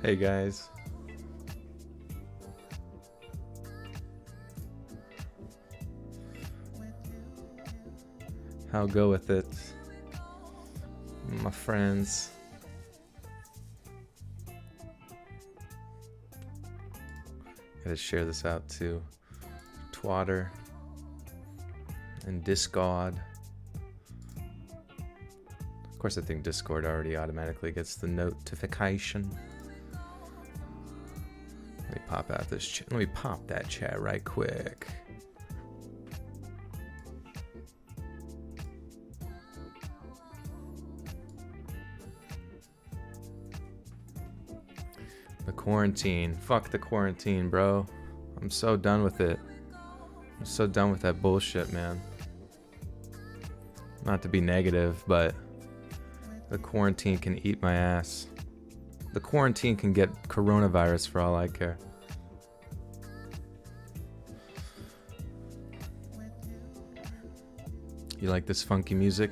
Hey guys. How go with it, my friends? Gotta share this out to Twitter and Discord. Of course, I think Discord already automatically gets the notification. Let me pop out this chat. Let me pop that chat right quick. The quarantine. Fuck the quarantine, bro. I'm so done with it. I'm so done with that bullshit, man. Not to be negative, but the quarantine can eat my ass. The quarantine can get coronavirus for all I care. You like this funky music?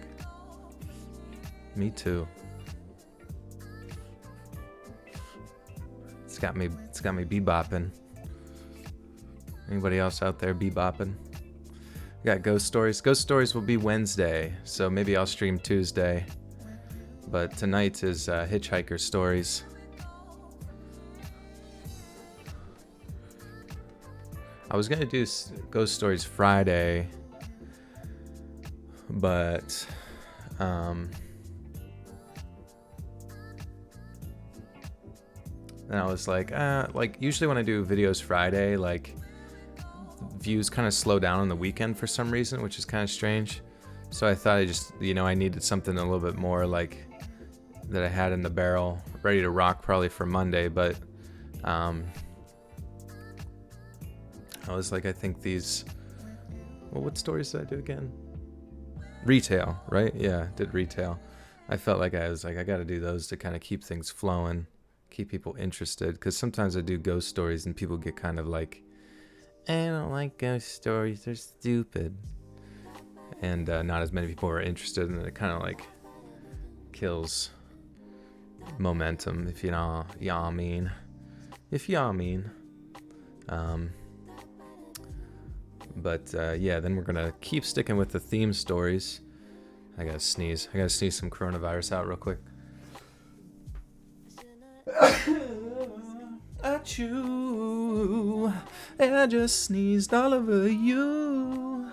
Me too. It's got me bebopping. Anybody else out there bebopping? We got ghost stories. Ghost stories will be Wednesday, so maybe I'll stream Tuesday. But tonight is Hitchhiker stories. I was gonna do ghost stories Friday, but and I was like usually when I do videos Friday, like views kind of slow down on the weekend for some reason, which is kind of strange. So I thought I just, I needed something a little bit more like that I had in the barrel, ready to rock probably for Monday. But I was like, I think these, well, what stories did I do again? Retail, right? Yeah, did retail. I felt like I got to do those to kind of keep things flowing, keep people interested, because sometimes I do ghost stories and people get kind of like, I don't like ghost stories, they're stupid, and not as many people are interested, and it kind of like kills momentum, if you know what I mean. But yeah, then we're gonna keep sticking with the theme stories. I gotta sneeze some coronavirus out real quick. Achoo, I just sneezed all over you.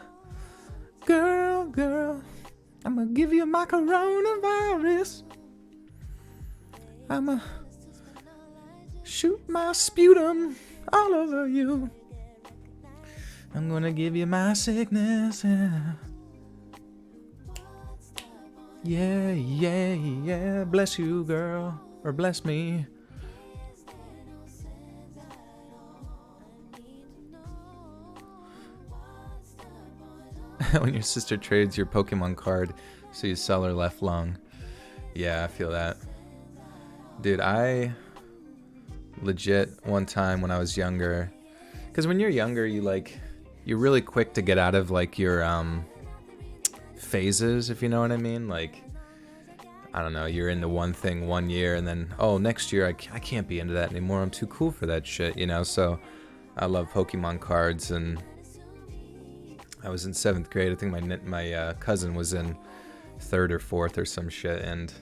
Girl, I'ma give you my coronavirus. I'ma shoot my sputum all over you. I'm gonna give you my sickness. Yeah. Bless you, girl. Or bless me. When your sister trades your Pokemon card, so you sell her left lung. Yeah, I feel that. Dude, I legit one time when I was younger, because when you're younger, you're really quick to get out of like your phases, if you know what I mean. Like, I don't know, you're into one thing 1 year, and then next year I can't be into that anymore. I'm too cool for that shit, So I love Pokemon cards, and I was in 7th grade. I think my cousin was in 3rd or 4th or some shit, and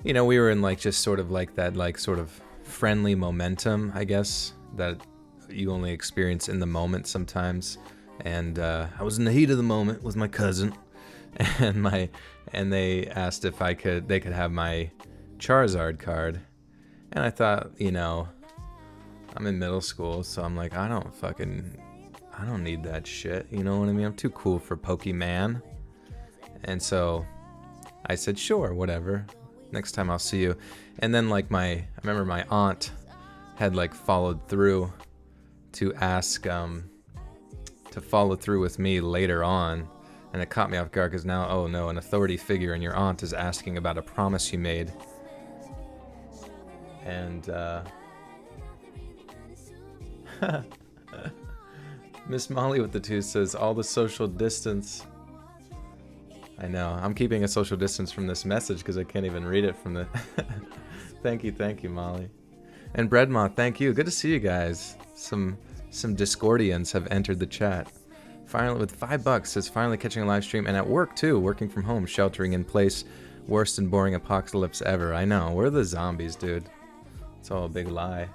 we were in like just sort of like that like sort of friendly momentum, I guess, that you only experience in the moment sometimes. And I was in the heat of the moment with my cousin, and they asked if they could have my Charizard card, and I thought, I'm in middle school, so I'm like, I don't need that shit, you know what I mean? I'm too cool for Pokemon. And so I said, sure, whatever. Next time I'll see you. And then like I remember my aunt had like followed through to ask to follow through with me later on, and it caught me off guard because now, oh no, an authority figure and your aunt is asking about a promise you made. And Miss Molly with the 2 says, all the social distance. I know, I'm keeping a social distance from this message because I can't even read it from the... Thank you, Molly. And Breadmoth, thank you. Good to see you guys. Some Discordians have entered the chat. Finally, with $5, says finally catching a live stream, and at work too, working from home, sheltering in place. Worst and boring apocalypse ever. I know. We're the zombies, dude. It's all a big lie.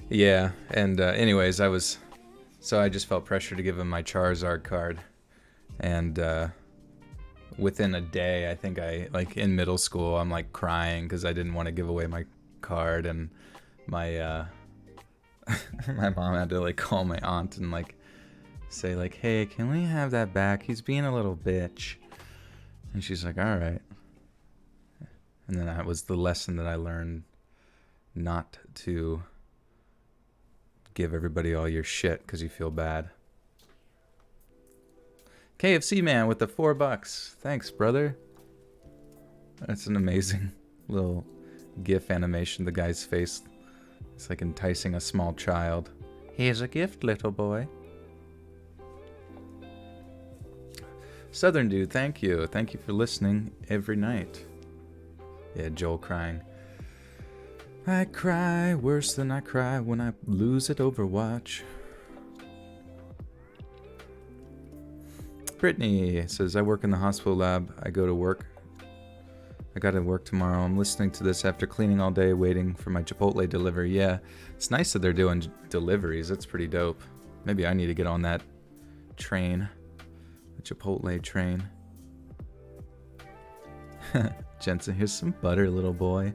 Yeah, and anyways, I just felt pressure to give him my Charizard card, and within a day, I think in middle school, I'm like crying because I didn't want to give away my card, and my my mom had to like call my aunt and like say like, hey, can we have that back? He's being a little bitch. And she's like, all right. And then that was the lesson that I learned, not to give everybody all your shit because you feel bad. KFC man with the $4. Thanks, brother. That's an amazing little GIF animation. The guy's face, it's like enticing a small child. Here's a gift, little boy. Southern dude, thank you. Thank you for listening every night. Yeah, Joel crying. I cry worse than I cry when I lose at Overwatch. Brittany says, I work in the hospital lab. I go to work. I gotta work tomorrow. I'm listening to this after cleaning all day, waiting for my Chipotle delivery. Yeah, it's nice that they're doing deliveries. That's pretty dope. Maybe I need to get on that train. The Chipotle train. Jensen, here's some butter, little boy.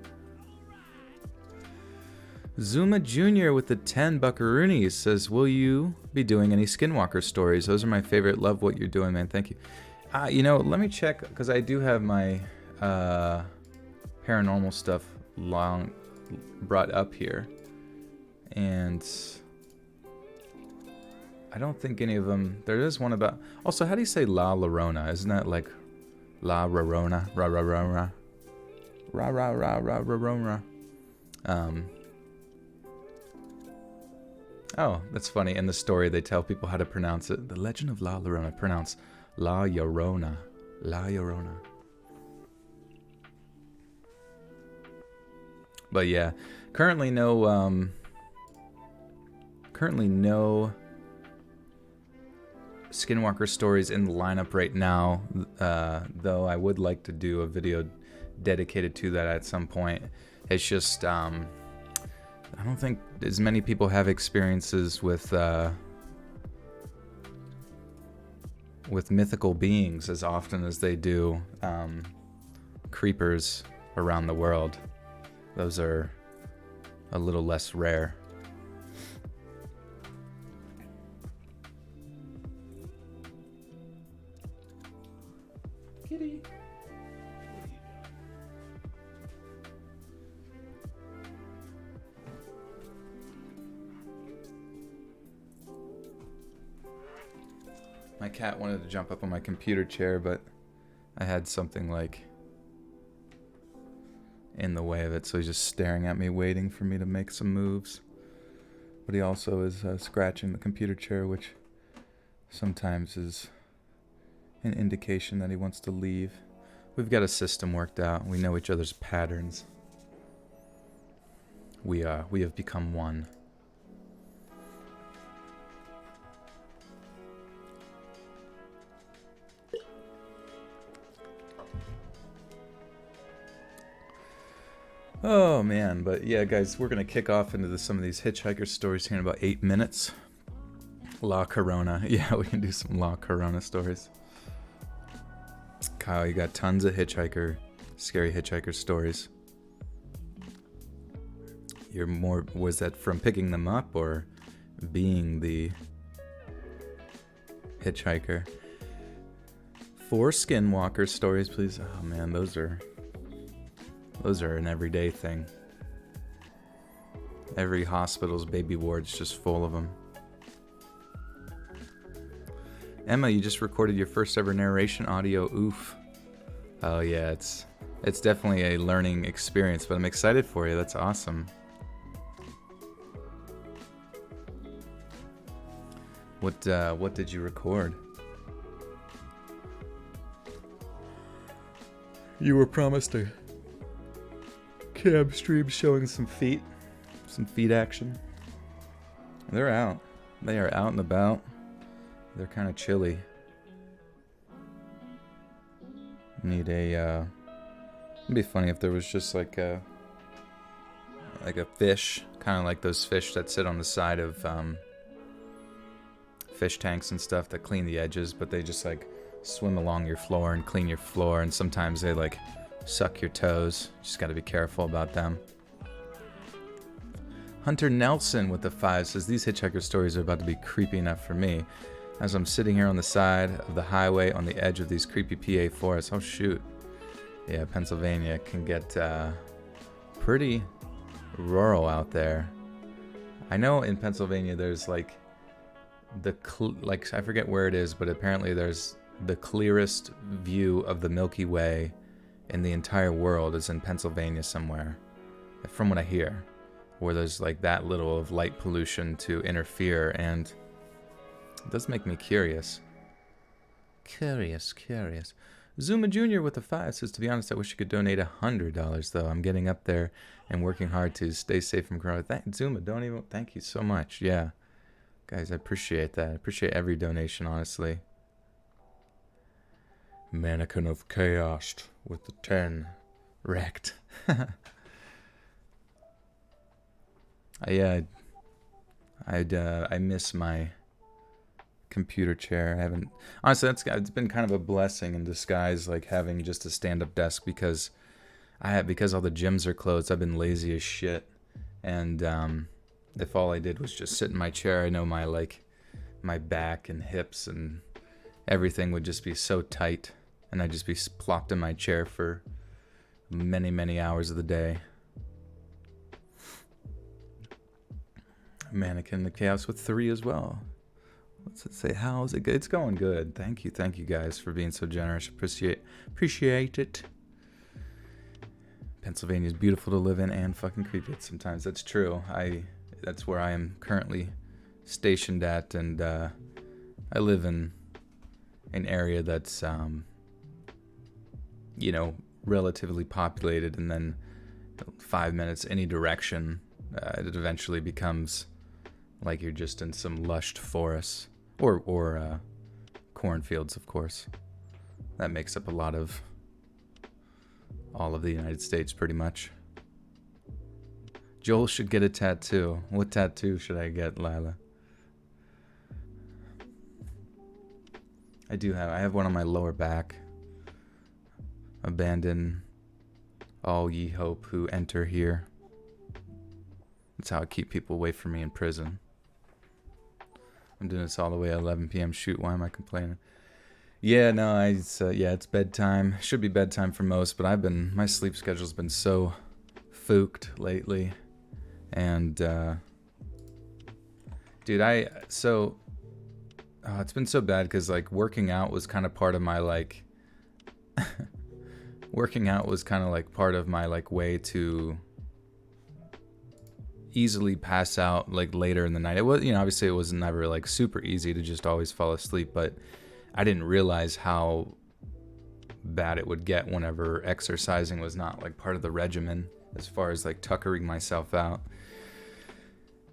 Zuma Jr. with the 10 buckaroonies says, will you be doing any Skinwalker stories? Those are my favorite. Love what you're doing, man. Thank you. You know, let me check, because I do have my paranormal stuff brought up here. And I don't think any of them... There is one about... Also, how do you say La Llorona? Isn't that like La Llorona? Ra-ra-ra-ra. Ra-ra-ra-ra-ra-ra. Oh, that's funny. In the story, they tell people how to pronounce it. The Legend of La Llorona. Pronounce La Llorona. La Llorona. But yeah, currently no Skinwalker stories in the lineup right now. Though I would like to do a video dedicated to that at some point. It's just I don't think as many people have experiences with mythical beings as often as they do creepers around the world. Those are a little less rare. Kitty. My cat wanted to jump up on my computer chair, but I had something like in the way of it, so he's just staring at me, waiting for me to make some moves. But he also is scratching the computer chair, which sometimes is an indication that he wants to leave. We've got a system worked out. We know each other's patterns. We have become one. Oh man, but yeah, guys, we're gonna kick off into some of these hitchhiker stories here in about 8 minutes. La Corona, yeah, we can do some La Corona stories. Kyle, you got tons of scary hitchhiker stories. You're more, was that from picking them up or being the hitchhiker? 4 Skinwalker stories, please. Oh man, those are an everyday thing. Every hospital's baby ward's just full of them. Emma, you just recorded your first ever narration audio. Oof. Oh yeah, it's definitely a learning experience, but I'm excited for you. That's awesome. What did you record? You were promised a cam stream showing some feet action. They're out. They are out and about. They're kind of chilly. Need a, it'd be funny if there was just like a fish, kind of like those fish that sit on the side of fish tanks and stuff that clean the edges, but they just like swim along your floor and clean your floor, and sometimes they like suck your toes. Just got to be careful about them. Hunter Nelson with the 5 says, these hitchhiker stories are about to be creepy enough for me, as I'm sitting here on the side of the highway on the edge of these creepy PA forests. Oh shoot. Yeah, Pennsylvania can get pretty rural out there. I know in Pennsylvania there's like I forget where it is, but apparently there's the clearest view of the Milky Way in the entire world is in Pennsylvania somewhere, from what I hear, where there's like that little of light pollution to interfere, and it does make me curious. Curious. Zuma Jr. with the 5 says, to be honest, I wish you could donate $100 though. I'm getting up there and working hard to stay safe from corona. Zuma, thank you so much. Yeah. Guys, I appreciate that. I appreciate every donation, honestly. Mannequin of Chaos with the 10 wrecked. I miss my computer chair. I haven't, honestly, it's been kind of a blessing in disguise, like having just a stand-up desk, because all the gyms are closed. I've been lazy as shit, and if all I did was just sit in my chair, I know my back and hips and everything would just be so tight, and I'd just be plopped in my chair for many hours of the day. Mannequin the Chaos with 3 as well. What's it say? How's it good? It's going good. Thank you guys for being so generous. Appreciate it. Pennsylvania is beautiful to live in and fucking creepy sometimes. That's true. That's where I am currently stationed at, and I live in an area that's relatively populated, and then 5 minutes any direction, it eventually becomes like you're just in some lush forests or cornfields, of course. That makes up all of the United States, pretty much. Joel should get a tattoo. What tattoo should I get, Lila? I have one on my lower back. Abandon all ye hope who enter here. That's how I keep people away from me in prison. I'm doing this all the way at 11 p.m. Shoot, why am I complaining? Yeah, no, it's bedtime. Should be bedtime for most, but my sleep schedule's been so fooked lately. And, dude, it's been so bad because, like, working out was kind of part of my, like, way to easily pass out, like, later in the night. It was, obviously it was never, like, super easy to just always fall asleep, but I didn't realize how bad it would get whenever exercising was not, like, part of the regimen as far as, like, tuckering myself out.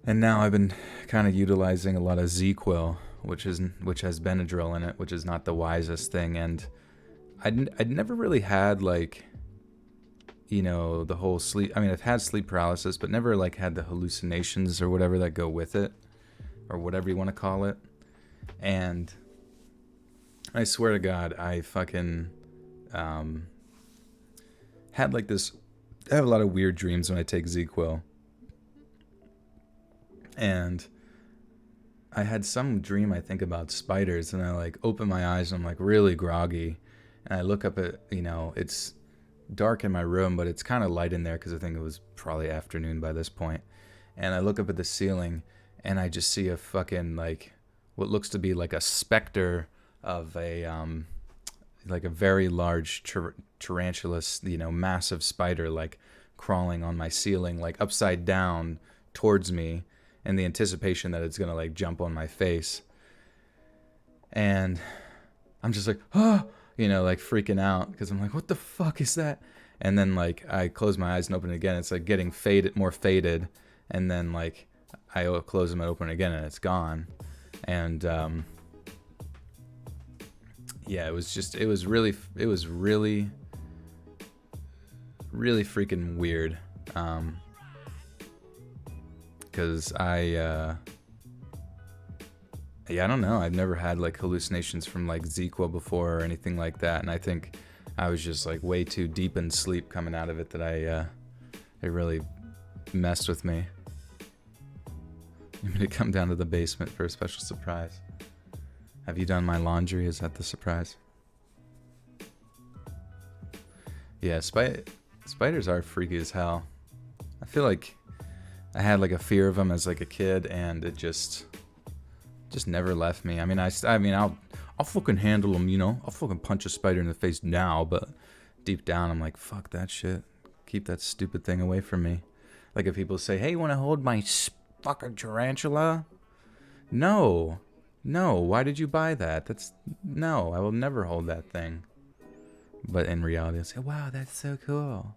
And now I've been kind of utilizing a lot of ZQuil, which has Benadryl in it, which is not the wisest thing. And I'd never really had, like, the whole sleep. I mean, I've had sleep paralysis, but never, like, had the hallucinations or whatever that go with it, or whatever you want to call it. And I swear to God, I fucking had, like, this. I have a lot of weird dreams when I take ZQuil. And I had some dream, I think, about spiders, and I, like, open my eyes and I'm, like, really groggy, and I look up at, it's dark in my room, but it's kind of light in there because I think it was probably afternoon by this point, and I look up at the ceiling and I just see a fucking, like, what looks to be like a specter of a like a very large tarantulas, massive spider, like, crawling on my ceiling, like, upside down towards me, in the anticipation that it's gonna, like, jump on my face. And I'm just like, oh, you know, like freaking out because I'm like, what the fuck is that? And then like I close my eyes and open it again. It's like getting faded, more faded, and then like I close them and open it again, and it's gone. And yeah, it was really freaking weird. Because I don't know. I've never had like hallucinations from like ZQL before or anything like that, and I think I was just like way too deep in sleep coming out of it that it really messed with me. I'm gonna come down to the basement for a special surprise. Have you done my laundry? Is that the surprise? Yeah, spiders are freaky as hell. I feel like I had like a fear of them as like a kid, and it just never left me. I mean, I'll fucking handle them, you know. I'll fucking punch a spider in the face now, but deep down I'm like, fuck that shit. Keep that stupid thing away from me. Like if people say, hey, you want to hold my fucking tarantula? No. Why did you buy that? No, I will never hold that thing. But in reality, I say, wow, that's so cool.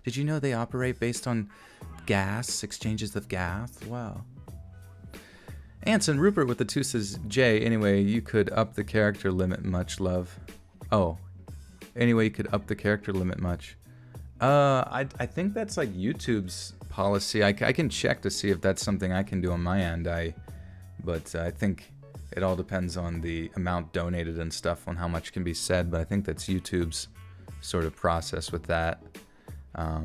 Did you know they operate based on gas, exchanges of gas? Wow. Anson Rupert with the 2 says, Jay, anyway, you could up the character limit much, love. Oh. Anyway, you could up the character limit much. I think that's like YouTube's policy. I can check to see if that's something I can do on my end. But I think it all depends on the amount donated and stuff, on how much can be said. But I think that's YouTube's sort of process with that. I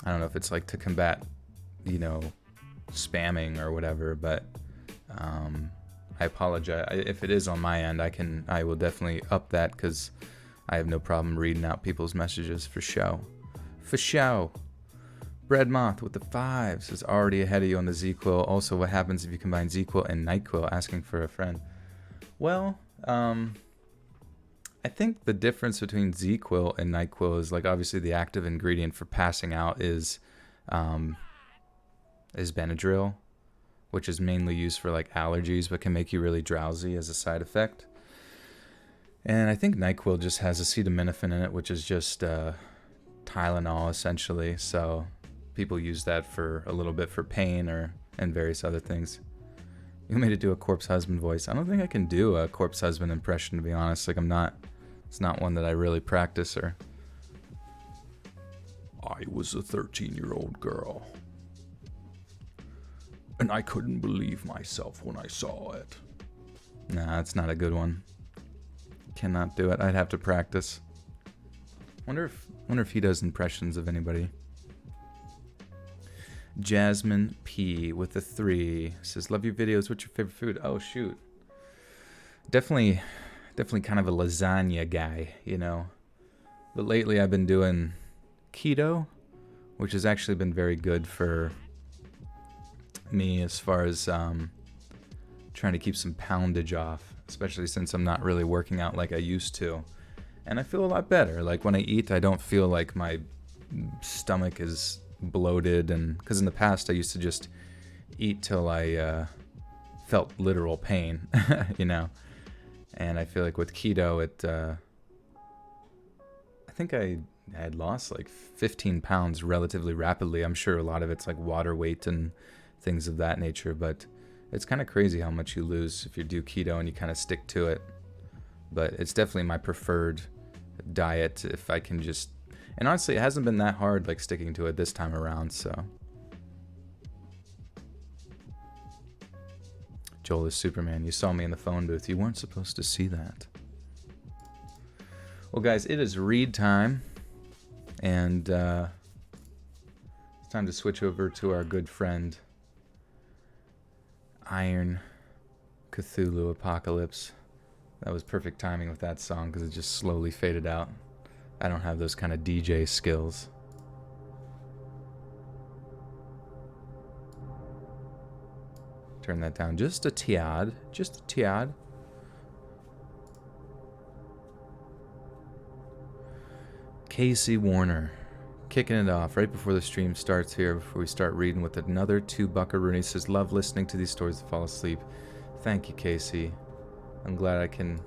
don't know if it's like to combat, you know, spamming or whatever, but I apologize. If it is on my end, I will definitely up that, because I have no problem reading out people's messages for show. For show. Bread Moth with the 5 says, already ahead of you on the ZQL. Also, what happens if you combine ZQL and NyQuil? Asking for a friend. Well, I think the difference between ZQL and NyQuil is, like, obviously the active ingredient for passing out is Benadryl, which is mainly used for like allergies, but can make you really drowsy as a side effect. And I think NyQuil just has acetaminophen in it, which is just Tylenol essentially. So people use that for a little bit for pain and various other things. You want me to do a corpse husband voice? I don't think I can do a corpse husband impression, to be honest. Like it's not one that I really practice. Or I was a 13-year-old girl, and I couldn't believe myself when I saw it. Nah, it's not a good one. Cannot do it. I'd have to practice. Wonder if he does impressions of anybody. Jasmine P with the 3 says, love your videos. What's your favorite food? Oh shoot. Definitely kind of a lasagna guy, you know. But lately I've been doing keto, which has actually been very good for me as far as trying to keep some poundage off, especially since I'm not really working out like I used to. And I feel a lot better. Like when I eat, I don't feel like my stomach is bloated, and because in the past I used to just eat till I felt literal pain, you know. And I feel like with keto, I think I had lost like 15 pounds relatively rapidly. I'm sure a lot of it's like water weight and things of that nature, but it's kind of crazy how much you lose if you do keto and you kind of stick to it. But it's definitely my preferred diet if I can just, and honestly it hasn't been that hard like sticking to it this time around. So Joel is Superman. You saw me in the phone booth. You weren't supposed to see that. Well guys, it is read time, and it's time to switch over to our good friend Iron Cthulhu Apocalypse. That was perfect timing with that song because it just slowly faded out. I don't have those kind of DJ skills. Turn that down just a tiad. Just a tiad. Casey Warner. Kicking it off right before the stream starts here, before we start reading with another 2 buckaroonies. Says, love listening to these stories to fall asleep. Thank you, Casey. I'm glad I can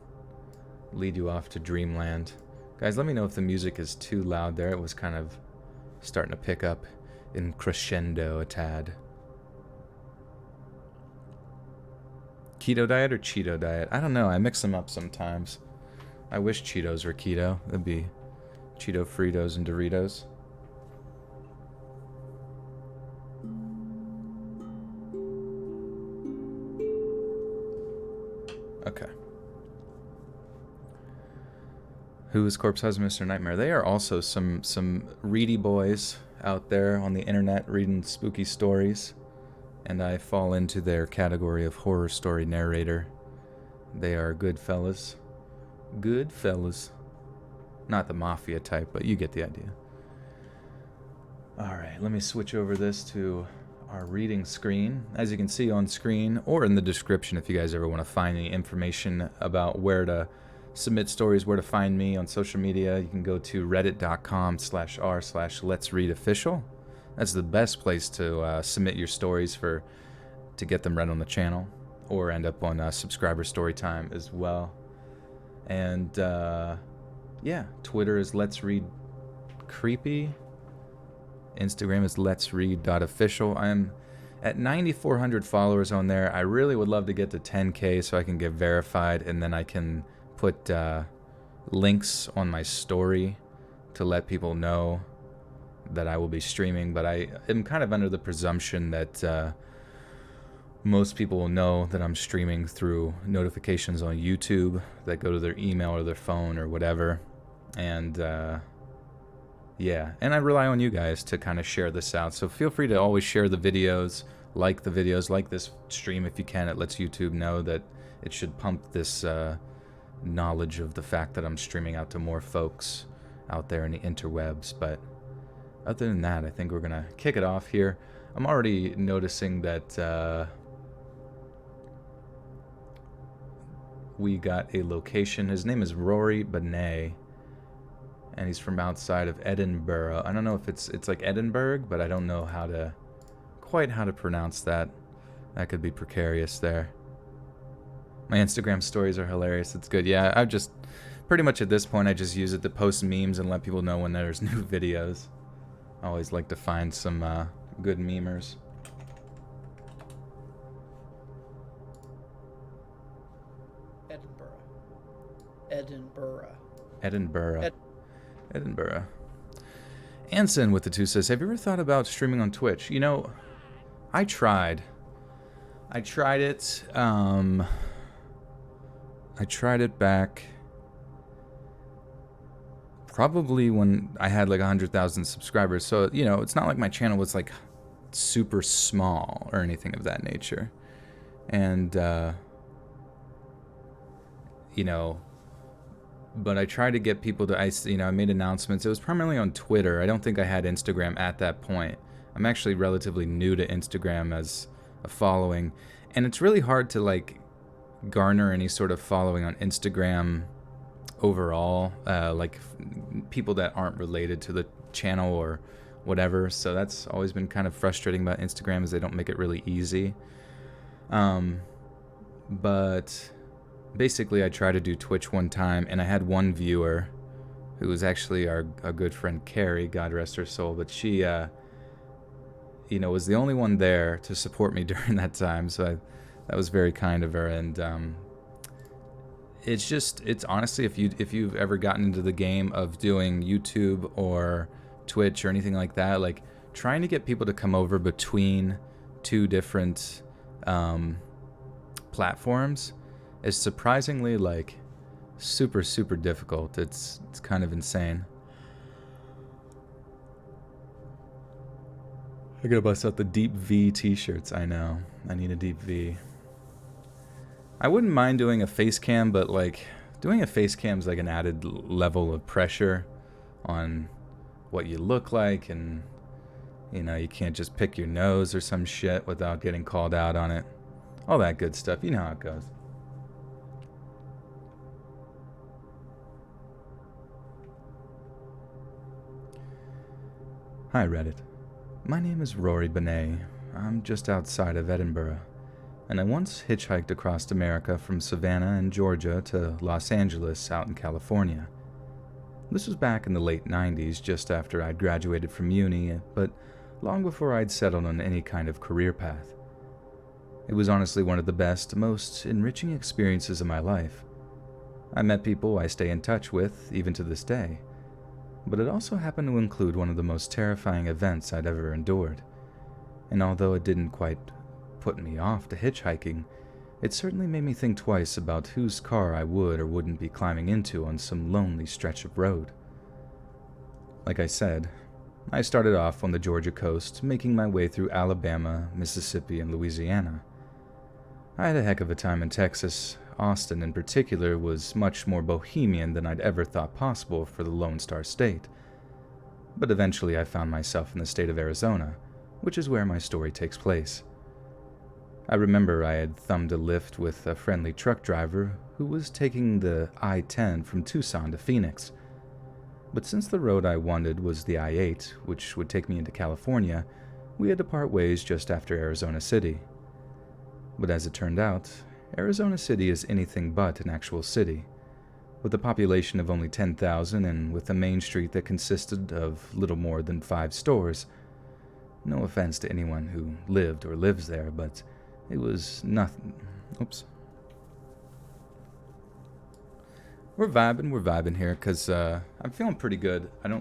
lead you off to dreamland. Guys, let me know if the music is too loud there. It was kind of starting to pick up in crescendo a tad. Keto diet or Cheeto diet? I don't know. I mix them up sometimes. I wish Cheetos were keto. That'd be Cheeto Fritos and Doritos. Okay. Who is Corpse Husband, Mr. Nightmare? They are also some reedy boys out there on the internet reading spooky stories, and I fall into their category of horror story narrator. They are good fellas. Good fellas. Not the mafia type, but you get the idea. Alright, let me switch over this to our reading screen. As you can see on screen, or in the description if you guys ever want to find any information about where to submit stories, where to find me on social media, you can go to reddit.com/r/letsreadofficial. That's the best place to submit your stories to get them read on the channel, or end up on subscriber story time as well. And yeah, Twitter is Let's Read Creepy. Instagram is letsread.official. I'm at 9,400 followers on there. I really would love to get to 10K so I can get verified, and then I can put links on my story to let people know that I will be streaming. But I am kind of under the presumption that most people will know that I'm streaming through notifications on YouTube that go to their email or their phone or whatever. And yeah, and I rely on you guys to kind of share this out. So feel free to always share the videos, like this stream if you can. It lets YouTube know that it should pump this knowledge of the fact that I'm streaming out to more folks out there in the interwebs. But other than that, I think we're going to kick it off here. I'm already noticing that we got a location. His name is Rory Benet, and he's from outside of Edinburgh. I don't know if it's like Edinburgh, but I don't know quite how to pronounce that. That could be precarious there. My Instagram stories are hilarious. It's good. Yeah, I've just pretty much at this point I just use it to post memes and let people know when there's new videos. I always like to find some good memers. Edinburgh. Anson with the 2 says, have you ever thought about streaming on Twitch? You know, I tried it. I tried it back probably when I had like 100,000 subscribers. So, you know, it's not like my channel was like super small or anything of that nature. And, you know, but I tried to get people to, I made announcements. It was primarily on Twitter. I don't think I had Instagram at that point. I'm actually relatively new to Instagram as a following. And it's really hard to, like, garner any sort of following on Instagram overall. Like, people that aren't related to the channel or whatever. So that's always been kind of frustrating about Instagram, is they don't make it really easy. But basically, I tried to do Twitch one time, and I had one viewer who was actually our good friend Carrie, God rest her soul. But she, you know, was the only one there to support me during that time. So that was very kind of her. And it's honestly, if you've ever gotten into the game of doing YouTube or Twitch or anything like that, like trying to get people to come over between two different platforms is surprisingly, like, super difficult. It's kind of insane. I gotta bust out the Deep V t-shirts. I know, I need a Deep V. I wouldn't mind doing a face cam, but like doing a face cam is like an added level of pressure on what you look like, and you know, you can't just pick your nose or some shit without getting called out on it. All that good stuff. You know how it goes. Hi Reddit. My name is Rory Benet. I'm just outside of Edinburgh. and I once hitchhiked across America from Savannah in Georgia to Los Angeles out in California. This was back in the late 90s, just after I'd graduated from uni, but long before I'd settled on any kind of career path. It was honestly one of the best, most enriching experiences of my life. I met people I stay in touch with, even to this day, but it also happened to include one of the most terrifying events I'd ever endured. And although it didn't quite put me off to hitchhiking, it certainly made me think twice about whose car I would or wouldn't be climbing into on some lonely stretch of road. Like I said, I started off on the Georgia coast, making my way through Alabama, Mississippi, and Louisiana. I had a heck of a time in Texas. Austin, in particular, was much more bohemian than I'd ever thought possible for the Lone Star State. But eventually I found myself in the state of Arizona, which is where my story takes place. I remember I had thumbed a lift with a friendly truck driver who was taking the I-10 from Tucson to Phoenix. But since the road I wanted was the I-8, which would take me into California, we had to part ways just after Arizona City. But as it turned out, Arizona City is anything but an actual city. With a population of only 10,000 and with a main street that consisted of little more than 5 stores. No offense to anyone who lived or lives there, but it was nothing. Oops. We're vibing here, because I'm feeling pretty good. I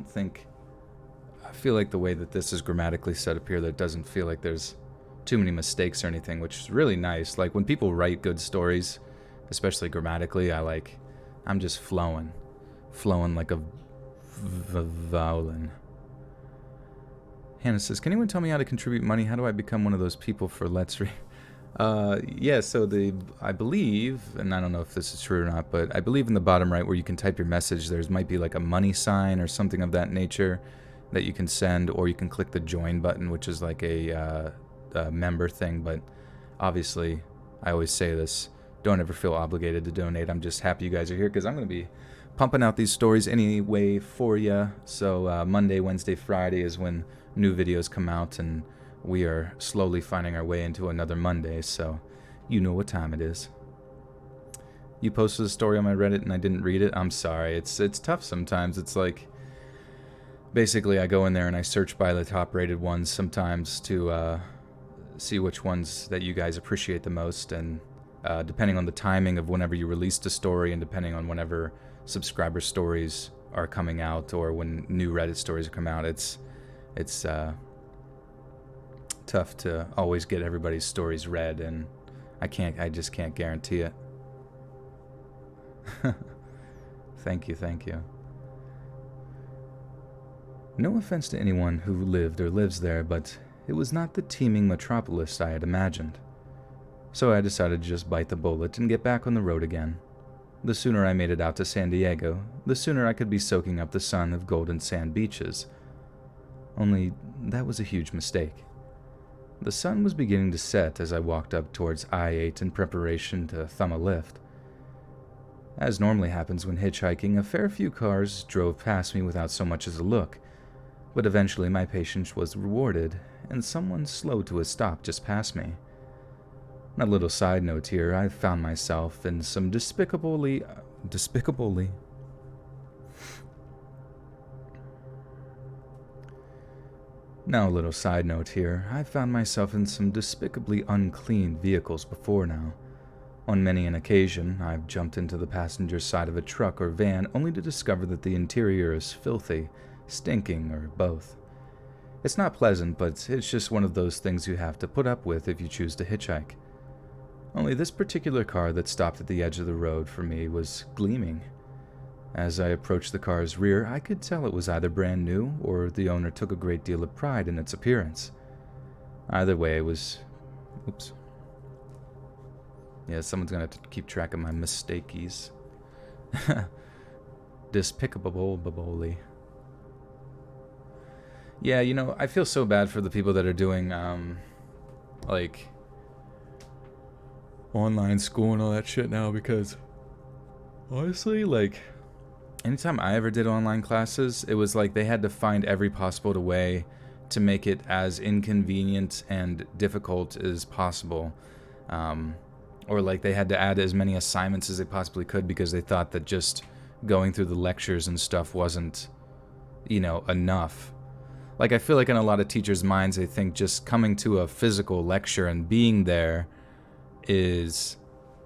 feel like the way that this is grammatically set up here, that it doesn't feel like there's too many mistakes or anything, which is really nice. Like, when people write good stories, especially grammatically, I'm just flowing like a violin. Hannah says, can anyone tell me how to contribute money? How do I become one of those people for Let's Read? Yeah, so I believe, and I don't know if this is true or not, but I believe in the bottom right where you can type your message, there's might be like a money sign or something of that nature that you can send, or you can click the join button, which is like a member thing. But obviously, I always say this, don't ever feel obligated to donate. I'm just happy you guys are here, because I'm going to be pumping out these stories anyway for you. So Monday, Wednesday, Friday is when new videos come out, and we are slowly finding our way into another Monday, so you know what time it is. You posted a story on my Reddit and I didn't read it. I'm sorry. It's tough sometimes. It's like, basically I go in there and I search by the top rated ones sometimes to see which ones that you guys appreciate the most, and depending on the timing of whenever you released a story, and depending on whenever subscriber stories are coming out, or when new Reddit stories come out, it's tough to always get everybody's stories read, and I just can't guarantee it. Thank you. No offense to anyone who lived or lives there, but it was not the teeming metropolis I had imagined. So I decided to just bite the bullet and get back on the road again. The sooner I made it out to San Diego, the sooner I could be soaking up the sun of golden sand beaches. Only that was a huge mistake. The sun was beginning to set as I walked up towards I-8 in preparation to thumb a lift. As normally happens when hitchhiking, a fair few cars drove past me without so much as a look, but eventually my patience was rewarded, and someone slowed to a stop just past me. A little side note here, I found myself in some despicably Now, a little side note here, I've found myself in some despicably unclean vehicles before now. On many an occasion, I've jumped into the passenger side of a truck or van only to discover that the interior is filthy, stinking, or both. It's not pleasant, but it's just one of those things you have to put up with if you choose to hitchhike. Only this particular car that stopped at the edge of the road for me was gleaming. As I approached the car's rear, I could tell it was either brand new or the owner took a great deal of pride in its appearance. Either way, it was... Oops. Yeah, someone's gonna have to keep track of my mistakeys. Despicable. Yeah, you know, I feel so bad for the people that are doing, like, online school and all that shit now, because, honestly, like, anytime I ever did online classes, it was like they had to find every possible way to make it as inconvenient and difficult as possible. Or like they had to add as many assignments as they possibly could because they thought that just going through the lectures and stuff wasn't, enough. Like, I feel like in a lot of teachers' minds, they think just coming to a physical lecture and being there is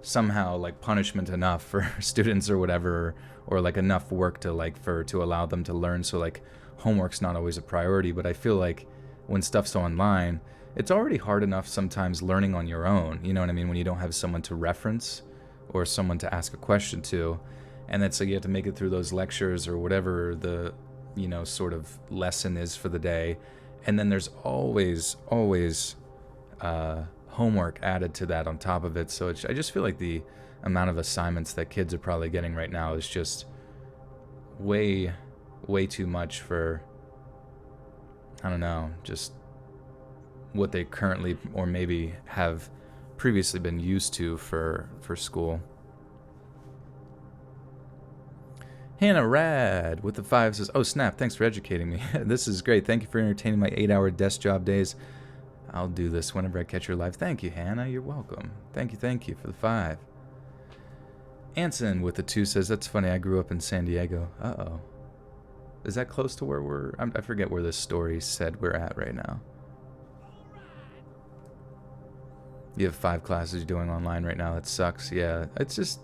somehow like punishment enough for students or whatever, or like enough work to allow them to learn. So like homework's not always a priority, but I feel like when stuff's online, it's already hard enough sometimes learning on your own, you know what I mean, when you don't have someone to reference or someone to ask a question to. And then so you have to make it through those lectures or whatever the sort of lesson is for the day. And then there's always homework added to that on top of it. So I just feel like the amount of assignments that kids are probably getting right now is just way too much for, I don't know, just what they currently or maybe have previously been used to for school. Hannah Rad with the 5 says, "Oh snap, thanks for educating me. This is great. Thank you for entertaining my 8-hour desk job days. I'll do this whenever I catch your live." Thank you, Hannah. You're welcome. Thank you for the 5. Anson with the 2 says, "That's funny. I grew up in San Diego." Uh-oh. Is that close to where I forget where this story said we're at right now. You have 5 classes you're doing online right now. That sucks. Yeah, it's just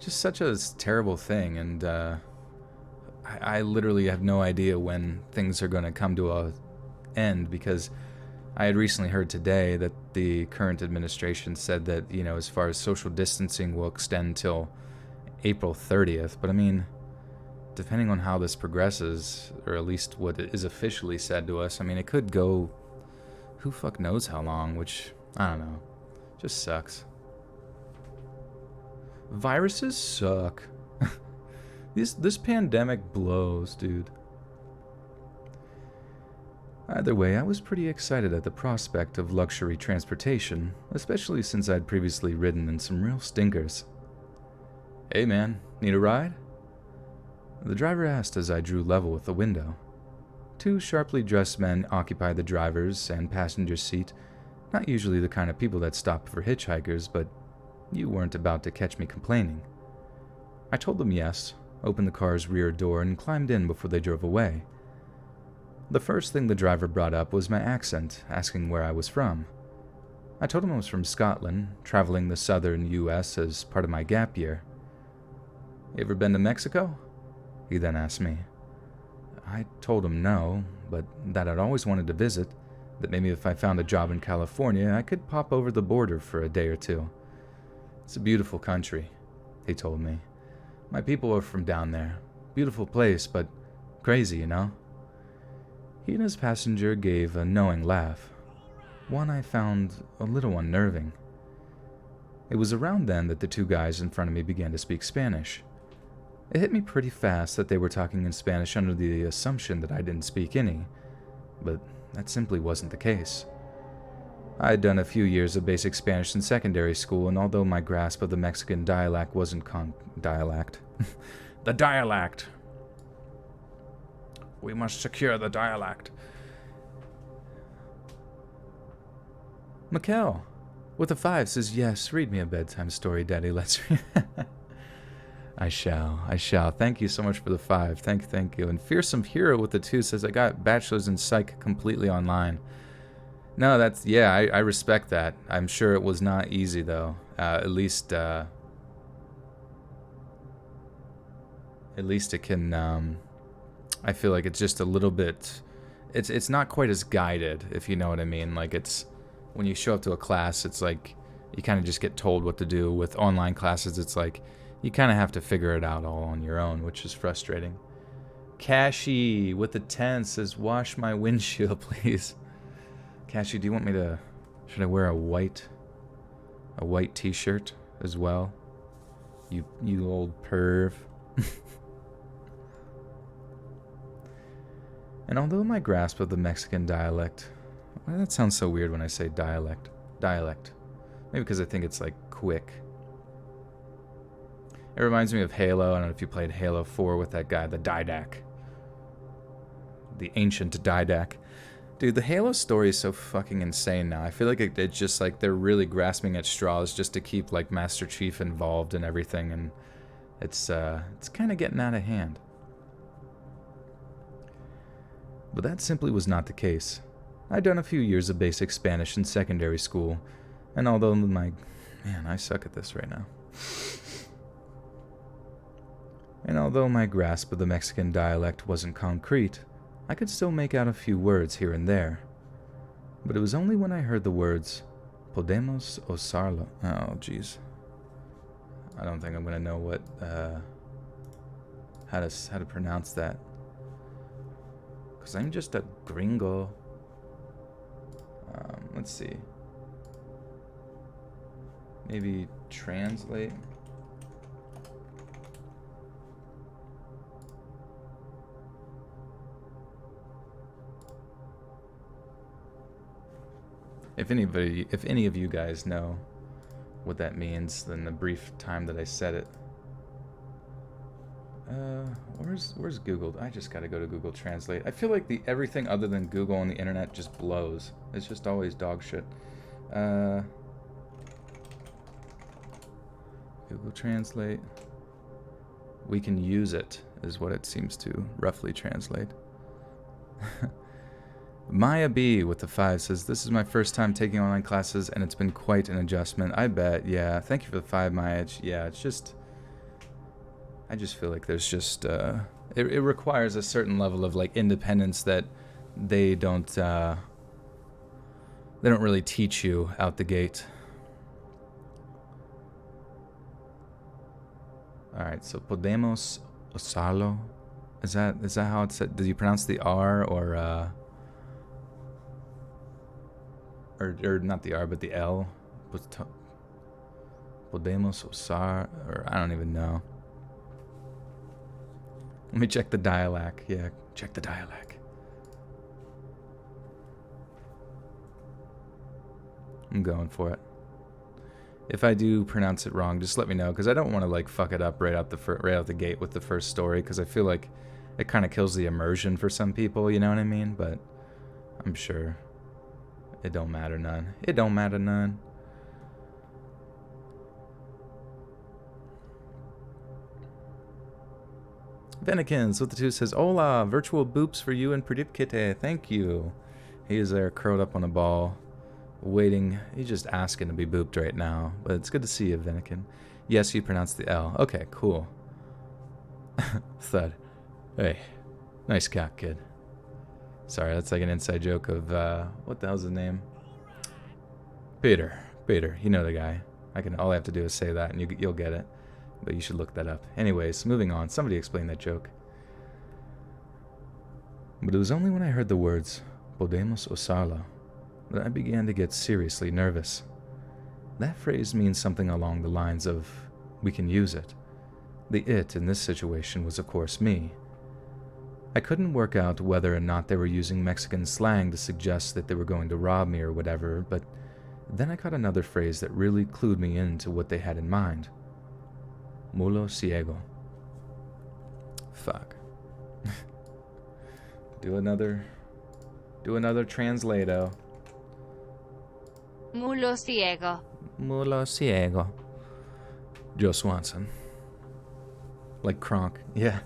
such a terrible thing, and I literally have no idea when things are going to come to a end, because I had recently heard today that the current administration said that, as far as social distancing will extend till April 30th, but I mean, depending on how this progresses, or at least what is officially said to us, I mean, it could go who fuck knows how long, which, I don't know, just sucks. Viruses suck. This pandemic blows, dude. Either way, I was pretty excited at the prospect of luxury transportation, especially since I'd previously ridden in some real stinkers. "Hey man, need a ride?" The driver asked as I drew level with the window. 2 sharply dressed men occupied the driver's and passenger seat, not usually the kind of people that stop for hitchhikers, but you weren't about to catch me complaining. I told them yes, opened the car's rear door, and climbed in before they drove away. The first thing the driver brought up was my accent, asking where I was from. I told him I was from Scotland, traveling the southern U.S. as part of my gap year. "You ever been to Mexico?" he then asked me. I told him no, but that I'd always wanted to visit, that maybe if I found a job in California, I could pop over the border for a day or 2. "It's a beautiful country," he told me. "My people are from down there. Beautiful place, but crazy, you know?" He and his passenger gave a knowing laugh, one I found a little unnerving. It was around then that the 2 guys in front of me began to speak Spanish. It hit me pretty fast that they were talking in Spanish under the assumption that I didn't speak any, but that simply wasn't the case. I had done a few years of basic Spanish in secondary school, and although my grasp of the Mexican dialect wasn't dialect. The dialect. We must secure the dialect. Mikkel, with a 5, says, "Yes, read me a bedtime story, Daddy. Let's read." I shall. Thank you so much for the 5. Thank you. And Fearsome Hero with the 2 says, "I got bachelor's in psych completely online." No, that's, yeah, I respect that. I'm sure it was not easy, though. At least it can, I feel like it's just a little bit, it's not quite as guided, if you know what I mean. Like, it's, when you show up to a class, it's like, you kind of just get told what to do. With online classes, it's like, you kind of have to figure it out all on your own, which is frustrating. Cashy with the 10 says, "Wash my windshield, please." Cashy, do you want me to, should I wear a white t-shirt as well? You old perv. And although my grasp of the Mexican dialect, well, that sounds so weird when I say dialect. Maybe because I think it's like quick. It reminds me of Halo. I don't know if you played Halo 4 with that guy, the Didac. The ancient Didac. Dude, the Halo story is so fucking insane now. I feel like it's just like they're really grasping at straws just to keep like Master Chief involved and everything, and it's kind of getting out of hand. But that simply was not the case. I'd done a few years of basic Spanish in secondary school, and although I suck at this right now. And although my grasp of the Mexican dialect wasn't concrete, I could still make out a few words here and there. But it was only when I heard the words, Podemos usarlo. Oh, jeez. I don't think I'm gonna know what, how to pronounce that. Because I'm just a gringo. Let's see. Maybe translate. If any of you guys know what that means, then the brief time that I said it. Where's Google? I just gotta go to Google Translate. I feel like everything other than Google on the internet just blows. It's just always dog shit. Google Translate. We can use it, is what it seems to roughly translate. Maya B with the 5 says, this is my first time taking online classes and it's been quite an adjustment. I bet, yeah. Thank you for the 5, Maya. Yeah, it's just... I just feel like there's just... it requires a certain level of, like, independence that they don't really teach you out the gate. Alright, so Podemos usarlo. Is that how it's said? Did you pronounce the R or not the R, but the L? Podemos usar, or I don't even know. Let me check the dialect. Yeah, check the dialect. I'm going for it. If I do pronounce it wrong, just let me know, because I don't want to like fuck it up right out the gate with the first story, because I feel like it kind of kills the immersion for some people. You know what I mean? But I'm sure. It don't matter none. It don't matter none. Venikins with the 2 says, hola, virtual boops for you and Pradipkite. Thank you. He is there curled up on a ball, waiting. He's just asking to be booped right now. But it's good to see you, Venikin. Yes, you pronounced the L. Okay, cool. Thud. Hey, nice cock, kid. Sorry, that's like an inside joke of, what the hell's his name? Peter. Peter, you know the guy. All I have to do is say that and you'll get it. But you should look that up. Anyways, moving on. Somebody explain that joke. But it was only when I heard the words, Podemos usarlo, that I began to get seriously nervous. That phrase means something along the lines of, we can use it. The it in this situation was of course me. I couldn't work out whether or not they were using Mexican slang to suggest that they were going to rob me or whatever, but then I caught another phrase that really clued me into what they had in mind. Mulo ciego. Fuck. Do another translato. Mulo ciego. Mulo ciego. Joe Swanson. Like Kronk. Yeah.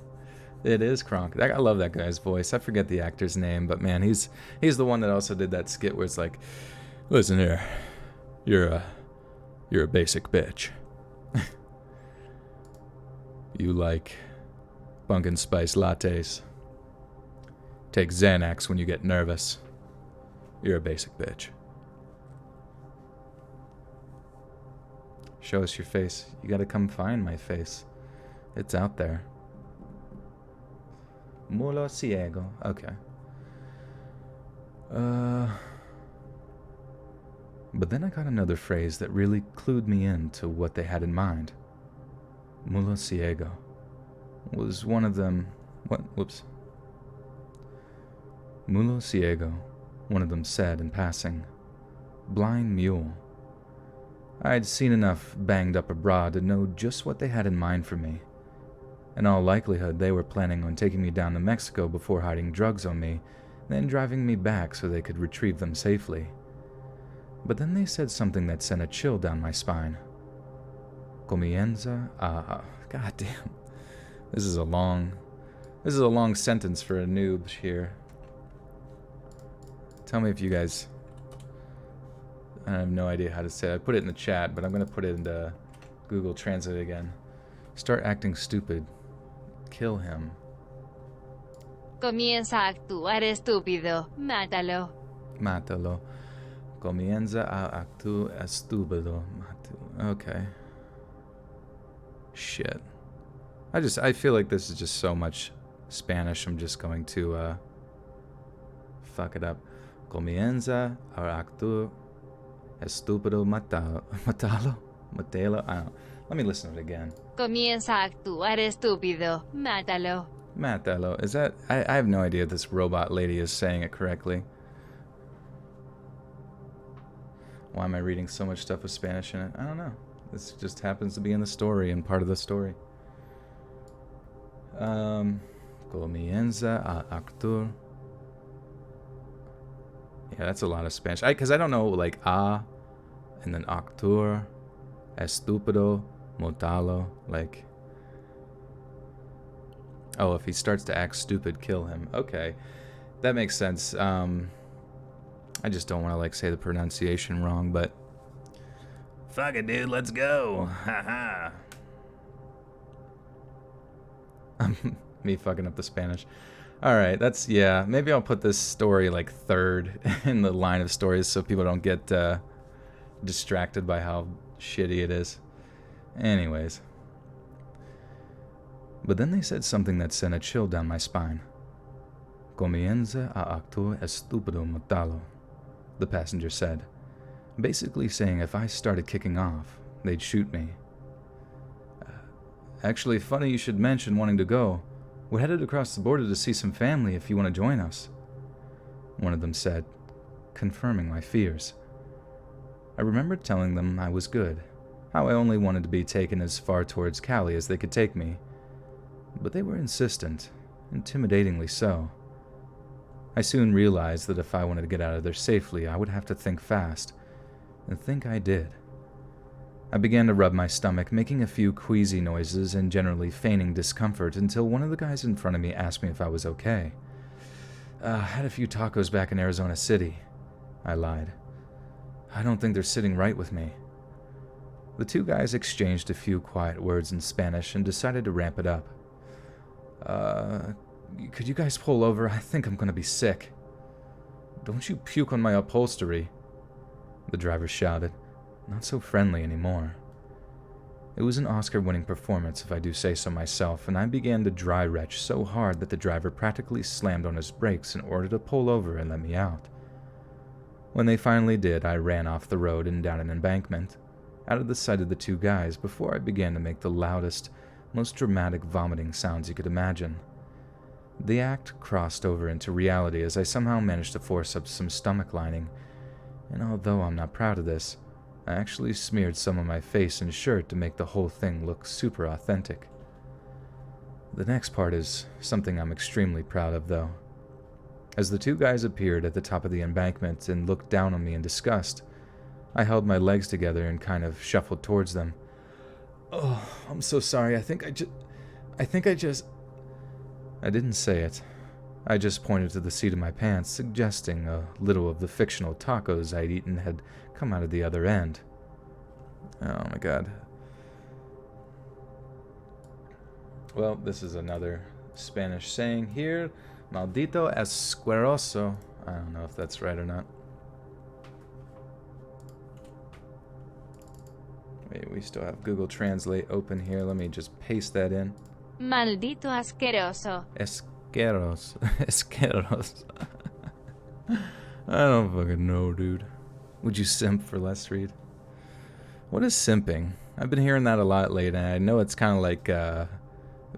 It is Kronk. I love that guy's voice. I forget the actor's name, but man, he's the one that also did that skit where it's like, listen here, you're a basic bitch. You like pumpkin spice lattes. Take Xanax when you get nervous. You're a basic bitch. Show us your face. You gotta come find my face. It's out there. Mulo ciego. Okay. But then I got another phrase that really clued me into what they had in mind. Mulo ciego. Was one of them... What? Whoops. Mulo ciego, one of them said in passing. Blind mule. I'd seen enough banged up abroad to know just what they had in mind for me. In all likelihood, they were planning on taking me down to Mexico before hiding drugs on me, then driving me back so they could retrieve them safely. But then they said something that sent a chill down my spine. Comienza a... God damn. This is a long sentence for a noob here. Tell me if you guys... I have no idea how to say it. I put it in the chat, but I'm going to put it into Google Translate again. Start acting stupid. Kill him. Comienza a actuar estúpido. Mátalo. Mátalo. Comienza a actuar estúpido. Okay. Shit. I feel like this is just so much Spanish. I'm just going to fuck it up. Comienza a actuar estúpido. Matalo. Matalo. I don't know. Let me listen to it again. Comienza a actuar estúpido. Mátalo. Mátalo. Is that... I have no idea if this robot lady is saying it correctly. Why am I reading so much stuff with Spanish in it? I don't know. This just happens to be in the story and part of the story. Comienza a actuar. Yeah, that's a lot of Spanish. Because I don't know, like, a, and then actuar, estúpido, mátalo, like... Oh, if he starts to act stupid, kill him. Okay. That makes sense. I just don't want to, like, say the pronunciation wrong, but... Fuck it, dude, let's go! Haha! Me fucking up the Spanish. Alright, that's... Yeah, maybe I'll put this story, like, third in the line of stories so people don't get distracted by how shitty it is. Anyways. But then they said something that sent a chill down my spine. Comienza a actuar estúpido mátalo, the passenger said, basically saying if I started kicking off, they'd shoot me. Actually, funny you should mention wanting to go. We're headed across the border to see some family if you want to join us, one of them said, confirming my fears. I remembered telling them I was good, how I only wanted to be taken as far towards Cali as they could take me. But they were insistent, intimidatingly so. I soon realized that if I wanted to get out of there safely, I would have to think fast, and think I did. I began to rub my stomach, making a few queasy noises and generally feigning discomfort until one of the guys in front of me asked me if I was okay. Had a few tacos back in Arizona City, I lied. I don't think they're sitting right with me. The two guys exchanged a few quiet words in Spanish and decided to ramp it up. Could you guys pull over? I think I'm gonna be sick. Don't you puke on my upholstery, the driver shouted, not so friendly anymore. It was an Oscar-winning performance, if I do say so myself, and I began to dry retch so hard that the driver practically slammed on his brakes in order to pull over and let me out. When they finally did, I ran off the road and down an embankment, out of the sight of the two guys before I began to make the loudest, most dramatic vomiting sounds you could imagine. The act crossed over into reality as I somehow managed to force up some stomach lining, and although I'm not proud of this, I actually smeared some on my face and shirt to make the whole thing look super authentic. The next part is something I'm extremely proud of, though. As the two guys appeared at the top of the embankment and looked down on me in disgust, I held my legs together and kind of shuffled towards them. Oh, I'm so sorry. I didn't say it. I just pointed to the seat of my pants, suggesting a little of the fictional tacos I'd eaten had come out of the other end. Oh my god. Well, this is another Spanish saying here. Maldito asqueroso. I don't know if that's right or not. Wait, we still have Google Translate open here. Let me just paste that in. Maldito asqueroso. Asqueros. Asqueros. I don't fucking know, dude. Would you simp for Let's Read? What is simping? I've been hearing that a lot lately, and I know it's kind of like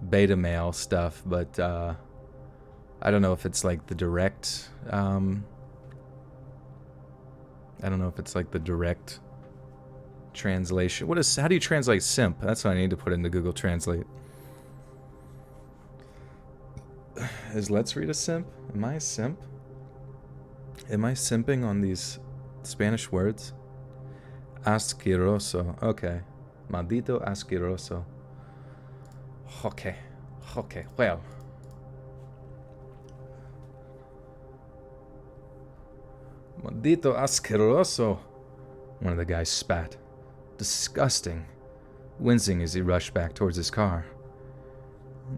beta male stuff, but I don't know if it's like the direct... I don't know if it's like the direct translation. How do you translate simp? That's what I need to put into Google Translate. Is Let's Read a simp? Am I a simp? Am I simping on these Spanish words? Asqueroso. Okay. Maldito asqueroso. Okay. Okay. Well. Maldito asqueroso. One of the guys spat. Disgusting. Wincing as he rushed back towards his car.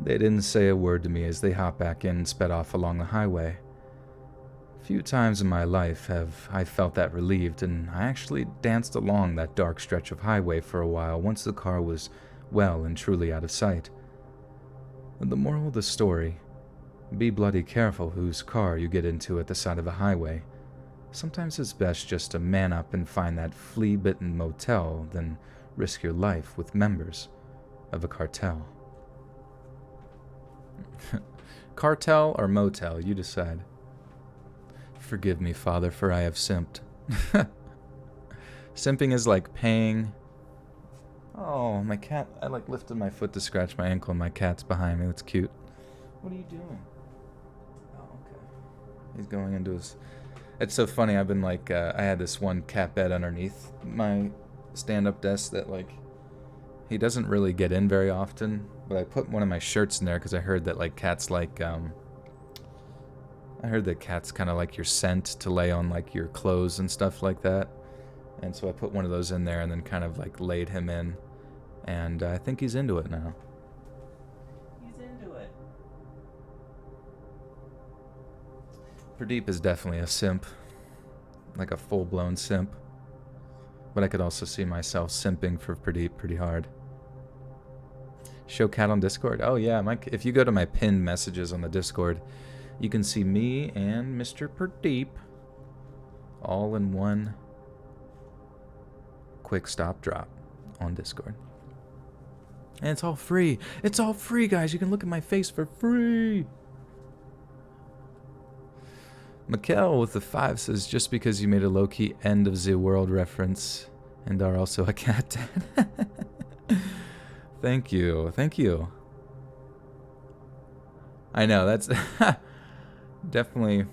They didn't say a word to me as they hopped back in and sped off along the highway. Few times in my life have I felt that relieved, and I actually danced along that dark stretch of highway for a while once the car was well and truly out of sight. The moral of the story: be bloody careful whose car you get into at the side of a highway. Sometimes it's best just to man up and find that flea-bitten motel than risk your life with members of a cartel. Cartel or motel, you decide. Forgive me, Father, for I have simped. Simping is like paying... Oh, my cat... I lifted my foot to scratch my ankle and my cat's behind me. That's cute. What are you doing? Oh, okay. He's going into his... It's so funny, I've been I had this one cat bed underneath my stand-up desk that he doesn't really get in very often, but I put one of my shirts in there because I heard that cats I heard that cats kind of like your scent to lay on your clothes and stuff like that, and so I put one of those in there and then kind of laid him in, and I think he's into it now. He's into it. Pradeep is definitely a simp, like a full-blown simp, but I could also see myself simping for Pradeep pretty hard. Show cat on Discord? Oh yeah, if you go to my pinned messages on the Discord, you can see me and Mr. Pradeep all in one quick stop drop on Discord. And it's all free. It's all free, guys. You can look at my face for free. Mikkel with the 5 says, just because you made a low-key end of the world reference and are also a cat dad. Thank you. Thank you. I know, that's definitely...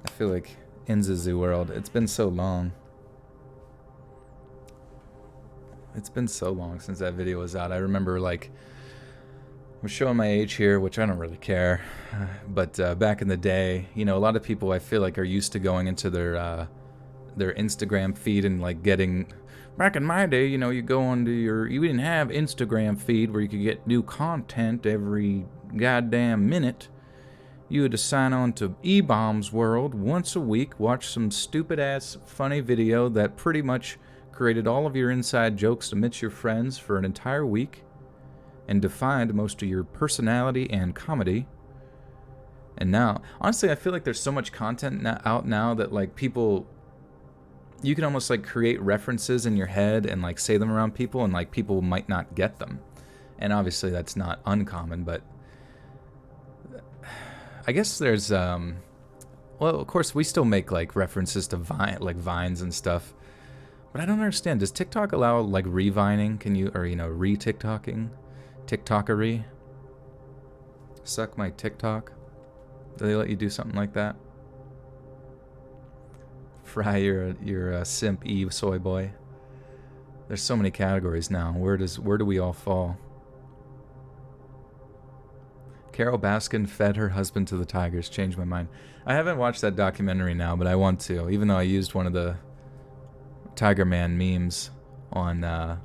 I feel like ends of the world. It's been so long. It's been so long since that video was out. I remember I'm showing my age here, which I don't really care. But back in the day, a lot of people I feel are used to going into their Instagram feed and getting... Back in my day, you go onto you didn't have Instagram feed where you could get new content every goddamn minute. You had to sign on to E-Bomb's World once a week, watch some stupid-ass funny video that pretty much created all of your inside jokes amidst your friends for an entire week, and defined most of your personality and comedy. And now, honestly, I feel like there's so much content out now that people... You can almost create references in your head and say them around people, and people might not get them. And obviously that's not uncommon, but I guess there's well, of course we still make references to Vines and stuff. But I don't understand, does TikTok allow revining? Can you, or re-TikToking? TikTokery? Suck my TikTok? Do they let you do something like that? Fry your simp Eve soy boy. There's so many categories now. Where do we all fall? Carol Baskin fed her husband to the tigers. Changed my mind. I haven't watched that documentary now, but I want to. Even though I used one of the Tiger Man memes on my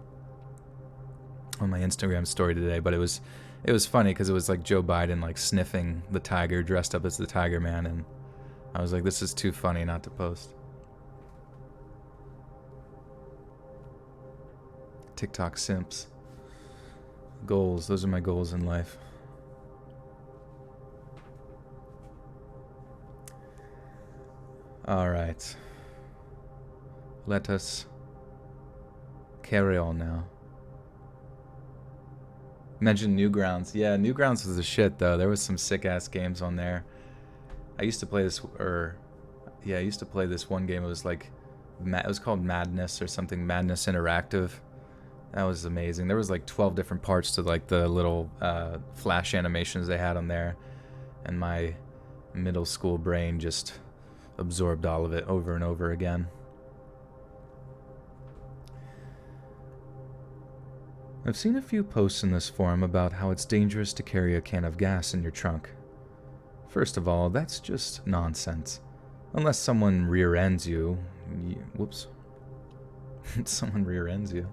Instagram story today, but it was funny because it was Joe Biden sniffing the tiger dressed up as the Tiger Man, and I was like, this is too funny not to post. TikTok simps. Goals. Those are my goals in life. All right. Let us carry on now. Mention Newgrounds. Yeah, Newgrounds was the shit, though. There was some sick-ass games on there. I used to play this, I used to play this one game. It was it was called Madness or something. Madness Interactive. That was amazing. There was 12 different parts to the little flash animations they had on there, and my Middle school brain just absorbed all of it over and over again. I've seen a few posts in this forum about how it's dangerous to carry a can of gas in your trunk. First of all, that's just nonsense. Unless someone rear-ends you. Whoops. Someone rear-ends you.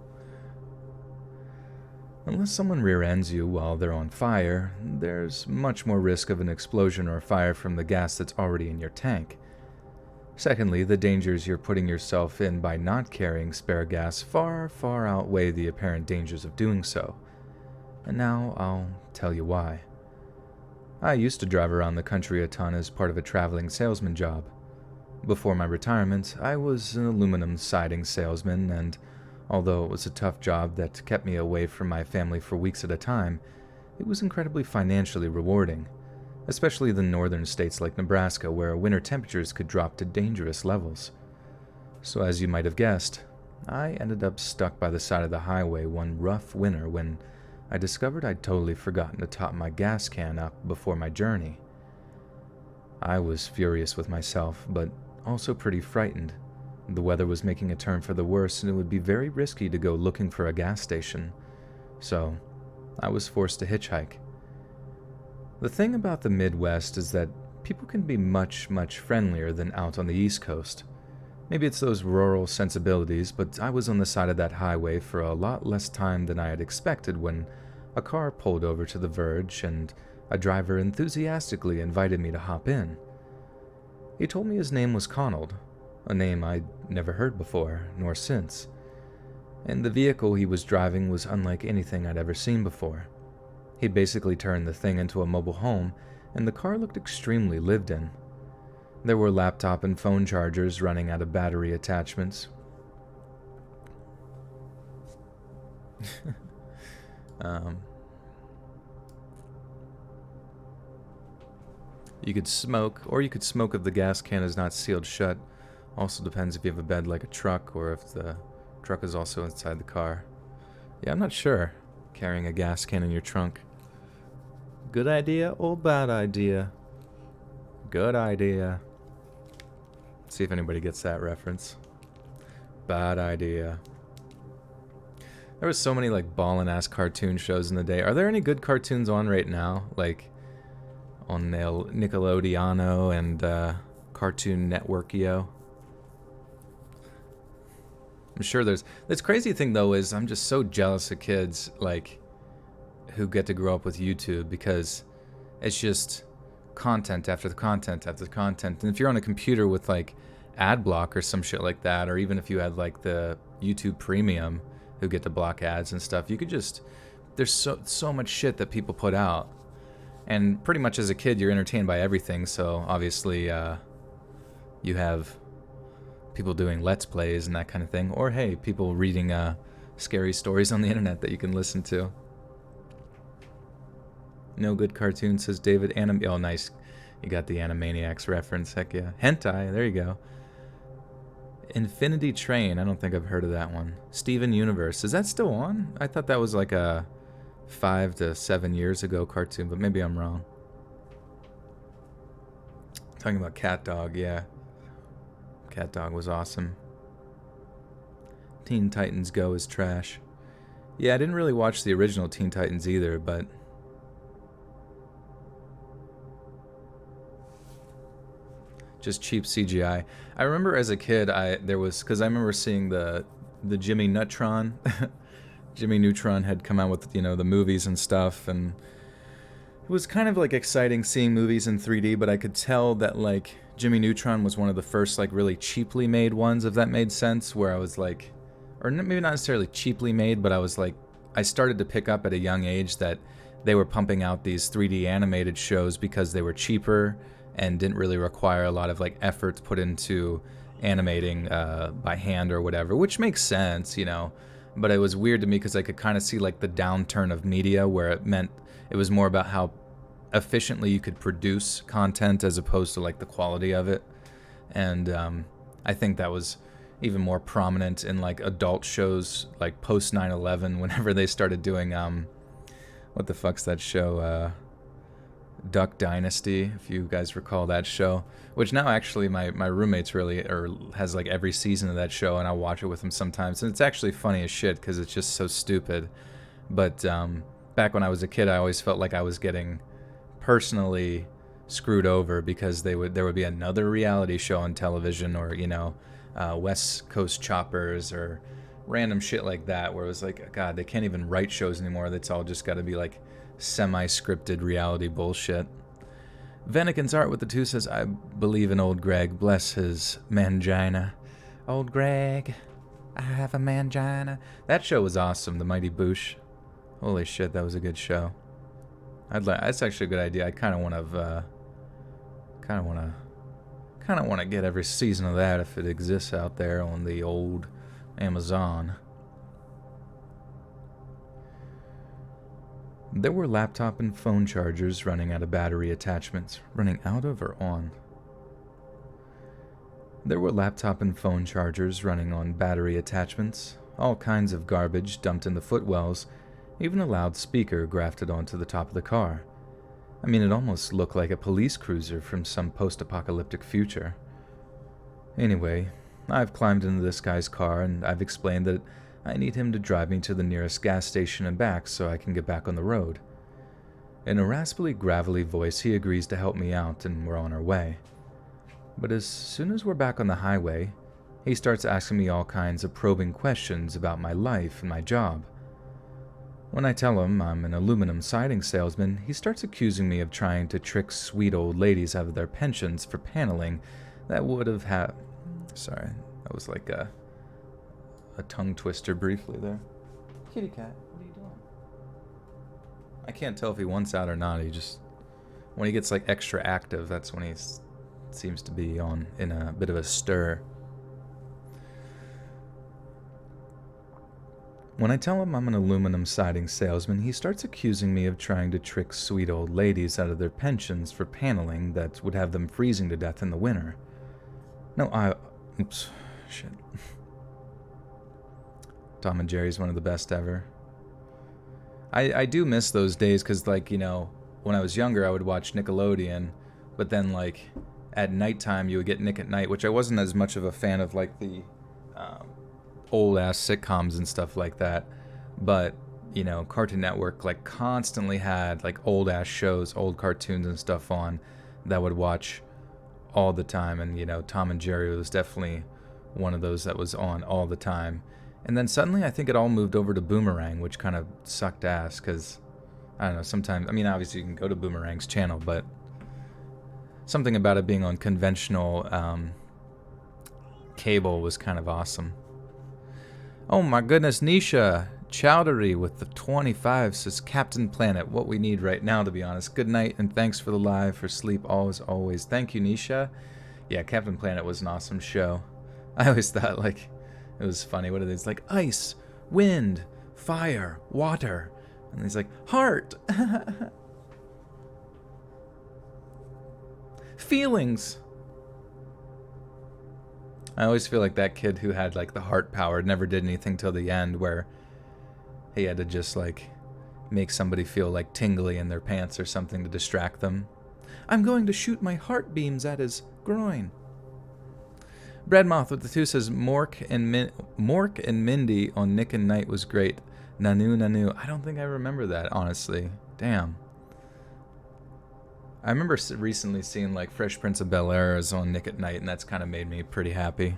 Unless someone rear-ends you while they're on fire, there's much more risk of an explosion or fire from the gas that's already in your tank. Secondly, the dangers you're putting yourself in by not carrying spare gas far, far outweigh the apparent dangers of doing so. And now I'll tell you why. I used to drive around the country a ton as part of a traveling salesman job. Before my retirement, I was an aluminum siding salesman, and although it was a tough job that kept me away from my family for weeks at a time, it was incredibly financially rewarding, especially the northern states like Nebraska, where winter temperatures could drop to dangerous levels. So as you might have guessed, I ended up stuck by the side of the highway one rough winter when I discovered I'd totally forgotten to top my gas can up before my journey. I was furious with myself, but also pretty frightened. The weather was making a turn for the worse, and it would be very risky to go looking for a gas station. So, I was forced to hitchhike. The thing about the Midwest is that people can be much, much friendlier than out on the East Coast. Maybe it's those rural sensibilities, but I was on the side of that highway for a lot less time than I had expected when a car pulled over to the verge and a driver enthusiastically invited me to hop in. He told me his name was Conald, a name I'd never heard before, nor since. And the vehicle he was driving was unlike anything I'd ever seen before. He'd basically turned the thing into a mobile home, and the car looked extremely lived in. There were laptop and phone chargers running out of battery attachments. You could smoke, or you could smoke if the gas can is not sealed shut. Also depends if you have a bed like a truck, or if the truck is also inside the car. Yeah, I'm not sure. Carrying a gas can in your trunk. Good idea or bad idea? Good idea. Let's see if anybody gets that reference. Bad idea. There was so many like ballin' ass cartoon shows in the day. Are there any good cartoons on right now? Like on Nickelodeon and Cartoon Network-io? I'm sure there's... This crazy thing though is I'm just so jealous of kids like who get to grow up with YouTube, because it's just content after the content after the content. And if you're on a computer with like ad block or some shit like that, or even if you had like the YouTube Premium who get to block ads and stuff, you could just... There's so much shit that people put out. And pretty much as a kid, you're entertained by everything, so obviously you have people doing Let's Plays and that kind of thing, or hey, people reading scary stories on the internet that you can listen to. No good cartoon, says David. Oh, nice. You got the Animaniacs reference, heck yeah. Hentai, there you go. Infinity Train, I don't think I've heard of that one. Steven Universe, is that still on? I thought that was like a 5 to 7 years ago cartoon, but maybe I'm wrong. Talking about Cat Dog, yeah. Cat Dog was awesome. Teen Titans Go is trash. Yeah, I didn't really watch the original Teen Titans either, but... just cheap CGI. I remember as a kid, because I remember seeing the Jimmy Neutron. Jimmy Neutron had come out with, you know, the movies and stuff, and it was kind of like exciting seeing movies in 3D, but I could tell that like Jimmy Neutron was one of the first like really cheaply made ones, if that made sense, where I was like, or maybe not necessarily cheaply made, but I was like, I started to pick up at a young age that they were pumping out these 3D animated shows because they were cheaper and didn't really require a lot of like effort put into animating by hand or whatever, which makes sense, you know. But it was weird to me because I could kind of see like the downturn of media, where it meant it was more about how efficiently you could produce content as opposed to like the quality of it. And I think that was even more prominent in like adult shows like post 9/11, whenever they started doing what the fuck's that show? Duck Dynasty, if you guys recall that show, which now actually my roommate's really, or has like every season of that show, and I'll watch it with him sometimes, and it's actually funny as shit because it's just so stupid. But back when I was a kid, I always felt like I was getting personally screwed over because there would be another reality show on television, or West Coast Choppers or random shit like that, where it was like, God, they can't even write shows anymore. That's all just got to be like semi-scripted reality bullshit. Venikin's Art with the 2 says, I believe in old Greg, bless his mangina. Old Greg, I have a mangina. That show was awesome, The Mighty Boosh. Holy shit, that was a good show. That's actually a good idea. I kind of want to get every season of that if it exists out there on the old Amazon. There were laptop and phone chargers running out of battery attachments. Running out of or on? There were laptop and phone chargers running on battery attachments. All kinds of garbage dumped in the footwells. Even a loudspeaker grafted onto the top of the car. I mean, it almost looked like a police cruiser from some post-apocalyptic future. Anyway, I've climbed into this guy's car and I've explained that I need him to drive me to the nearest gas station and back so I can get back on the road. In a raspily, gravelly voice, he agrees to help me out and we're on our way. But as soon as we're back on the highway, he starts asking me all kinds of probing questions about my life and my job. When I tell him I'm an aluminum siding salesman, he starts accusing me of trying to trick sweet old ladies out of their pensions for paneling that would have had... Sorry, that was like a tongue twister briefly there. Kitty cat, what are you doing? I can't tell if he wants out or not. He just... When he gets like extra active, that's when he seems to be in a bit of a stir. When I tell him I'm an aluminum siding salesman, he starts accusing me of trying to trick sweet old ladies out of their pensions for paneling that would have them freezing to death in the winter. No, oops. Shit. Tom and Jerry's one of the best ever. I do miss those days because, like, when I was younger, I would watch Nickelodeon, but then, like, at nighttime, you would get Nick at Night, which I wasn't as much of a fan of, like, the old-ass sitcoms and stuff like that. But, Cartoon Network, like, constantly had, like, old-ass shows, old cartoons and stuff on that I would watch all the time. And, Tom and Jerry was definitely one of those that was on all the time. And then suddenly I think it all moved over to Boomerang, which kind of sucked ass because, I don't know, sometimes... I mean, obviously you can go to Boomerang's channel, but something about it being on conventional cable was kind of awesome. Oh my goodness, Nisha Chowdhury with the 25 says, Captain Planet, what we need right now, to be honest. Good night, and thanks for the live, for sleep, always. Thank you, Nisha. Yeah, Captain Planet was an awesome show. I always thought, like, it was funny. What are these? Like, ice, wind, fire, water. And he's like, heart. Feelings. I always feel like that kid who had, like, the heart power never did anything till the end, where he had to just, like, make somebody feel, like, tingly in their pants or something to distract them. I'm going to shoot my heart beams at his groin. Breadmoth with the 2 says, Mork and Mindy on Nick and Knight was great. Nanu. I don't think I remember that, honestly. Damn. I remember recently seeing, like, Fresh Prince of Bel-Air is on Nick at Night, and that's kind of made me pretty happy.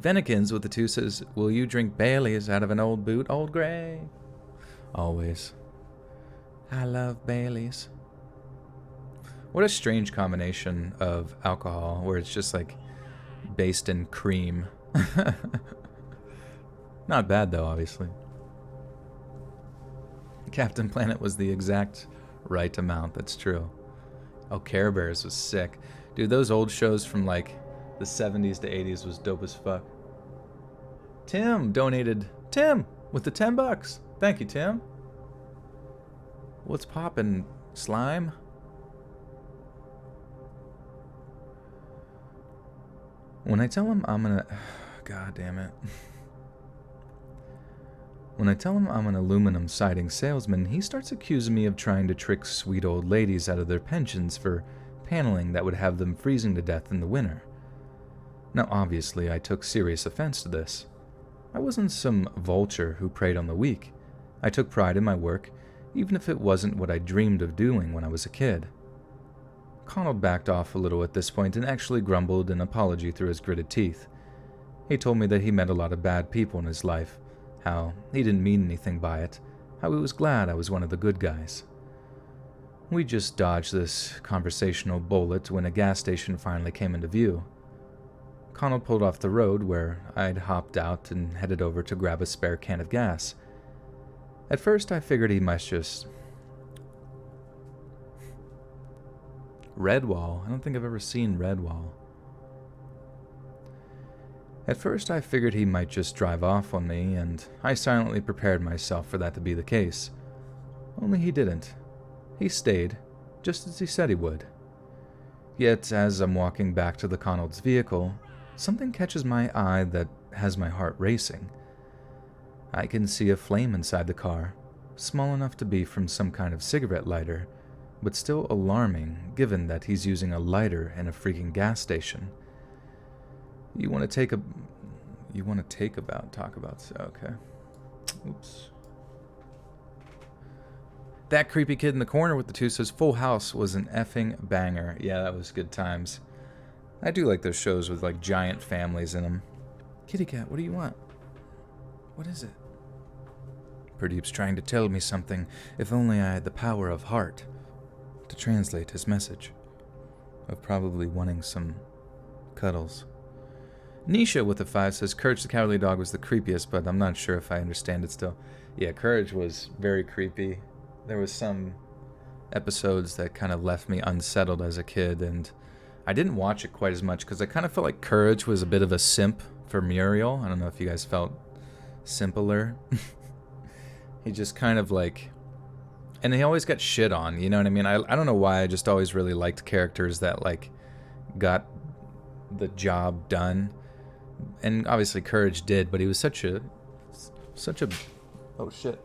Venikins with the 2 says, will you drink Bailey's out of an old boot, old Gray? Always. I love Bailey's. What a strange combination of alcohol, where it's just, like, based in cream. Not bad, though, obviously. Captain Planet was the exact right amount, that's true. Oh, Care Bears was sick. Dude, those old shows from, like, the 70s to 80s was dope as fuck. Tim donated. Tim, with the $10. Thank you, Tim. What's poppin', slime? When I tell him I'm gonna... God damn it. When I tell him I'm an aluminum siding salesman, he starts accusing me of trying to trick sweet old ladies out of their pensions for paneling that would have them freezing to death in the winter. Now, obviously, I took serious offense to this. I wasn't some vulture who preyed on the weak. I took pride in my work, even if it wasn't what I dreamed of doing when I was a kid. Connell backed off a little at this point and actually grumbled an apology through his gritted teeth. He told me that he met a lot of bad people in his life, how he didn't mean anything by it, how he was glad I was one of the good guys. We just dodged this conversational bullet when a gas station finally came into view. Connell pulled off the road where I'd hopped out and headed over to grab a spare can of gas. At first I figured he might just... Redwall? I don't think I've ever seen Redwall. At first I figured he might just drive off on me, and I silently prepared myself for that to be the case. Only he didn't. He stayed, just as he said he would. Yet, as I'm walking back to the Connell's vehicle, something catches my eye that has my heart racing. I can see a flame inside the car, small enough to be from some kind of cigarette lighter, but still alarming given that he's using a lighter in a freaking gas station. Okay. Oops. That creepy kid in the corner with the two says Full House was an effing banger. Yeah, that was good times. I do like those shows with like giant families in them. Kitty cat, what do you want? What is it? Pradeep's trying to tell me something. If only I had the power of heart to translate his message. Of probably wanting some cuddles. Nisha with a 5 says Courage the Cowardly Dog was the creepiest, but I'm not sure if I understand it still. Yeah, Courage was very creepy. There was some episodes that kind of left me unsettled as a kid, and I didn't watch it quite as much because I kind of felt like Courage was a bit of a simp for Muriel. I don't know if you guys felt simpler. He just kind of like... And he always got shit on, you know what I mean? I don't know why, I just always really liked characters that like got the job done. And obviously Courage did, but he was such a oh shit.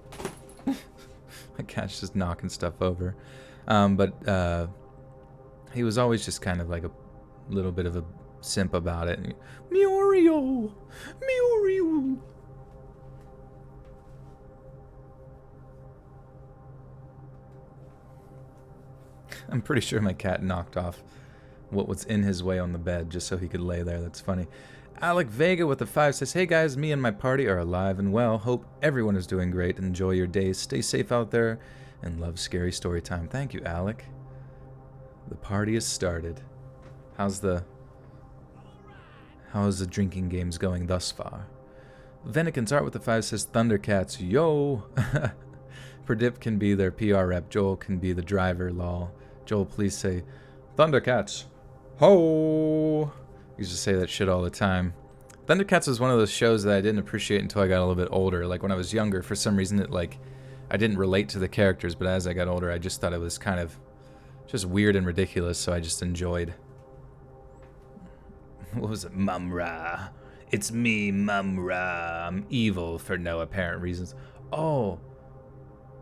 My cat's just knocking stuff over. But he was always just kind of like a little bit of a simp about it. Muriel! Muriel! I'm pretty sure my cat knocked off what was in his way on the bed just so he could lay there. That's funny. Alec Vega with a 5 says, Hey guys, me and my party are alive and well. Hope everyone is doing great. Enjoy your days. Stay safe out there and love scary story time. Thank you, Alec. The party has started. How's the drinking games going thus far? Venican's Art with the 5 says, Thundercats, yo! Perdip can be their PR rep. Joel can be the driver, lol. Joel, please say, Thundercats, ho! Used to say that shit all the time. Thundercats was one of those shows that I didn't appreciate until I got a little bit older. Like when I was younger, for some reason I didn't relate to the characters, but as I got older, I just thought it was kind of just weird and ridiculous, so I just enjoyed. What was it? Mumra. It's me, Mumra. I'm evil for no apparent reasons. Oh,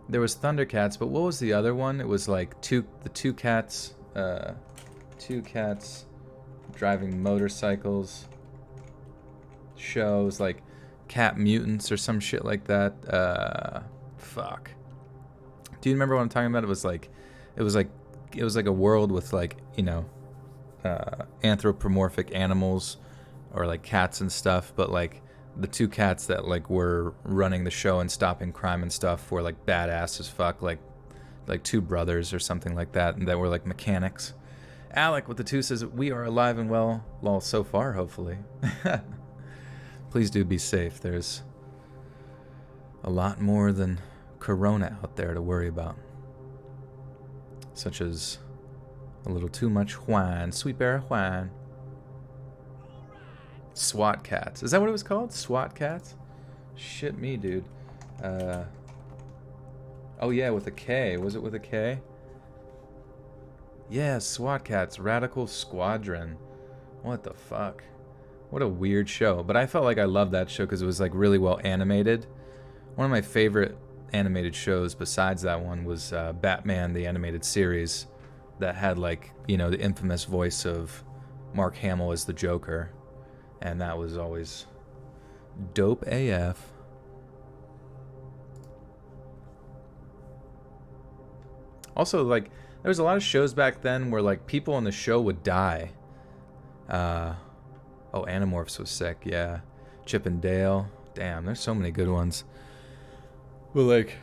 there was Thundercats, but what was the other one? It was like two cats driving motorcycles. Shows like Cat Mutants or some shit like that. Fuck. Do you remember what I'm talking about? It was like a world with like, you know, anthropomorphic animals or like cats and stuff, but like the two cats that like were running the show and stopping crime and stuff were like badass as fuck, like two brothers or something like that, and that were like mechanics. Alec with the 2 says, we are alive and well so far, hopefully. Please do be safe. There's a lot more than Corona out there to worry about. Such as a little too much wine. Sweet bear wine. SWAT cats. Is that what it was called? SWAT cats? Shit me, dude. Oh yeah, with a K. Was it with a K? Yeah, SWAT cats. Radical Squadron. What the fuck? What a weird show. But I felt like I loved that show because it was like really well animated. One of my favorite animated shows besides that one was Batman, the animated series, that had, like, you know, the infamous voice of Mark Hamill as the Joker. And that was always dope AF. Also, like, there was a lot of shows back then where, like, people on the show would die. Oh, Animorphs was sick, yeah. Chip and Dale. Damn, there's so many good ones. Well, like,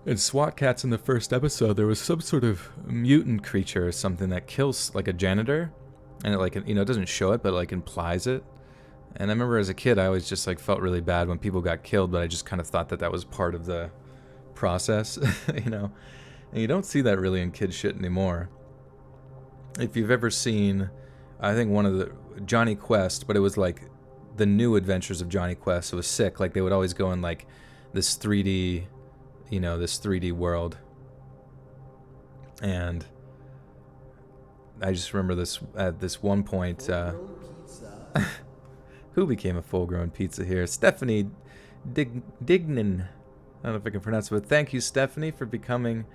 in SWAT Cats in the first episode, there was some sort of mutant creature or something that kills, like, a janitor. And it, like, you know, it doesn't show it, but, like, implies it. And I remember as a kid, I always just, like, felt really bad when people got killed, but I just kind of thought that that was part of the process, you know? And you don't see that really in kid shit anymore. If you've ever seen, I think one of the, Johnny Quest, but it was, like, the new adventures of Johnny Quest. It was sick. Like, they would always go in, like, this 3D, you know, this 3D world. And I just remember this, at this one point, who became a full-grown pizza here? Stephanie Dignan. I don't know if I can pronounce it, but thank you, Stephanie, for becoming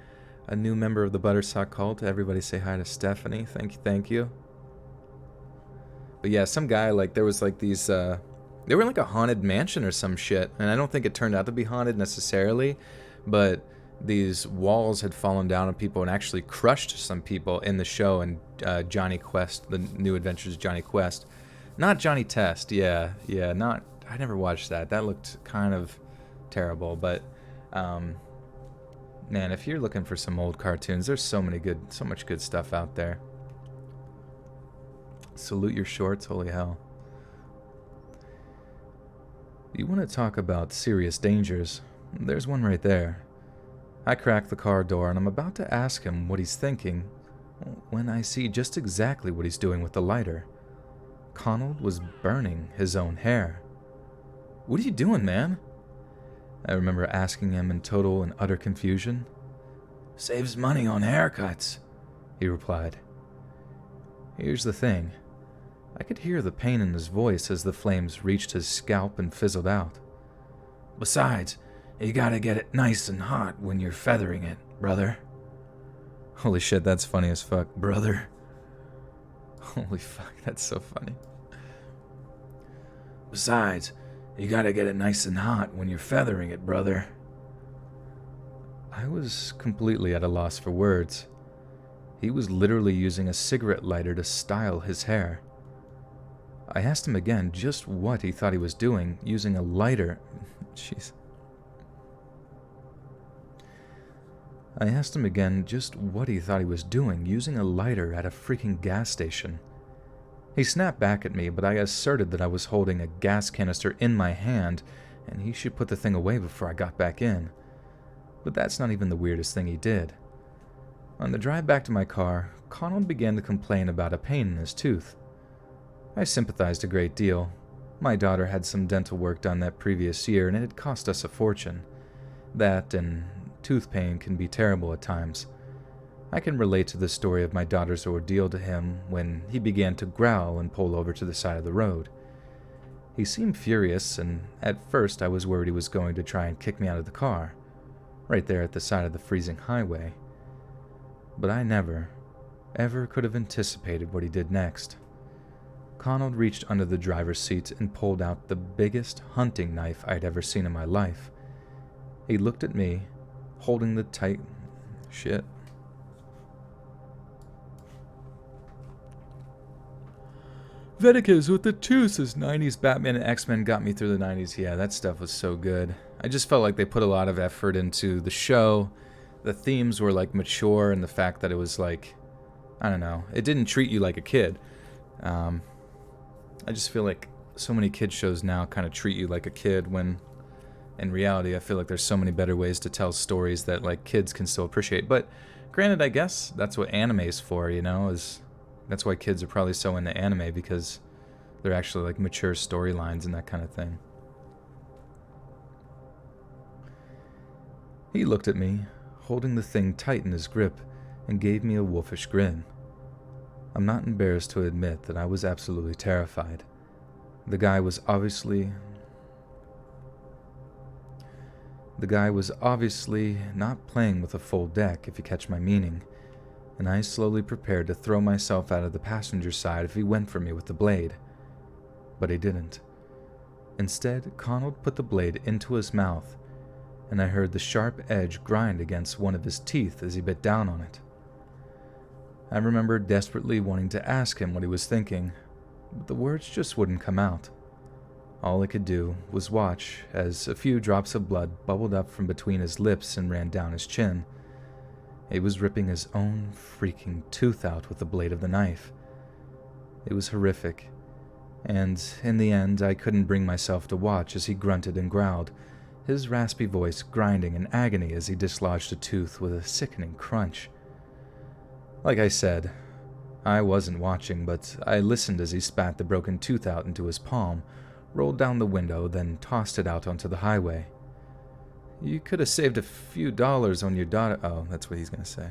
a new member of the Buttersock cult. Everybody say hi to Stephanie. Thank you. But yeah, some guy, like, there was, like, these, they were in, like, a haunted mansion or some shit, and I don't think it turned out to be haunted necessarily, but these walls had fallen down on people and actually crushed some people in the show, and Johnny Quest, the New Adventures of Johnny Quest. Not Johnny Test, yeah, not, I never watched that. That looked kind of terrible, but, man, if you're looking for some old cartoons, there's so much good stuff out there. Salute your shorts, holy hell. You want to talk about serious dangers? There's one right there. I crack the car door and I'm about to ask him what he's thinking when I see just exactly what he's doing with the lighter. Connell was burning his own hair. What are you doing, man? I remember asking him in total and utter confusion. Saves money on haircuts, he replied. Here's the thing. I could hear the pain in his voice as the flames reached his scalp and fizzled out. Besides, you gotta get it nice and hot when you're feathering it, brother. Holy shit, that's funny as fuck, brother. Holy fuck, that's so funny. Besides, you gotta get it nice and hot when you're feathering it, brother. I was completely at a loss for words. He was literally using a cigarette lighter to style his hair. I asked him again just what he thought he was doing, using a lighter. Jeez. I asked him again just what he thought he was doing, using a lighter at a freaking gas station. He snapped back at me, but I asserted that I was holding a gas canister in my hand, and he should put the thing away before I got back in. But that's not even the weirdest thing he did. On the drive back to my car, Connell began to complain about a pain in his tooth. I sympathized a great deal. My daughter had some dental work done that previous year, and it had cost us a fortune. That and tooth pain can be terrible at times. I can relate to the story of my daughter's ordeal to him when he began to growl and pull over to the side of the road. He seemed furious, and at first I was worried he was going to try and kick me out of the car, right there at the side of the freezing highway. But I never, ever could have anticipated what he did next. Connell reached under the driver's seat and pulled out the biggest hunting knife I'd ever seen in my life. He looked at me, holding the tight... Shit. Veticas with the two says 90s Batman and X-Men got me through the 90s. Yeah, that stuff was so good. I just felt like they put a lot of effort into the show. The themes were, like, mature, and the fact that it was, like, I don't know, it didn't treat you like a kid. I just feel like so many kids shows now kind of treat you like a kid, when in reality I feel like there's so many better ways to tell stories that, like, kids can still appreciate. But granted, I guess that's what anime's for, you know, that's why kids are probably so into anime, because they're actually, like, mature storylines and that kind of thing. He looked at me, holding the thing tight in his grip, and gave me a wolfish grin. I'm not embarrassed to admit that I was absolutely terrified. The guy was obviously The guy was obviously not playing with a full deck, if you catch my meaning, and I slowly prepared to throw myself out of the passenger side if he went for me with the blade. But he didn't. Instead, Connell put the blade into his mouth, and I heard the sharp edge grind against one of his teeth as he bit down on it. I remember desperately wanting to ask him what he was thinking, but the words just wouldn't come out. All I could do was watch as a few drops of blood bubbled up from between his lips and ran down his chin. He was ripping his own freaking tooth out with the blade of the knife. It was horrific, and in the end I couldn't bring myself to watch as he grunted and growled, his raspy voice grinding in agony as he dislodged a tooth with a sickening crunch. Like I said, I wasn't watching, but I listened as he spat the broken tooth out into his palm, rolled down the window, then tossed it out onto the highway. You could have saved a few dollars on your daughter. Oh, that's what he's going to say.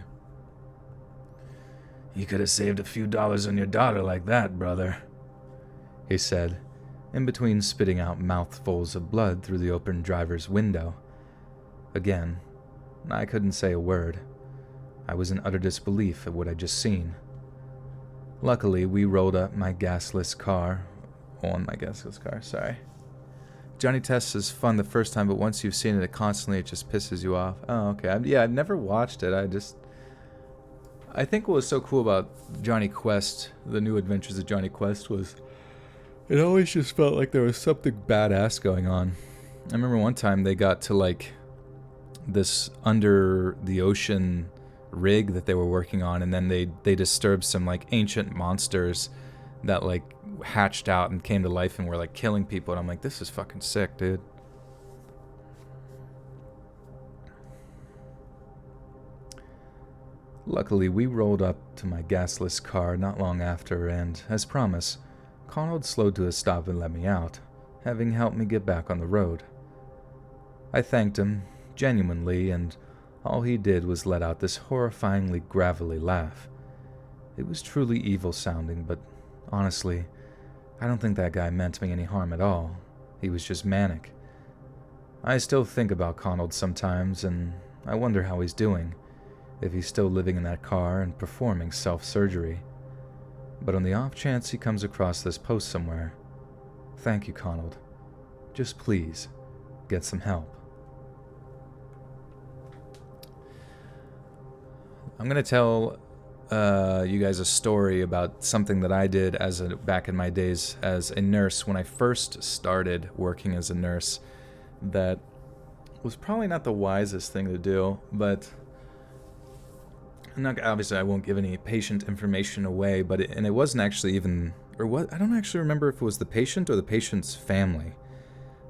You could have saved a few dollars on your daughter like that, brother, he said, in between spitting out mouthfuls of blood through the open driver's window. Again, I couldn't say a word. I was in utter disbelief at what I'd just seen. Luckily, we rolled up my gasless car. Sorry. Johnny Tests is fun the first time, but once you've seen it constantly, it just pisses you off. Oh, okay. I've never watched it. I think what was so cool about Johnny Quest, the new adventures of Johnny Quest, was it always just felt like there was something badass going on. I remember one time they got to like this under the ocean rig that they were working on, and then they disturbed some like ancient monsters that like hatched out and came to life and were like killing people, and I'm like, this is fucking sick, dude. Luckily, we rolled up to my gasless car not long after, and as promised, Connell slowed to a stop and let me out, having helped me get back on the road. I thanked him genuinely, and all he did was let out this horrifyingly gravelly laugh. It was truly evil sounding, but honestly, I don't think that guy meant me any harm at all. He was just manic. I still think about Connell sometimes, and I wonder how he's doing, if he's still living in that car and performing self-surgery. But on the off chance he comes across this post somewhere, thank you, Connell. Just please, get some help. I'm going to tell you guys a story about something that I did back in my days as a nurse when I first started working as a nurse. That was probably not the wisest thing to do, but obviously I won't give any patient information away, but it wasn't actually even, or what, I don't actually remember if it was the patient or the patient's family,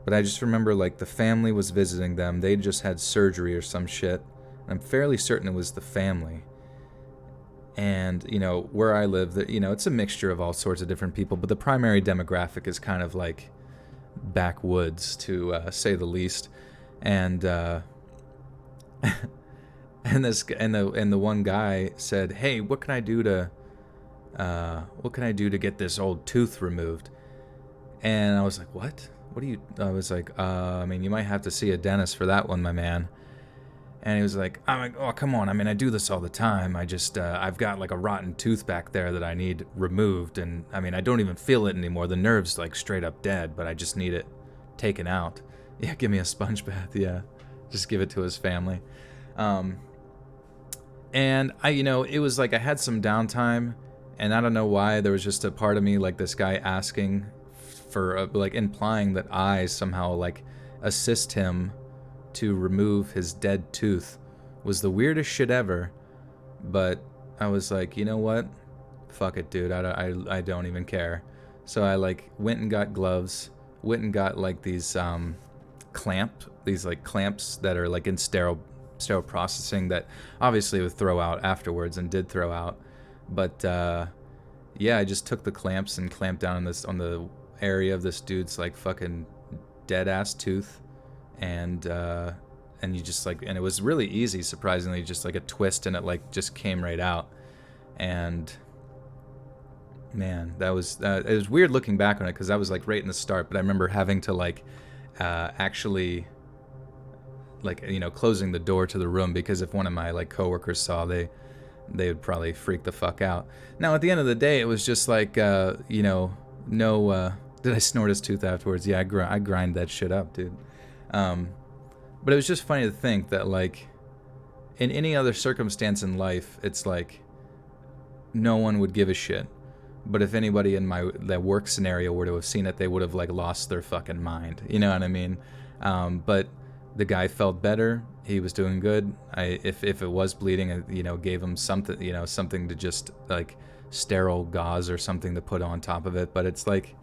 but I just remember like the family was visiting them. They just had surgery or some shit. I'm fairly certain it was the family. And, you know, where I live, you know, it's a mixture of all sorts of different people, but the primary demographic is kind of like backwoods, to say the least. And and the one guy said, "Hey, what can I do to get this old tooth removed?" And I was like, "What? What do you?" I was like, I mean, you might have to see a dentist for that one, my man." And he was like, I'm like, "Oh, come on. I mean, I do this all the time. I just, I've got like a rotten tooth back there that I need removed. And I mean, I don't even feel it anymore. The nerve's like straight up dead, but I just need it taken out." Yeah, give me a sponge bath. Yeah, just give it to his family. And it was like I had some downtime, and I don't know why, there was just a part of me, like this guy asking for, like implying that I somehow like assist him to remove his dead tooth, was the weirdest shit ever. But I was like, you know what? Fuck it, dude. I don't even care. So I like went and got gloves, went and got like these clamps that are like in sterile processing that obviously would throw out afterwards, and did throw out. But yeah, I just took the clamps and clamped down on the area of this dude's like fucking dead ass tooth, and you just like, and it was really easy, surprisingly, just like a twist, and it like just came right out. And man, that was it was weird looking back on it, because that was like right in the start. But I remember having to like actually like, you know, closing the door to the room, because if one of my like coworkers saw, they would probably freak the fuck out. Now, at the end of the day, it was just like, you know, no, did I snort his tooth afterwards? Yeah, I grind that shit up, dude. But it was just funny to think that, like, in any other circumstance in life, it's like, no one would give a shit. But if anybody in that work scenario were to have seen it, they would have, like, lost their fucking mind. You know what I mean? But the guy felt better. He was doing good. If it was bleeding, I, you know, gave him something, you know, something to just, like, sterile gauze or something to put on top of it. But it's like,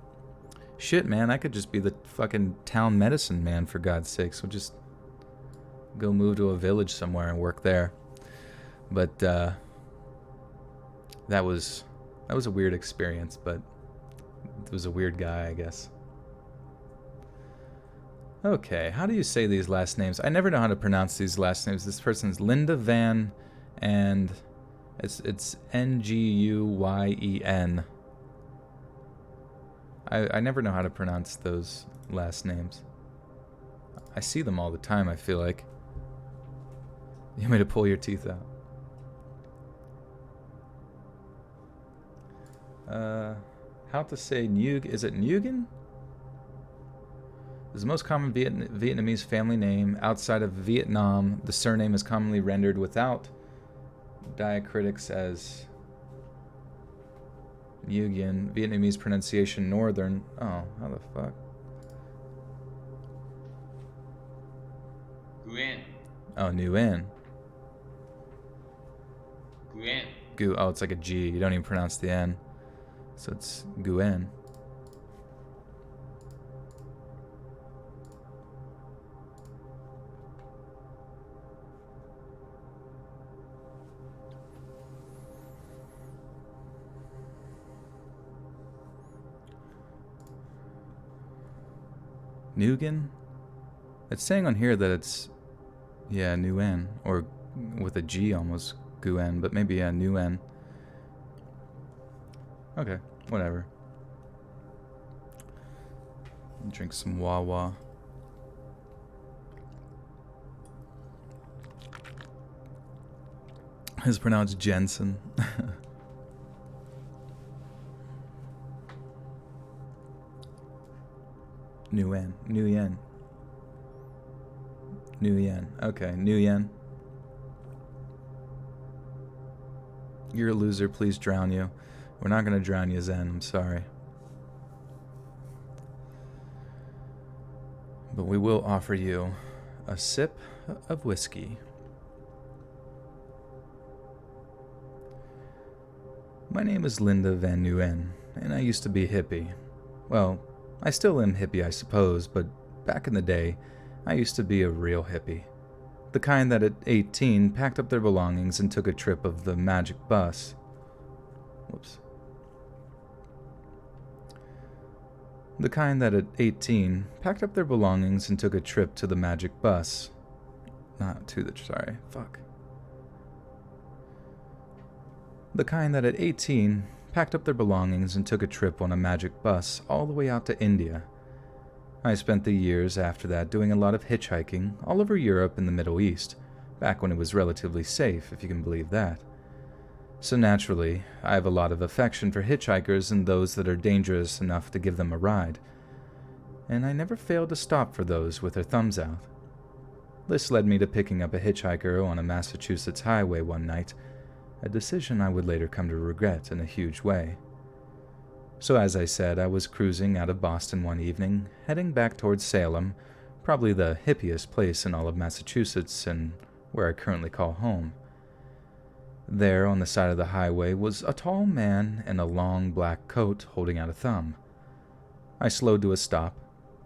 shit, man, I could just be the fucking town medicine man, for God's sakes. We'll just go move to a village somewhere and work there. But that was a weird experience, but it was a weird guy, I guess. Okay, how do you say these last names? I never know how to pronounce these last names. This person's Linda Van, and it's Nguyen. I never know how to pronounce those last names. I see them all the time, I feel like. You want me to pull your teeth out? How to say Nguyen? Is it Nguyen? This is the most common Vietnamese family name. Outside of Vietnam, the surname is commonly rendered without diacritics as Nguyen. Vietnamese pronunciation Northern. Oh, how the fuck? Nguyen. Oh, Nguyen. Nguyen. Oh, it's like a G. You don't even pronounce the N. So it's Nguyen. Nguyen? It's saying on here that it's, yeah, Nguyen, or with a G almost, Nguyen, but maybe, yeah, Nguyen. Okay, whatever. Drink some Wawa. It's pronounced Jensen. Nguyen. Okay, Nguyen. You're a loser, please drown you. We're not gonna drown you, Zen, I'm sorry. But we will offer you a sip of whiskey. My name is Linda Van Nguyen, and I used to be a hippie. Well, I still am hippie, I suppose, but back in the day, I used to be a real hippie. The kind that at 18 packed up their belongings and took a trip of the magic bus. Whoops. The kind that at 18 packed up their belongings and took a trip to the magic bus. The kind that at 18 packed up their belongings and took a trip on a magic bus all the way out to India. I spent the years after that doing a lot of hitchhiking all over Europe and the Middle East, back when it was relatively safe, if you can believe that. So naturally, I have a lot of affection for hitchhikers and those that are dangerous enough to give them a ride. And I never failed to stop for those with their thumbs out. This led me to picking up a hitchhiker on a Massachusetts highway one night, a decision I would later come to regret in a huge way. So as I said, I was cruising out of Boston one evening, heading back towards Salem, probably the hippiest place in all of Massachusetts and where I currently call home. There, on the side of the highway, was a tall man in a long black coat holding out a thumb. I slowed to a stop,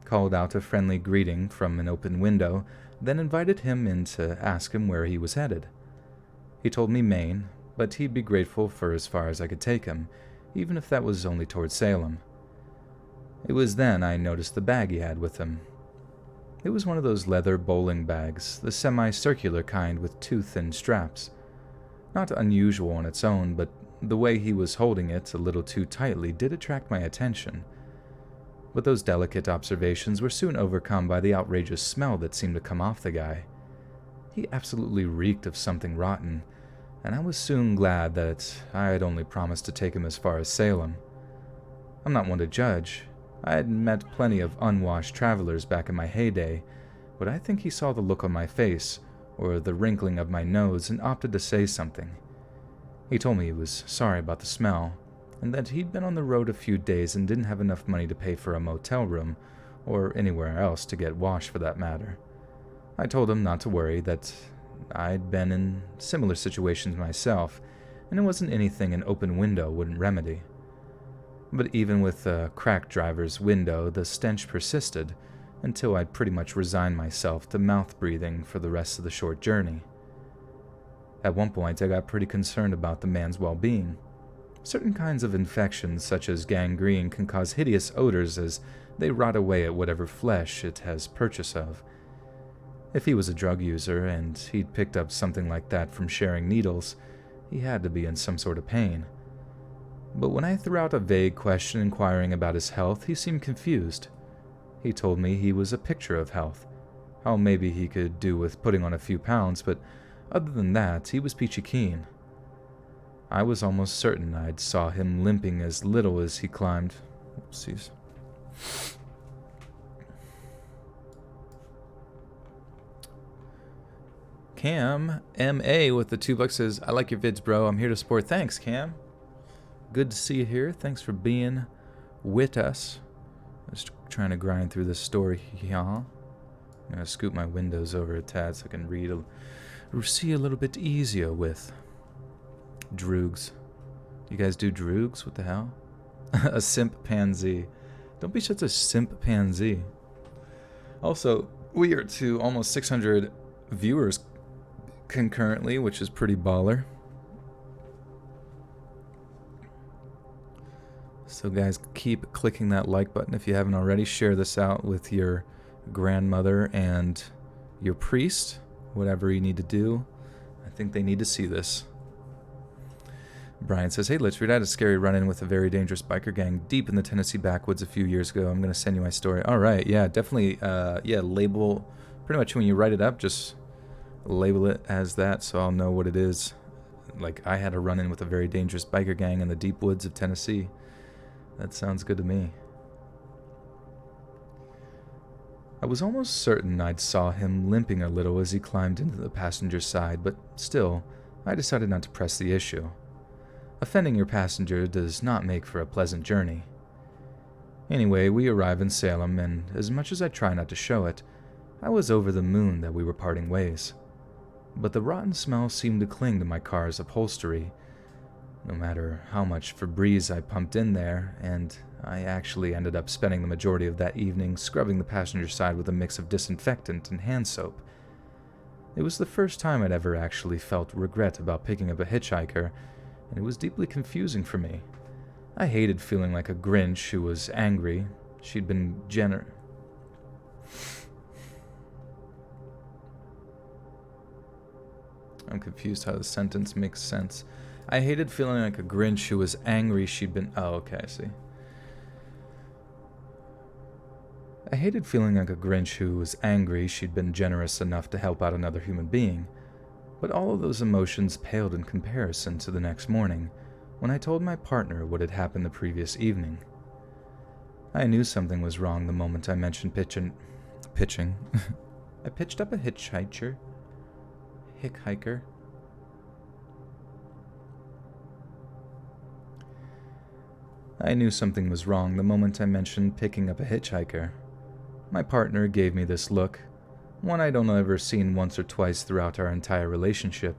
called out a friendly greeting from an open window, then invited him in to ask him where he was headed. He told me Maine, but he'd be grateful for as far as I could take him, even if that was only towards Salem. It was then I noticed the bag he had with him. It was one of those leather bowling bags, the semi-circular kind with two thin straps. Not unusual on its own, but the way he was holding it a little too tightly did attract my attention. But those delicate observations were soon overcome by the outrageous smell that seemed to come off the guy. He absolutely reeked of something rotten, and I was soon glad that I had only promised to take him as far as Salem. I'm not one to judge. I had met plenty of unwashed travelers back in my heyday, but I think he saw the look on my face, or the wrinkling of my nose, and opted to say something. He told me he was sorry about the smell, and that he'd been on the road a few days and didn't have enough money to pay for a motel room, or anywhere else to get washed for that matter. I told him not to worry, that I'd been in similar situations myself, and it wasn't anything an open window wouldn't remedy. But even with a cracked driver's window, the stench persisted, until I'd pretty much resigned myself to mouth breathing for the rest of the short journey. At one point, I got pretty concerned about the man's well-being. Certain kinds of infections, such as gangrene, can cause hideous odors as they rot away at whatever flesh it has purchase of. If he was a drug user, and he'd picked up something like that from sharing needles, he had to be in some sort of pain. But when I threw out a vague question inquiring about his health, he seemed confused. He told me he was a picture of health, how maybe he could do with putting on a few pounds, but other than that, he was peachy keen. I was almost certain I'd saw him limping as little as he climbed. Oopsies. Cam M.A. with the $2 says, I like your vids, bro. I'm here to support. Thanks, Cam. Good to see you here. Thanks for being with us. Just trying to grind through this story here. I'm going to scoot my windows over a tad so I can see a little bit easier with droogs. You guys do droogs? What the hell? A simp pansy. Don't be such a simp pansy. Also, we are to almost 600 viewers concurrently, which is pretty baller. So guys, keep clicking that like button if you haven't already. Share this out with your grandmother and your priest, whatever you need to do. I think they need to see this. Brian says, hey Litchford, I had a scary run-in with a very dangerous biker gang deep in the Tennessee backwoods a few years ago. I'm going to send you my story. Alright, yeah, definitely, label, pretty much when you write it up, just label it as that so I'll know what it is. Like, I had a run-in with a very dangerous biker gang in the deep woods of Tennessee. That sounds good to me. I was almost certain I'd saw him limping a little as he climbed into the passenger side, but still, I decided not to press the issue. Offending your passenger does not make for a pleasant journey. Anyway, we arrive in Salem, and as much as I try not to show it, I was over the moon that we were parting ways. But the rotten smell seemed to cling to my car's upholstery, no matter how much Febreze I pumped in there, and I actually ended up spending the majority of that evening scrubbing the passenger side with a mix of disinfectant and hand soap. It was the first time I'd ever actually felt regret about picking up a hitchhiker, and it was deeply confusing for me. I hated feeling like a Grinch who was angry. She'd been I'm confused how the sentence makes sense. I hated feeling like a Grinch who was angry she'd been... Oh, okay, I see. I hated feeling like a Grinch who was angry she'd been generous enough to help out another human being. But all of those emotions paled in comparison to the next morning, when I told my partner what had happened the previous evening. I knew something was wrong the moment I mentioned pitching. I pitched up a hitchhiker. I knew something was wrong the moment I mentioned picking up a hitchhiker. My partner gave me this look, one I'd only ever seen once or twice throughout our entire relationship.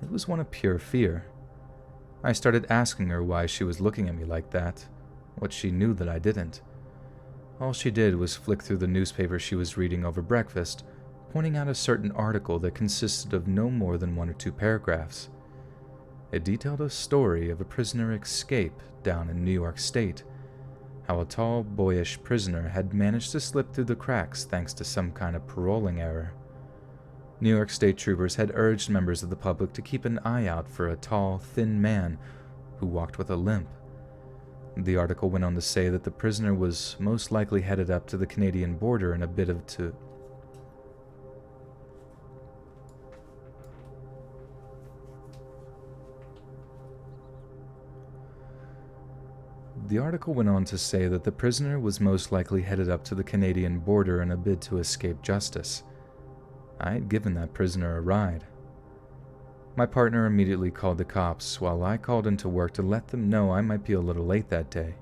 It was one of pure fear. I started asking her why she was looking at me like that, what she knew that I didn't. All she did was flick through the newspaper she was reading over breakfast, pointing out a certain article that consisted of no more than 1 or 2 paragraphs. It detailed a story of a prisoner escape down in New York State, how a tall, boyish prisoner had managed to slip through the cracks thanks to some kind of paroling error. New York State troopers had urged members of the public to keep an eye out for a tall, thin man who walked with a limp. The article went on to say that the prisoner was most likely headed up to the Canadian border in a bid to The article went on to say that the prisoner was most likely headed up to the Canadian border in a bid to escape justice. I had given that prisoner a ride. My partner immediately called the cops, while I called into work to let them know I might be a little late that day.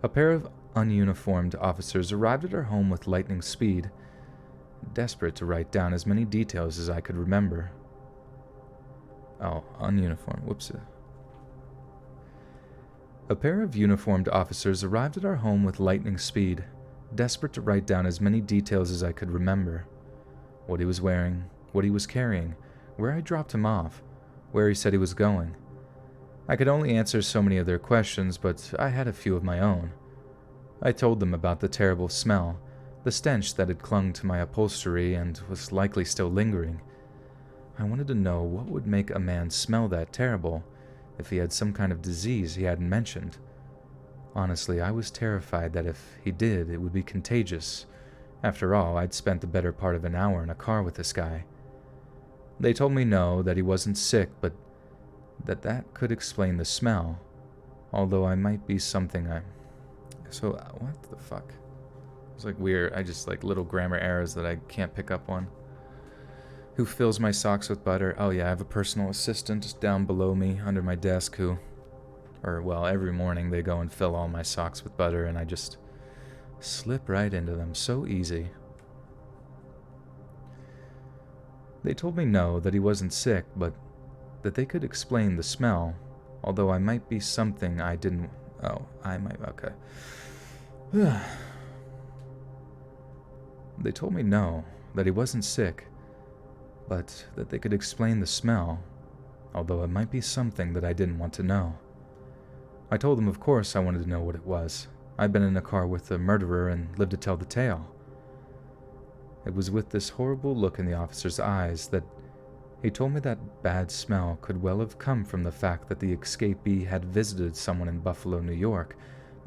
A pair of ununiformed officers arrived at our home with lightning speed, desperate to write down as many details as I could remember. Oh, ununiformed, whoops. A pair of uniformed officers arrived at our home with lightning speed, desperate to write down as many details as I could remember. What he was wearing, what he was carrying, where I dropped him off, where he said he was going. I could only answer so many of their questions, but I had a few of my own. I told them about the terrible smell, the stench that had clung to my upholstery and was likely still lingering. I wanted to know what would make a man smell that terrible, if he had some kind of disease he hadn't mentioned. Honestly, I was terrified that if he did, it would be contagious. After all, I'd spent the better part of an hour in a car with this guy. They told me no, that he wasn't sick, but that could explain the smell, although I might be something So, what the fuck? It's like weird, little grammar errors that I can't pick up on. Who fills my socks with butter? Oh yeah, I have a personal assistant just down below me under my desk every morning they go and fill all my socks with butter and I just slip right into them. So easy. They told me no, that he wasn't sick, but that they could explain the smell, although I might be something I didn't... okay. They told me no, that he wasn't sick, but that they could explain the smell, although it might be something that I didn't want to know. I told them of course I wanted to know what it was. I'd been in a car with a murderer and lived to tell the tale. It was with this horrible look in the officer's eyes that he told me that bad smell could well have come from the fact that the escapee had visited someone in Buffalo, New York,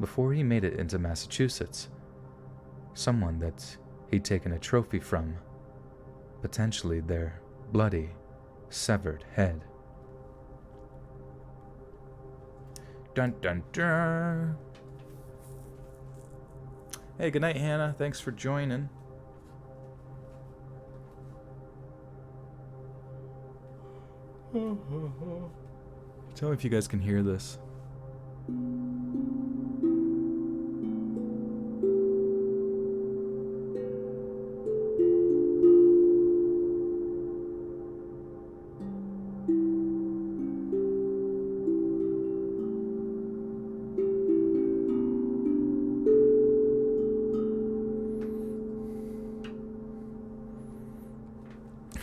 before he made it into Massachusetts. Someone that he'd taken a trophy from. Potentially their bloody, severed head. Dun dun dun. Hey, good night, Hannah. Thanks for joining. Tell me if you guys can hear this.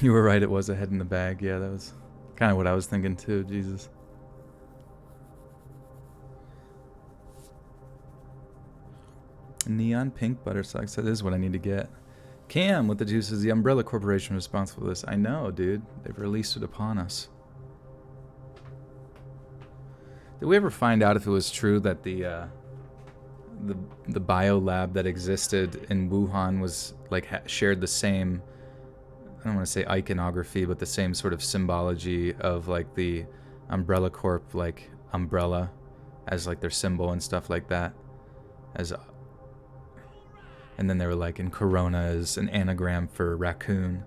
You were right, it was a head in the bag. Yeah, that was kind of what I was thinking too, Jesus. Neon pink butter socks, that is what I need to get. Cam with the juice is the umbrella corporation responsible for this. I know, dude. They've released it upon us. Did we ever find out if it was true that the bio lab that existed in Wuhan was shared the same, I don't want to say iconography, but the same sort of symbology of the Umbrella Corp umbrella as their symbol and stuff like that, and then they were in Corona is an anagram for raccoon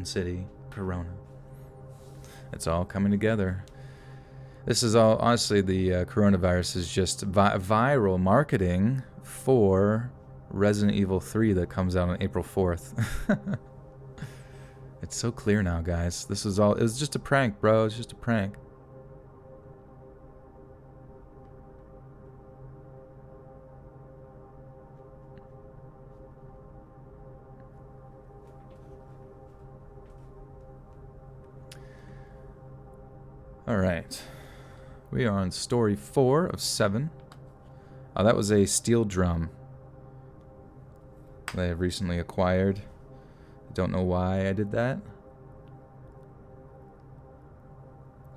City, Corona. It's all coming together. This is all, honestly, the coronavirus is just viral marketing for Resident Evil 3 that comes out on April 4th. It's so clear now, guys. It was just a prank, bro. It's just a prank. All right. We are on story 4 of 7. Oh, that was a steel drum that I have recently acquired. Don't know why I did that.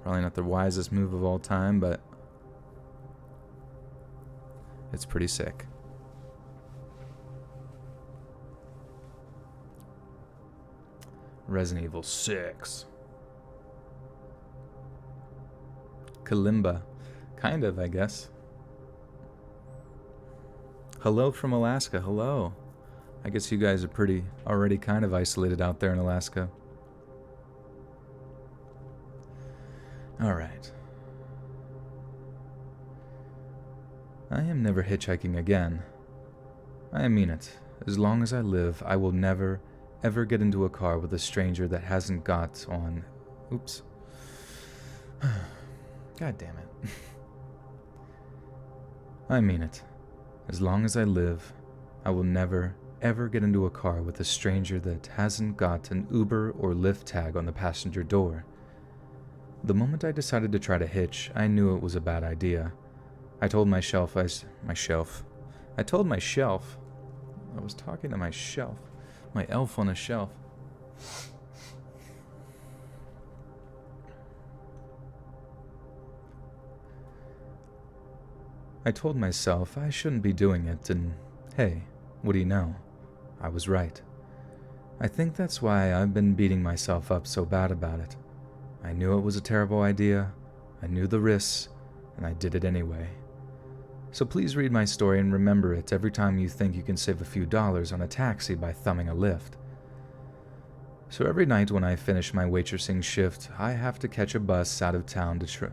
Probably not the wisest move of all time, but it's pretty sick. Resident Evil 6. Kalimba. Kind of, I guess. Hello from Alaska. Hello. I guess you guys are already kind of isolated out there in Alaska. Alright. I am never hitchhiking again. I mean it. As long as I live, I will never, ever get into a car with a stranger that hasn't got on... Oops. God damn it. I mean it. As long as I live, I will never, ever get into a car with a stranger that hasn't got an Uber or Lyft tag on the passenger door. The moment I decided to try to hitch, I knew it was a bad idea. I told my shelf, I was talking to my shelf. My elf on a shelf. I told myself I shouldn't be doing it, and hey, what do you know? I was right. I think that's why I've been beating myself up so bad about it. I knew it was a terrible idea, I knew the risks, and I did it anyway. So please read my story and remember it every time you think you can save a few dollars on a taxi by thumbing a lift. So every night when I finish my waitressing shift, I have to catch a bus out of town to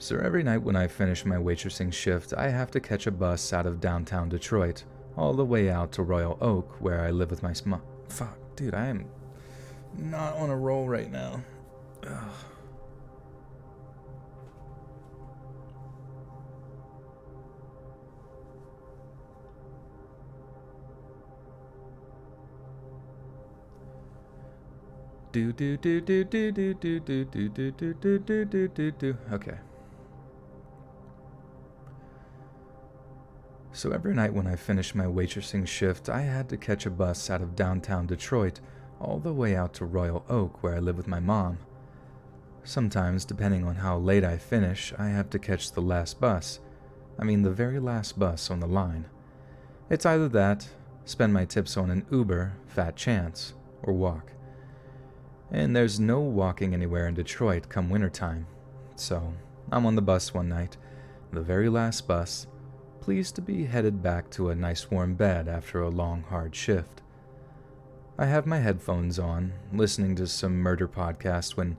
So every night when I finish my waitressing shift, I have to catch a bus out of downtown Detroit, all the way out to Royal Oak, where I live with my Fuck, dude, I am not on a roll right now. Ugh. Okay. So every night when I finished my waitressing shift, I had to catch a bus out of downtown Detroit all the way out to Royal Oak, where I live with my mom. Sometimes, depending on how late I finish, I have to catch the last bus. I mean the very last bus on the line. It's either that, spend my tips on an Uber, fat chance, or walk. And there's no walking anywhere in Detroit come wintertime. So, I'm on the bus one night, the very last bus, pleased to be headed back to a nice warm bed after a long, hard shift. I have my headphones on, listening to some murder podcast when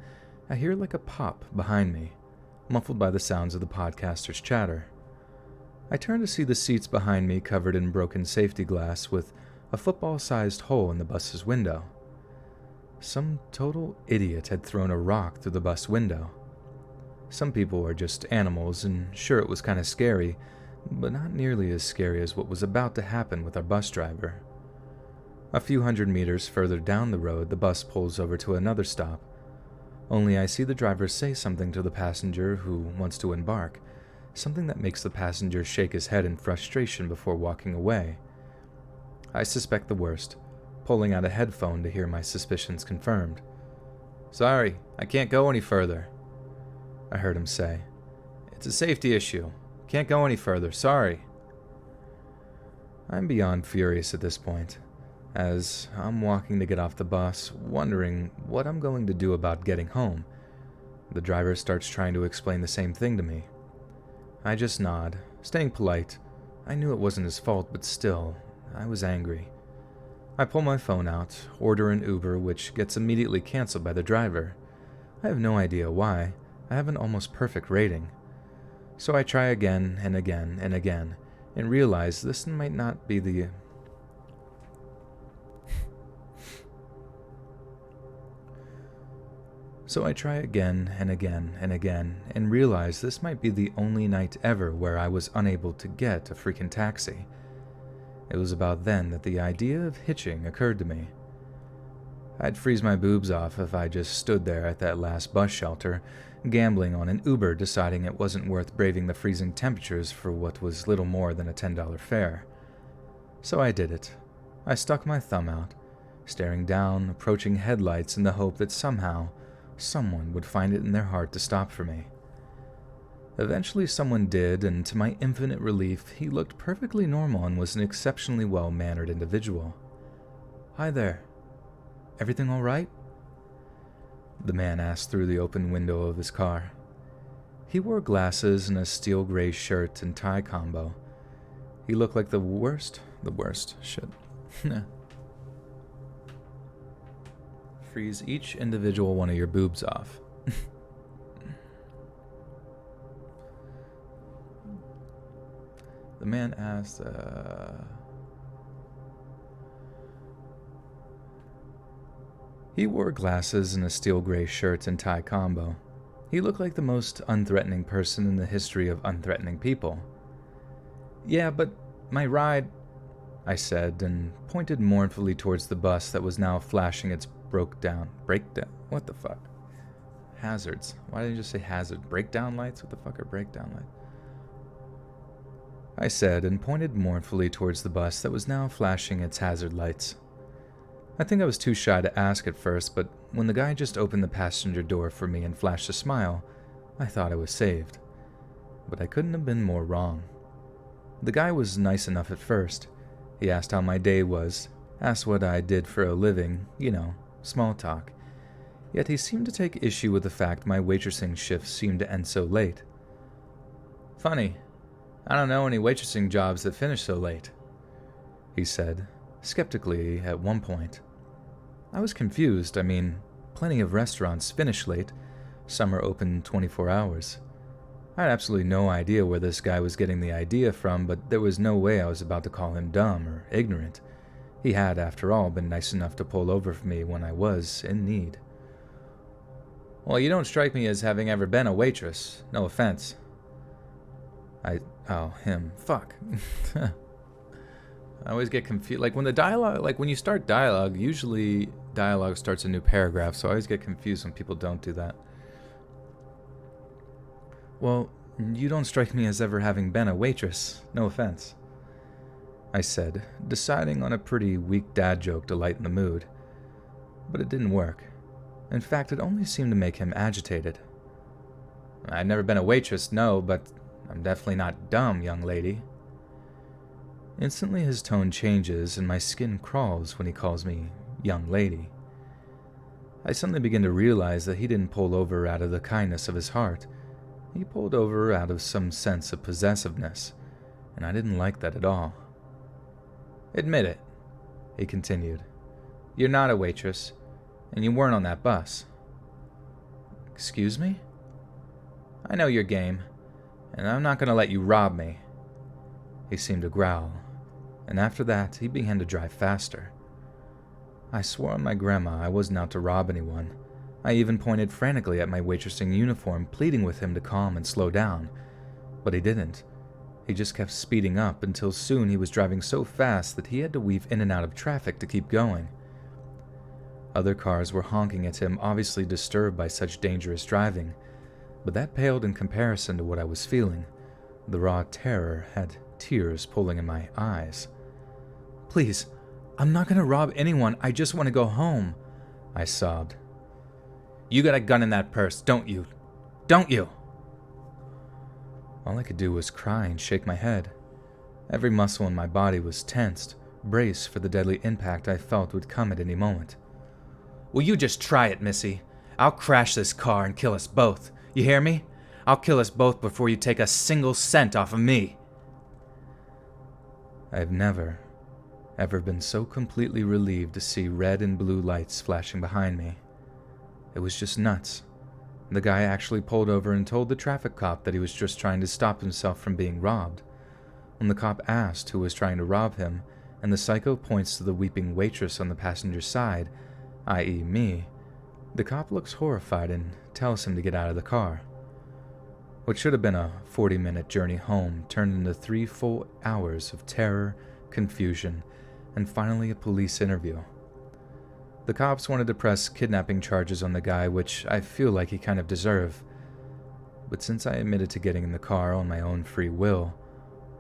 I hear like a pop behind me, muffled by the sounds of the podcaster's chatter. I turn to see the seats behind me covered in broken safety glass with a football-sized hole in the bus's window. Some total idiot had thrown a rock through the bus window. Some people are just animals, and sure, it was kind of scary, but not nearly as scary as what was about to happen with our bus driver. A few hundred meters further down the road, the bus pulls over to another stop. Only I see the driver say something to the passenger who wants to embark, something that makes the passenger shake his head in frustration before walking away. I suspect the worst, pulling out a headphone to hear my suspicions confirmed. "Sorry, I can't go any further," I heard him say. "It's a safety issue. Can't go any further, sorry." I'm beyond furious at this point, as I'm walking to get off the bus, wondering what I'm going to do about getting home. The driver starts trying to explain the same thing to me. I just nod, staying polite. I knew it wasn't his fault, but still, I was angry. I pull my phone out, order an Uber, which gets immediately canceled by the driver. I have no idea why. I have an almost perfect rating. So I try again and again and again, and realize this might not be the... So I try again and again and again, and realize this might be the only night ever where I was unable to get a freaking taxi. It was about then that the idea of hitching occurred to me. I'd freeze my boobs off if I just stood there at that last bus shelter, gambling on an Uber, deciding it wasn't worth braving the freezing temperatures for what was little more than a $10 fare. So I did it. I stuck my thumb out, staring down approaching headlights in the hope that somehow, someone would find it in their heart to stop for me. Eventually someone did, and to my infinite relief, he looked perfectly normal and was an exceptionally well-mannered individual. "Hi there. Everything all right?" The man asked through the open window of his car. He wore glasses and a steel gray shirt and tie combo. He looked like the worst shit. Freeze each individual one of your boobs off. The man asked, He wore glasses and a steel gray shirt and tie combo. He looked like the most unthreatening person in the history of unthreatening people. Yeah, but my ride, I said, and pointed mournfully towards the bus that was now flashing its breakdown. What the fuck? Hazards. Why did you just say hazard? Breakdown lights? What the fuck are breakdown lights? I said, and pointed mournfully towards the bus that was now flashing its hazard lights. I think I was too shy to ask at first, but when the guy just opened the passenger door for me and flashed a smile, I thought I was saved. But I couldn't have been more wrong. The guy was nice enough at first. He asked how my day was, asked what I did for a living, small talk. Yet he seemed to take issue with the fact my waitressing shifts seemed to end so late. Funny, I don't know any waitressing jobs that finish so late, he said, skeptically at one point. I was confused. I mean, plenty of restaurants finish late. Some are open 24 hours. I had absolutely no idea where this guy was getting the idea from, but there was no way I was about to call him dumb or ignorant. He had, after all, been nice enough to pull over for me when I was in need. Well, you don't strike me as having ever been a waitress. No offense. Him. Fuck. I always get confused. Like when you start dialogue, usually dialogue starts a new paragraph, so I always get confused when people don't do that. Well, you don't strike me as ever having been a waitress. No offense, I said, deciding on a pretty weak dad joke to lighten the mood. But it didn't work. In fact, it only seemed to make him agitated. I've never been a waitress, no, but I'm definitely not dumb, young lady. Instantly his tone changes and my skin crawls when he calls me young lady. I suddenly begin to realize that he didn't pull over out of the kindness of his heart. He pulled over out of some sense of possessiveness, and I didn't like that at all. Admit it, he continued. You're not a waitress, and you weren't on that bus. Excuse me? I know your game, and I'm not going to let you rob me. He seemed to growl, and after that he began to drive faster. I swore on my grandma I wasn't out to rob anyone. I even pointed frantically at my waitressing uniform, pleading with him to calm and slow down. But he didn't. He just kept speeding up until soon he was driving so fast that he had to weave in and out of traffic to keep going. Other cars were honking at him, obviously disturbed by such dangerous driving, but that paled in comparison to what I was feeling. The raw terror had tears pulling in my eyes. Please, I'm not going to rob anyone. I just want to go home, I sobbed. You got a gun in that purse, don't you? Don't you? All I could do was cry and shake my head. Every muscle in my body was tensed, braced for the deadly impact I felt would come at any moment. Will you just try it, Missy? I'll crash this car and kill us both. You hear me? I'll kill us both before you take a single cent off of me. I've never, ever been so completely relieved to see red and blue lights flashing behind me. It was just nuts. The guy actually pulled over and told the traffic cop that he was just trying to stop himself from being robbed. When the cop asked who was trying to rob him, and the psycho points to the weeping waitress on the passenger side, i.e. me, the cop looks horrified and tells him to get out of the car. What should have been a 40-minute journey home turned into 3 full hours of terror, confusion, and finally a police interview. The cops wanted to press kidnapping charges on the guy, which I feel like he kind of deserved. But since I admitted to getting in the car on my own free will,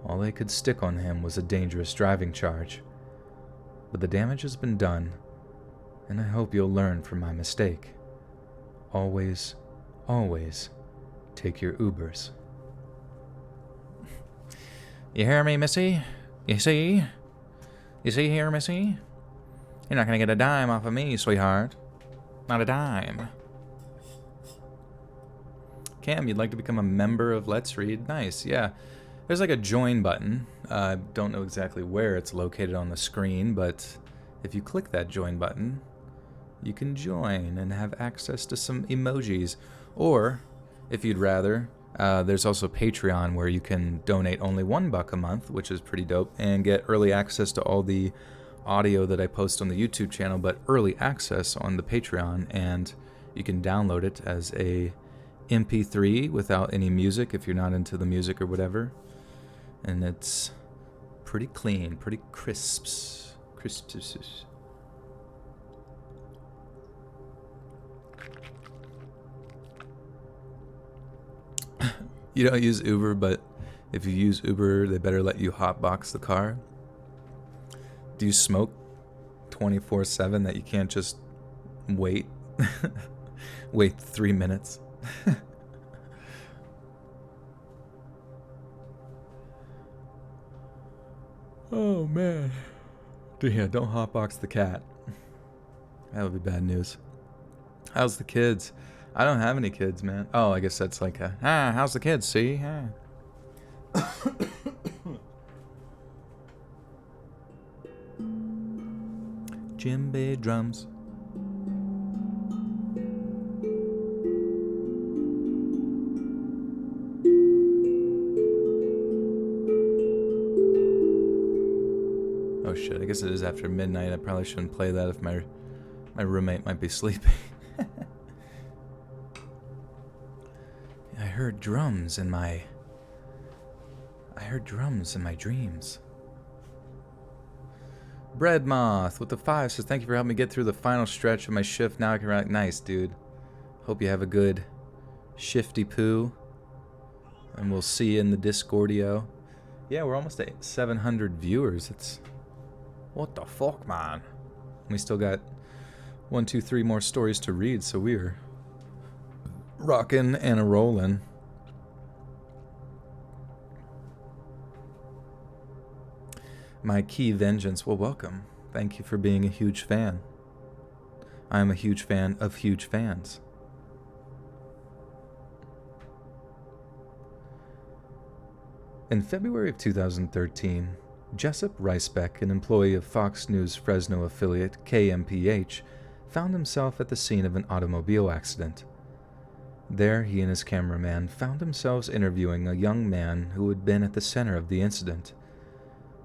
all they could stick on him was a dangerous driving charge. But the damage has been done, and I hope you'll learn from my mistake. Always, always take your Ubers. You hear me, Missy? You see? You see here, Missy? You're not gonna get a dime off of me, sweetheart. Not a dime. Cam, you'd like to become a member of Let's Read? Nice, yeah. There's like a join button. I don't know exactly where it's located on the screen, but if you click that join button, you can join and have access to some emojis. Or, if you'd rather, there's also Patreon where you can donate only $1 a month, which is pretty dope, and get early access to all the audio that I post on the YouTube channel, but early access on the Patreon, and you can download it as a MP3 without any music if you're not into the music or whatever. And it's pretty clean, pretty crisps. You don't use Uber, but if you use Uber, they better let you hotbox the car. Do you smoke 24/7 that you can't just wait? Wait 3 minutes? Oh, man. Yeah, don't hotbox the cat. That would be bad news. How's the kids? I don't have any kids, man. Oh, I guess that's like a... how's the kids, see? Djembe drums. Oh shit, I guess it is after midnight. I probably shouldn't play that if my roommate might be sleeping. I heard drums in my dreams. Bread Moth with the 5 says, thank you for helping me get through the final stretch of my shift. Now I can write. Nice, dude. Hope you have a good shifty poo. And we'll see you in the Discordio. Yeah, we're almost at 700 viewers. It's... what the fuck, man? We still got 1, 2, 3 more stories to read, so we're rocking and a-rolling. My Key Vengeance, well, welcome. Thank you for being a huge fan. I am a huge fan of huge fans. In February of 2013, Jessup Ricebeck, an employee of Fox News Fresno affiliate KMPH, found himself at the scene of an automobile accident. There, he and his cameraman found themselves interviewing a young man who had been at the center of the incident.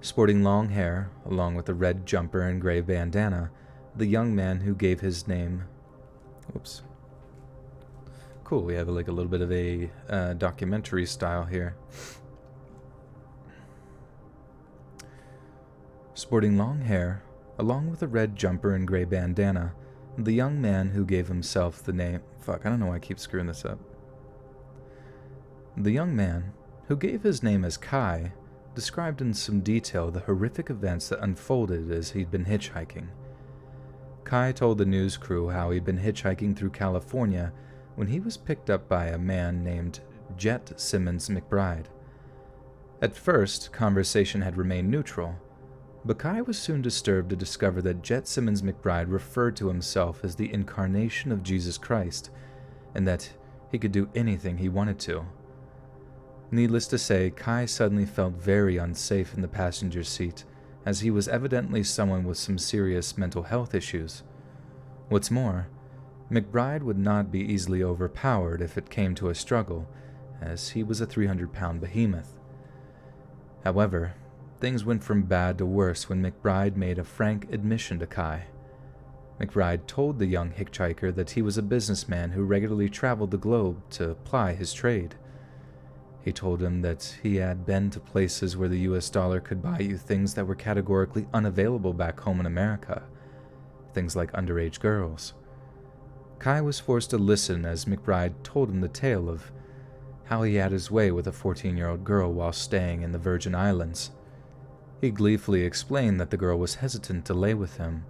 Sporting long hair, along with a red jumper and gray bandana, the young man who gave his name... Whoops. Cool, we have like a little bit of a documentary style here. Sporting long hair, along with a red jumper and gray bandana, the young man who gave himself the name... Fuck, I don't know why I keep screwing this up. The young man, who gave his name as Kai, described in some detail the horrific events that unfolded as he'd been hitchhiking. Kai told the news crew how he'd been hitchhiking through California when he was picked up by a man named Jet Simmons McBride. At first, conversation had remained neutral, but Kai was soon disturbed to discover that Jet Simmons McBride referred to himself as the incarnation of Jesus Christ, and that he could do anything he wanted to. Needless to say, Kai suddenly felt very unsafe in the passenger seat, as he was evidently someone with some serious mental health issues. What's more, McBride would not be easily overpowered if it came to a struggle, as he was a 300-pound behemoth. However, things went from bad to worse when McBride made a frank admission to Kai. McBride told the young hitchhiker that he was a businessman who regularly traveled the globe to ply his trade. He told him that he had been to places where the US dollar could buy you things that were categorically unavailable back home in America, things like underage girls. Kai was forced to listen as McBride told him the tale of how he had his way with a 14-year-old girl while staying in the Virgin Islands. He gleefully explained that the girl was hesitant to lay with him,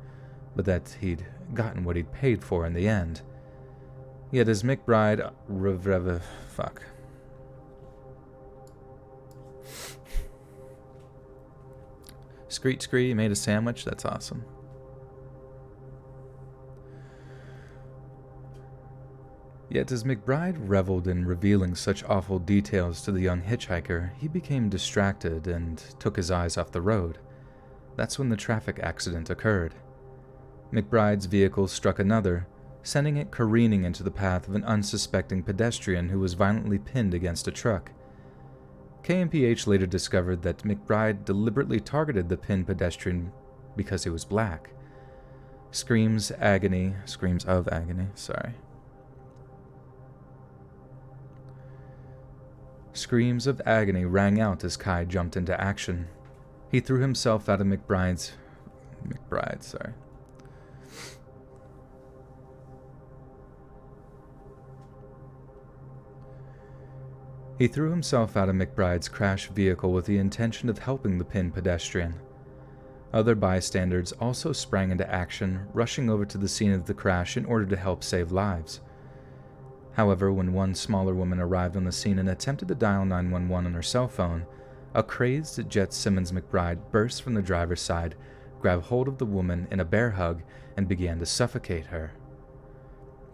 but that he'd gotten what he'd paid for in the end. Yet as McBride Screet Scree made a sandwich? That's awesome. Yet as McBride reveled in revealing such awful details to the young hitchhiker, he became distracted and took his eyes off the road. That's when the traffic accident occurred. McBride's vehicle struck another, sending it careening into the path of an unsuspecting pedestrian who was violently pinned against a truck. KMPH later discovered that McBride deliberately targeted the pinned pedestrian because he was black. Screams of agony rang out as Kai jumped into action. He threw himself out of McBride's crashed vehicle with the intention of helping the pinned pedestrian. Other bystanders also sprang into action, rushing over to the scene of the crash in order to help save lives. However, when one smaller woman arrived on the scene and attempted to dial 911 on her cell phone, a crazed Jet Simmons McBride burst from the driver's side, grabbed hold of the woman in a bear hug, and began to suffocate her.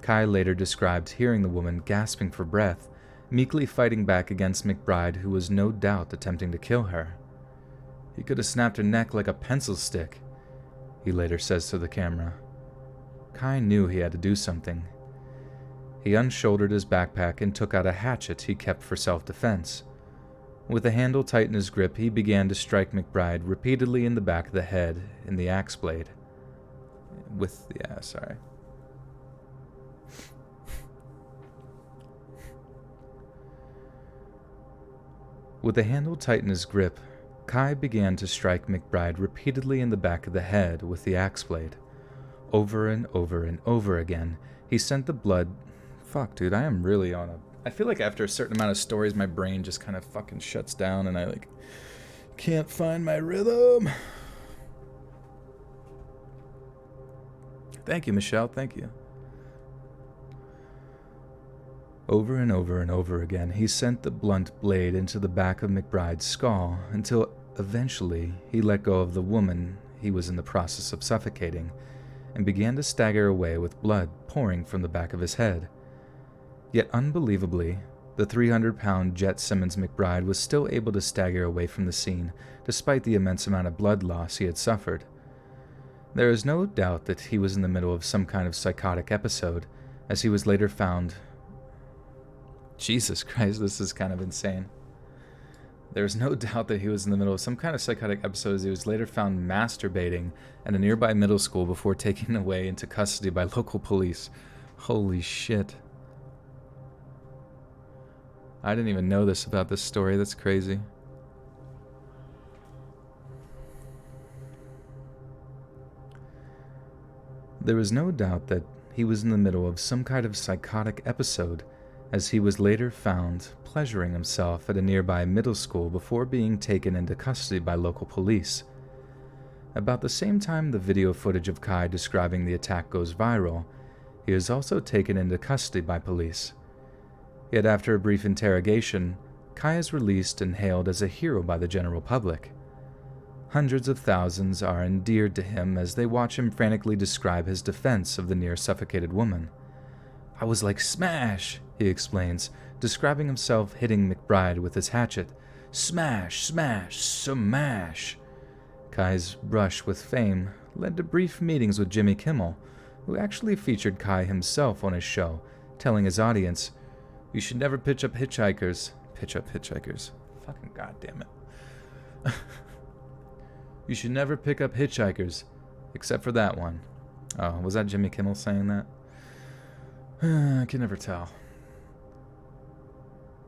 Kai later described hearing the woman gasping for breath, meekly fighting back against McBride, who was no doubt attempting to kill her. "He could have snapped her neck like a pencil stick," he later says to the camera. Kai knew he had to do something. He unshouldered his backpack and took out a hatchet he kept for self-defense. With the handle tight in his grip, he began to strike McBride repeatedly in the back of the head in the axe blade. With the handle tight in his grip, Kai began to strike McBride repeatedly in the back of the head with the axe blade. Over and over and over again, he sent the blood... Fuck, dude, I am really on a... I feel like after a certain amount of stories, my brain just kind of fucking shuts down and I, can't find my rhythm. Thank you, Michelle, thank you. Over and over and over again, he sent the blunt blade into the back of McBride's skull until eventually he let go of the woman he was in the process of suffocating and began to stagger away with blood pouring from the back of his head. Yet unbelievably, the 300-pound Jet Simmons McBride was still able to stagger away from the scene despite the immense amount of blood loss he had suffered. There is no doubt that he was in the middle of some kind of psychotic episode, as he was later found... Jesus Christ, this is kind of insane. There is no doubt that he was in the middle of some kind of psychotic episode, as he was later found masturbating at a nearby middle school before taken away into custody by local police. Holy shit. I didn't even know this about this story. That's crazy. There was no doubt that he was in the middle of some kind of psychotic episode, as he was later found pleasuring himself at a nearby middle school before being taken into custody by local police. About the same time the video footage of Kai describing the attack goes viral, he is also taken into custody by police. Yet after a brief interrogation, Kai is released and hailed as a hero by the general public. Hundreds of thousands are endeared to him as they watch him frantically describe his defense of the near-suffocated woman. "I was like smash," he explains, describing himself hitting McBride with his hatchet. "Smash, smash, smash." Kai's brush with fame led to brief meetings with Jimmy Kimmel, who actually featured Kai himself on his show, telling his audience, "You should never pitch up hitchhikers." Pitch up hitchhikers. Fucking goddamn it. "You should never pick up hitchhikers, except for that one." Oh, was that Jimmy Kimmel saying that? I can never tell.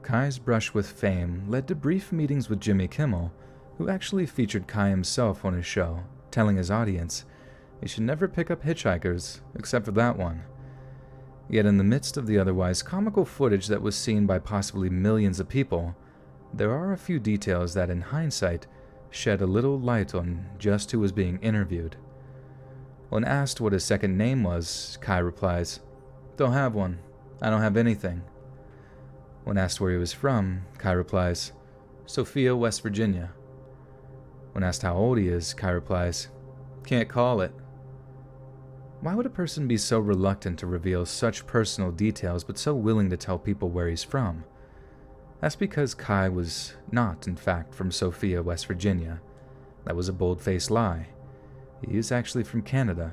Kai's brush with fame led to brief meetings with Jimmy Kimmel, who actually featured Kai himself on his show, telling his audience, "You should never pick up hitchhikers, except for that one." Yet in the midst of the otherwise comical footage that was seen by possibly millions of people, there are a few details that, in hindsight, shed a little light on just who was being interviewed. When asked what his second name was, Kai replies, "Don't have one. I don't have anything." When asked where he was from, Kai replies, "Sophia, West Virginia." When asked how old he is, Kai replies, "Can't call it." Why would a person be so reluctant to reveal such personal details but so willing to tell people where he's from? That's because Kai was not, in fact, from Sophia, West Virginia. That was a bold-faced lie. He is actually from Canada.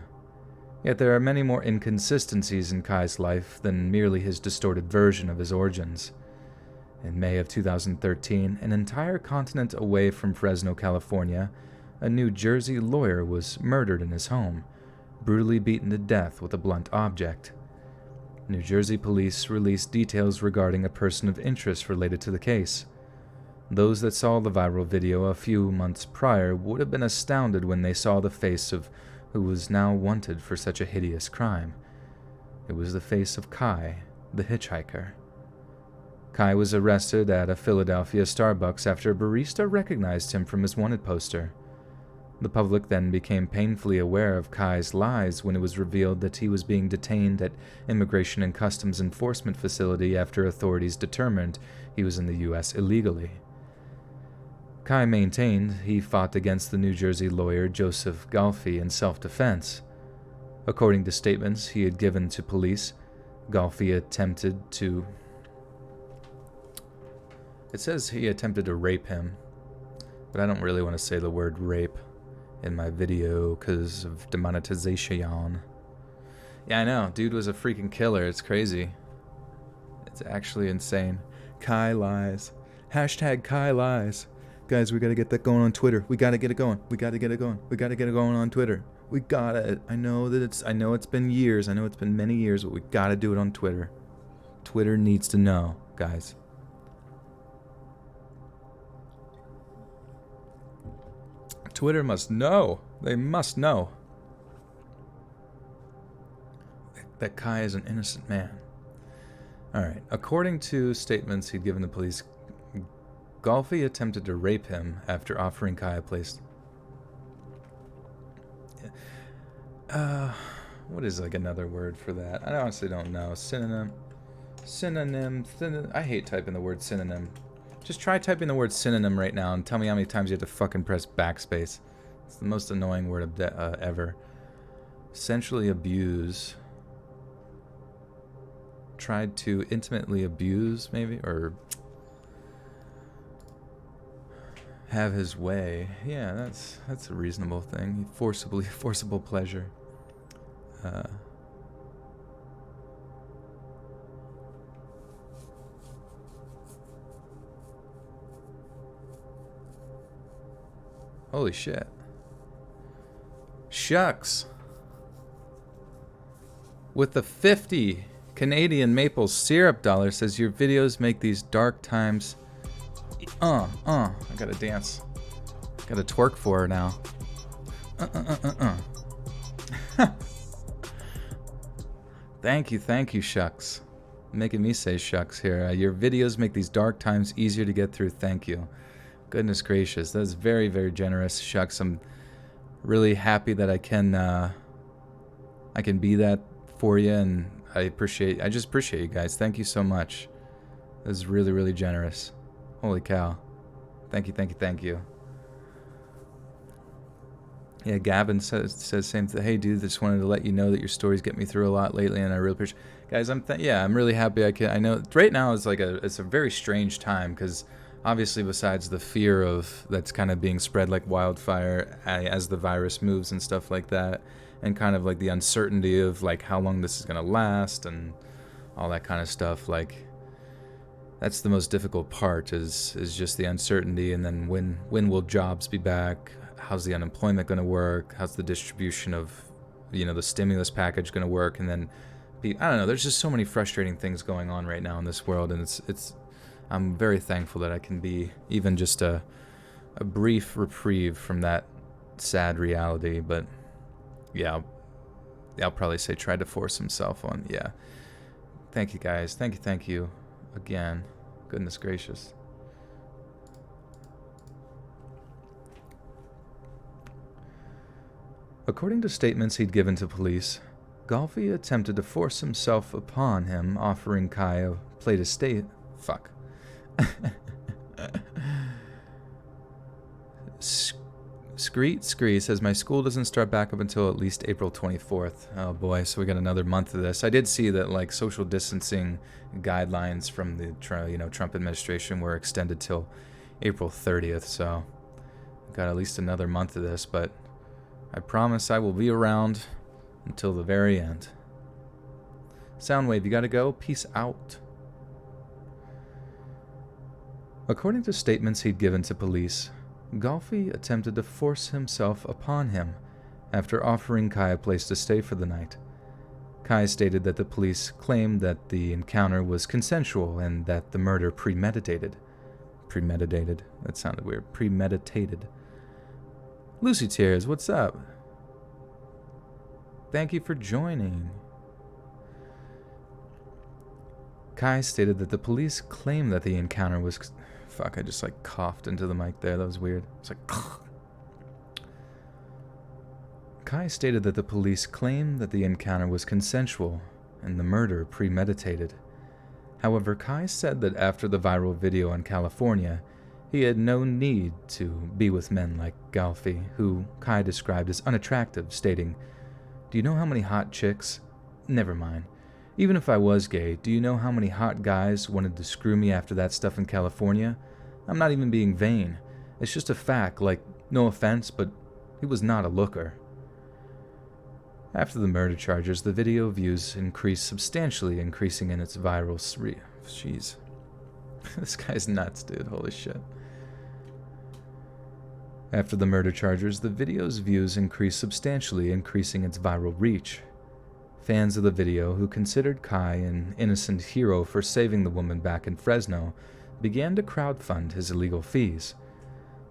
Yet there are many more inconsistencies in Kai's life than merely his distorted version of his origins. In May of 2013, an entire continent away from Fresno, California, a New Jersey lawyer was murdered in his home, brutally beaten to death with a blunt object. New Jersey police released details regarding a person of interest related to the case. Those that saw the viral video a few months prior would have been astounded when they saw the face of who was now wanted for such a hideous crime. It was the face of Kai, the hitchhiker. Kai was arrested at a Philadelphia Starbucks after a barista recognized him from his wanted poster. The public then became painfully aware of Kai's lies when it was revealed that he was being detained at Immigration and Customs Enforcement facility after authorities determined he was in the U.S. illegally. Kai maintained he fought against the New Jersey lawyer Joseph Galfi in self-defense. According to statements he had given to police, Galfi attempted to... It says he attempted to rape him, but I don't really want to say the word rape in my video because of demonetization. Yeah, I know. Dude was a freaking killer. It's crazy. It's actually insane. Kai lies. Hashtag Kai lies. Guys, we gotta get that going on Twitter. We gotta get it going. We gotta get it going. We gotta get it going on Twitter. We gotta. I know it's been years. I know it's been many years, but we gotta do it on Twitter. Twitter needs to know, guys. Twitter must know. They must know that Kai is an innocent man. Alright, according to statements he'd given the police, Galfi attempted to rape him after offering Kai a place. What is like another word for that? I honestly don't know. Synonym. I hate typing the word synonym. Just try typing the word synonym right now and tell me how many times you have to fucking press backspace. It's the most annoying word ever. Essentially abuse. Tried to intimately abuse, maybe? Or have his way. Yeah, that's a reasonable thing. Forcible pleasure. Holy shit. Shucks. With the 50 Canadian maple syrup dollar says your videos make these dark times. I gotta dance. Gotta twerk for her now. Thank you, Shucks. Making me say shucks here. Your videos make these dark times easier to get through. Thank you. Goodness gracious, that's very, very generous, Shucks. I'm really happy that I can be that for you, and I just appreciate you guys. Thank you so much. That was really, really generous. Holy cow. Thank you. Yeah, Gavin says same thing. Hey, dude, just wanted to let you know that your stories get me through a lot lately, and I really appreciate. Guys, I'm really happy. I know right now it's it's a very strange time because obviously, besides the fear of that's kind of being spread like wildfire as the virus moves and stuff like that, and kind of like the uncertainty of like how long this is gonna last and all that kind of stuff. Like, that's the most difficult part is just the uncertainty, and then when will jobs be back? How's the unemployment gonna work? How's the distribution of, the stimulus package gonna work? And then, I don't know. There's just so many frustrating things going on right now in this world, and it's. I'm very thankful that I can be even just a brief reprieve from that sad reality. But yeah, I'll probably say try to force himself on. Yeah. Thank you, guys. Thank you again. Goodness gracious. According to statements he'd given to police, Galfi attempted to force himself upon him, offering Kai a plate of steak. Scree says, my school doesn't start back up until at least April 24th. Oh boy, so we got another month of this. I did see that like social distancing guidelines from the Trump administration were extended till April 30th, so got at least another month of this, but I promise I will be around until the very end. Soundwave, you gotta go. Peace out. According to statements he'd given to police, Golfi attempted to force himself upon him after offering Kai a place to stay for the night. Kai stated that the police claimed that the encounter was consensual and that the murder premeditated. Premeditated? That sounded weird. Premeditated. Lucy Tears, what's up? Thank you for joining. Kai stated that the police claimed that the encounter was... Fuck, I just like coughed into the mic there. That was weird. It's like... Kai stated that the police claimed that the encounter was consensual and the murder premeditated. However, Kai said that after the viral video in California, he had no need to be with men like Golfi, who Kai described as unattractive, stating, "Do you know how many hot chicks? Never mind. Even if I was gay, do you know how many hot guys wanted to screw me after that stuff in California? I'm not even being vain. It's just a fact, like, no offense, but he was not a looker." After the murder charges, the video views increased substantially, increasing in its viral... Jeez. This guy's nuts, dude. Holy shit. After the murder charges, the video's views increased substantially, increasing its viral reach. Fans of the video, who considered Kai an innocent hero for saving the woman back in Fresno, began to crowdfund his illegal fees.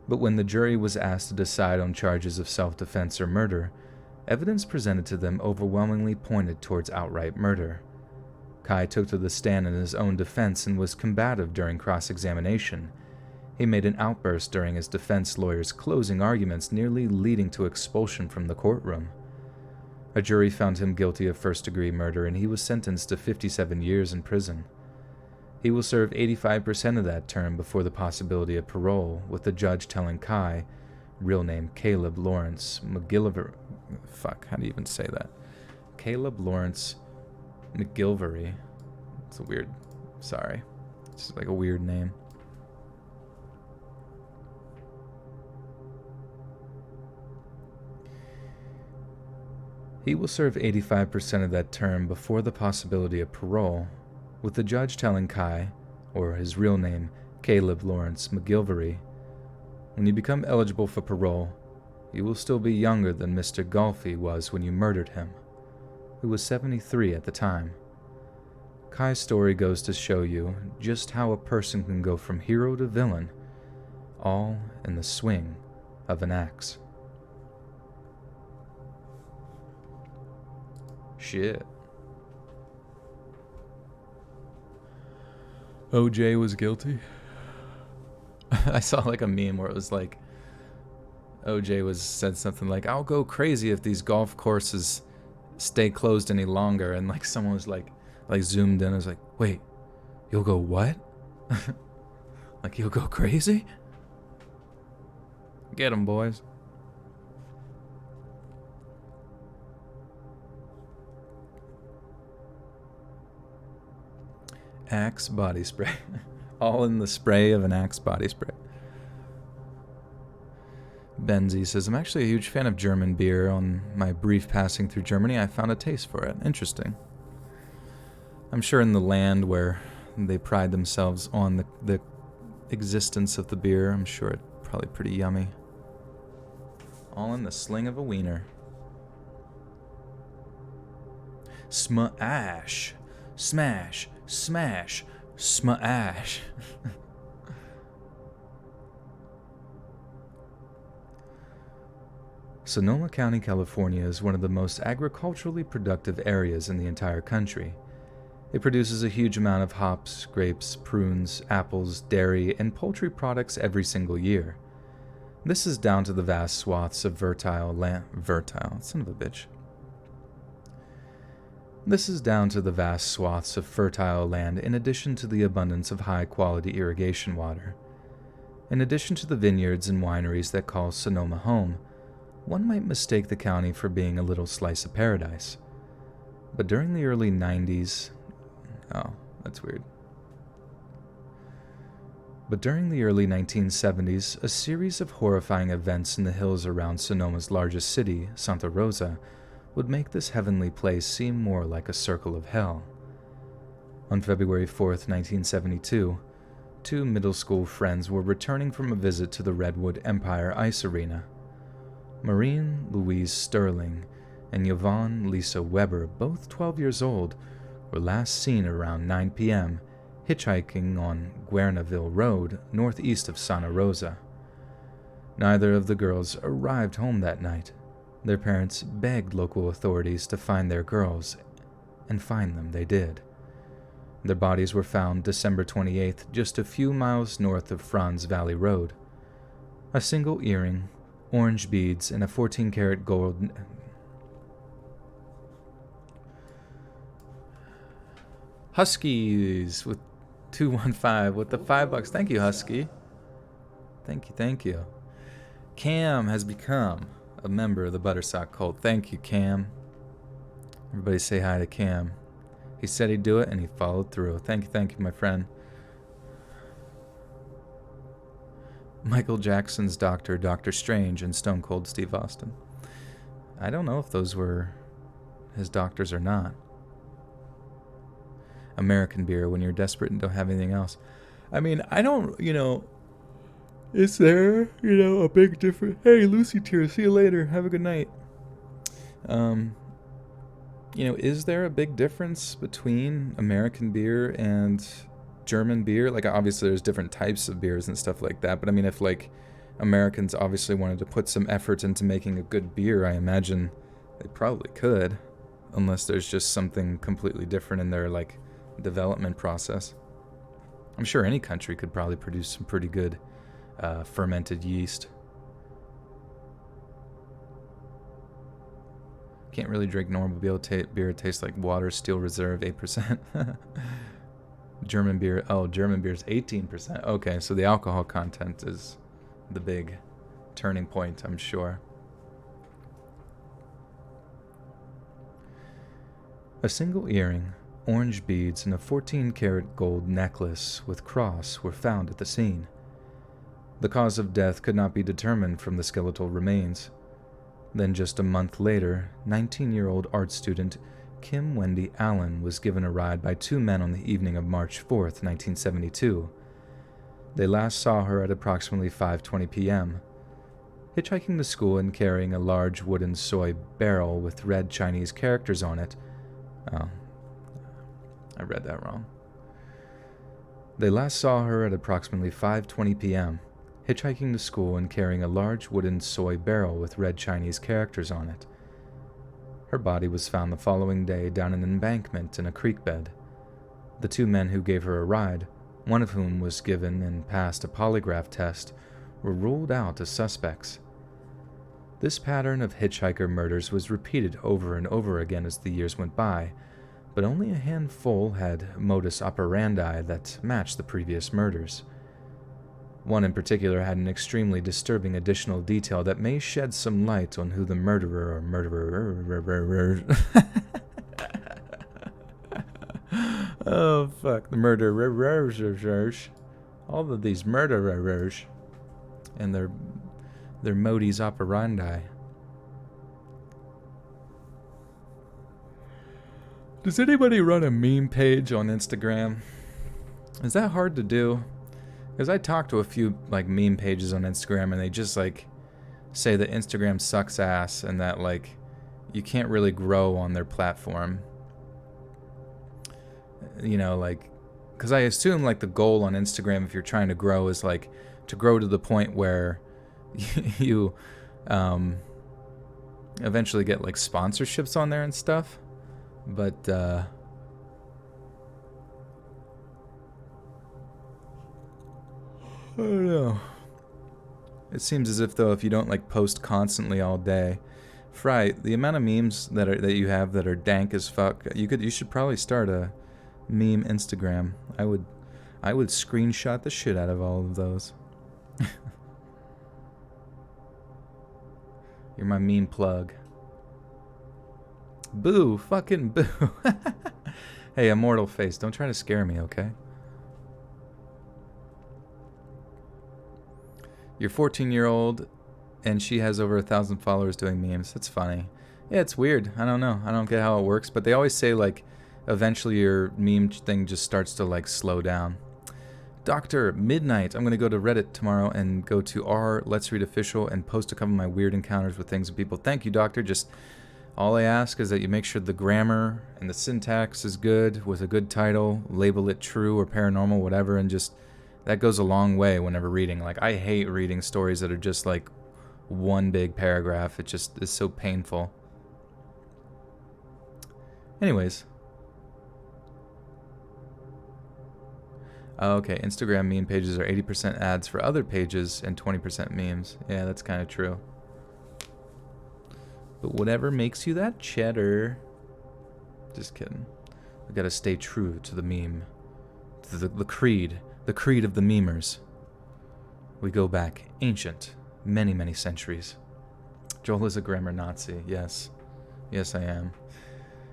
But when the jury was asked to decide on charges of self-defense or murder, evidence presented to them overwhelmingly pointed towards outright murder. Kai took to the stand in his own defense and was combative during cross-examination. He made an outburst during his defense lawyer's closing arguments, nearly leading to expulsion from the courtroom. A jury found him guilty of first-degree murder, and he was sentenced to 57 years in prison. He will serve 85% of that term before the possibility of parole, with the judge telling Kai, real name Caleb Lawrence McGilliver... Fuck, how do you even say that? Caleb Lawrence McGilvery. It's a weird... Sorry. It's like a weird name. He will serve 85% of that term before the possibility of parole, with the judge telling Kai, or his real name, Caleb Lawrence McGilvery, when you become eligible for parole, you will still be younger than Mr. Golfi was when you murdered him, who was 73 at the time. Kai's story goes to show you just how a person can go from hero to villain, all in the swing of an axe. Shit. OJ was guilty. I saw like a meme where it was like OJ said something like, "I'll go crazy if these golf courses stay closed any longer," and like someone was like zoomed in and was like, "Wait, you'll go what?" Like, you'll go crazy? Get 'em, boys. Axe body spray. All in the spray of an Axe body spray. Benzie says, "I'm actually a huge fan of German beer. On my brief passing through Germany, I found a taste for it. Interesting. I'm sure in the land where they pride themselves on the existence of the beer, I'm sure it's probably pretty yummy. All in the sling of a wiener. Smash. Smash. Smash. Smash. Sonoma County, California is one of the most agriculturally productive areas in the entire country. It produces a huge amount of hops, grapes, prunes, apples, dairy, and poultry products every single year. This is down to the vast swaths of fertile land. Son of a bitch. This is down to the vast swaths of fertile land in addition to the abundance of high-quality irrigation water. In addition to the vineyards and wineries that call Sonoma home, one might mistake the county for being a little slice of paradise. But during the early 90s... Oh, that's weird. But during the early 1970s, a series of horrifying events in the hills around Sonoma's largest city, Santa Rosa, would make this heavenly place seem more like a circle of hell. On February 4th, 1972, two middle school friends were returning from a visit to the Redwood Empire Ice Arena. Maureen Louise Sterling and Yvonne Lisa Weber, both 12 years old, were last seen around 9 p.m., hitchhiking on Guerneville Road, northeast of Santa Rosa. Neither of the girls arrived home that night. Their parents begged local authorities to find their girls, and find them they did. Their bodies were found December 28th, just a few miles north of Franz Valley Road. A single earring, orange beads, and a 14-karat gold... Huskies with 215 with the $5. Thank you, Husky. Thank you. Cam has become a member of the Buttersock cult. Thank you, Cam. Everybody say hi to Cam. He said he'd do it, and he followed through. Thank you, my friend. Michael Jackson's doctor, Dr. Strange, and Stone Cold Steve Austin. I don't know if those were his doctors or not. American beer when you're desperate and don't have anything else. I mean, I don't, is there, a big difference? Hey, Lucy Tear, see you later. Have a good night. Is there a big difference between American beer and German beer? Like, obviously there's different types of beers and stuff like that, but I mean, if, Americans obviously wanted to put some effort into making a good beer, I imagine they probably could, unless there's just something completely different in their, development process. I'm sure any country could probably produce some pretty good fermented yeast. Can't really drink normal beer. It tastes like water. Steel Reserve, 8%. German beer. Oh, German beer is 18%. Okay, so the alcohol content is the big turning point, I'm sure. A single earring, orange beads, and a 14-karat gold necklace with cross were found at the scene. The cause of death could not be determined from the skeletal remains. Then just a month later, 19-year-old art student Kim Wendy Allen was given a ride by two men on the evening of March 4th, 1972. They last saw her at approximately 5:20 p.m. Hitchhiking to school and carrying a large wooden soy barrel with red Chinese characters on it. Oh, I read that wrong. They last saw her at approximately 5:20 p.m. hitchhiking to school and carrying a large wooden soy barrel with red Chinese characters on it. Her body was found the following day down an embankment in a creek bed. The two men who gave her a ride, one of whom was given and passed a polygraph test, were ruled out as suspects. This pattern of hitchhiker murders was repeated over and over again as the years went by, but only a handful had modus operandi that matched the previous murders. One in particular had an extremely disturbing additional detail that may shed some light on who the murderer or murderer... Oh, fuck. The murderers. All of these murderers and their modus operandi. Does anybody run a meme page on Instagram? Is that hard to do? Because I talked to a few meme pages on Instagram, and they just say that Instagram sucks ass and that you can't really grow on their platform. Because I assume the goal on Instagram, if you're trying to grow, is to grow to the point where you eventually get sponsorships on there and stuff. But I don't know. It seems as if, though, if you don't don't constantly all day, Fry, the amount of memes that you have that are dank as fuck, you should probably start a meme Instagram. I would screenshot the shit out of all of those. You're my meme plug. Boo, fucking boo. Hey, Immortal Face, don't try to scare me, okay? You're 14-year-old, and she has over 1,000 followers doing memes. That's funny. Yeah, it's weird. I don't know. I don't get how it works, but they always say, like, eventually your meme thing just starts to, like, slow down. Dr. Midnight, I'm going to go to Reddit tomorrow and go to r Let's Read Official and post a couple of my weird encounters with things and people. Thank you, Doctor. Just all I ask is that you make sure the grammar and the syntax is good with a good title, label it true or paranormal, whatever, and just that goes a long way whenever reading. Like, I hate reading stories that are just like one big paragraph. It just is so painful. Anyways. Okay, Instagram meme pages are 80% ads for other pages and 20% memes. Yeah, that's kind of true. But whatever makes you that cheddar. Just kidding. We gotta stay true to the meme. To the creed. The creed of the memers. We go back ancient. Many, many centuries. Joel is a grammar Nazi. Yes. Yes, I am.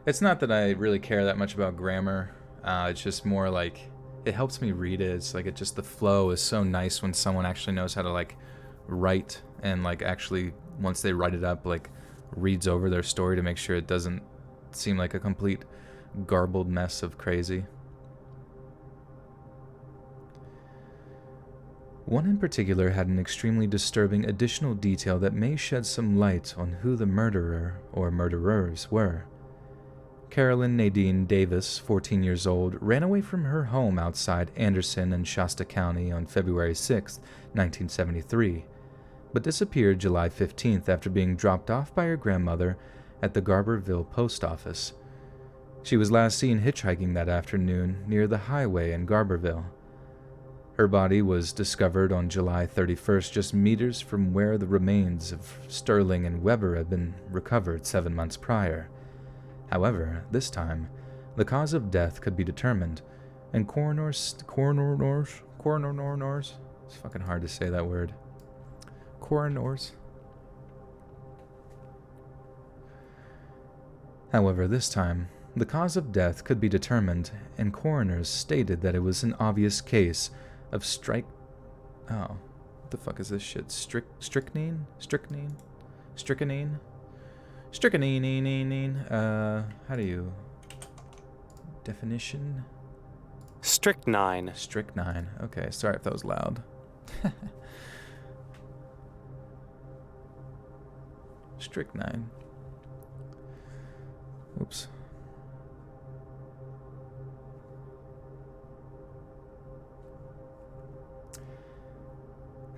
It's not that I really care that much about grammar. It's just more like... it helps me read it. It's like it just, the flow is so nice when someone actually knows how to like write and like actually once they write it up like reads over their story to make sure it doesn't seem like a complete garbled mess of crazy. One in particular had an extremely disturbing additional detail that may shed some light on who the murderer or murderers were. Carolyn Nadine Davis, 14 years old, ran away from her home outside Anderson and Shasta County on February 6, 1973, but disappeared July 15th after being dropped off by her grandmother at the Garberville post office. She was last seen hitchhiking that afternoon near the highway in Garberville. Her body was discovered on July 31st, just meters from where the remains of Sterling and Weber had been recovered 7 months prior. However, this time, the cause of death could be determined, and coroners, it's fucking hard to say that word. However, this time, the cause of death could be determined, and coroners stated that it was an obvious case of what the fuck is this shit? Strychnine? How do you... definition? Strychnine. Strychnine. Okay, sorry if that was loud. Strychnine. Oops.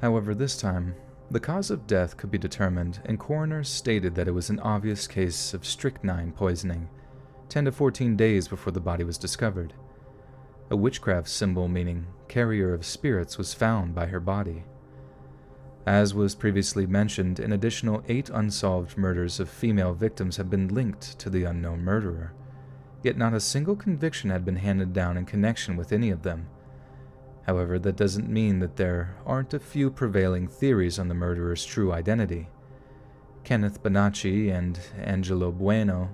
However, this time, the cause of death could be determined, and coroners stated that it was an obvious case of strychnine poisoning, 10 to 14 days before the body was discovered. A witchcraft symbol meaning carrier of spirits was found by her body. As was previously mentioned, an additional 8 unsolved murders of female victims have been linked to the unknown murderer, yet not a single conviction had been handed down in connection with any of them. However, that doesn't mean that there aren't a few prevailing theories on the murderer's true identity. Kenneth Bonacci and Angelo Buono.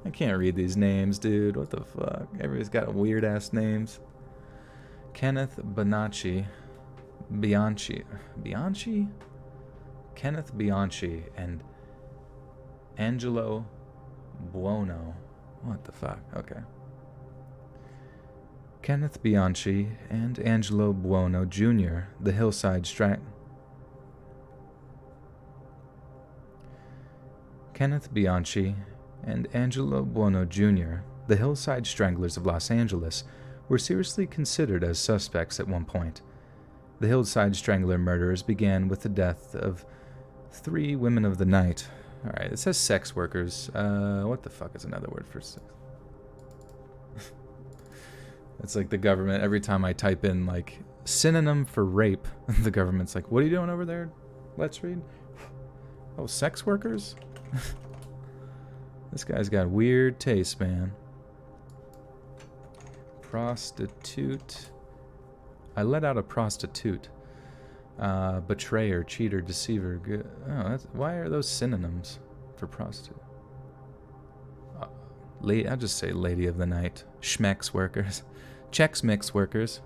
I can't read these names, dude. What the fuck? Everybody's got weird-ass names. Kenneth Bonacci. Bianchi? Kenneth Bianchi and Angelo Buono. What the fuck? Okay. Kenneth Bianchi and Angelo Buono Jr., the Hillside Kenneth Bianchi and Angelo Buono Jr., the Hillside Stranglers of Los Angeles, were seriously considered as suspects at one point. The Hillside Strangler murders began with the death of 3 women of the night. Alright, it says sex workers. What the fuck is another word for sex? It's like the government, every time I type in, like, synonym for rape, the government's like, what are you doing over there? Let's read. Oh, sex workers? This guy's got weird taste, man. Prostitute. I let out a prostitute. Betrayer, cheater, deceiver. Why are those synonyms for prostitute? I'll just say lady of the night. Schmex workers. Chex Mix workers.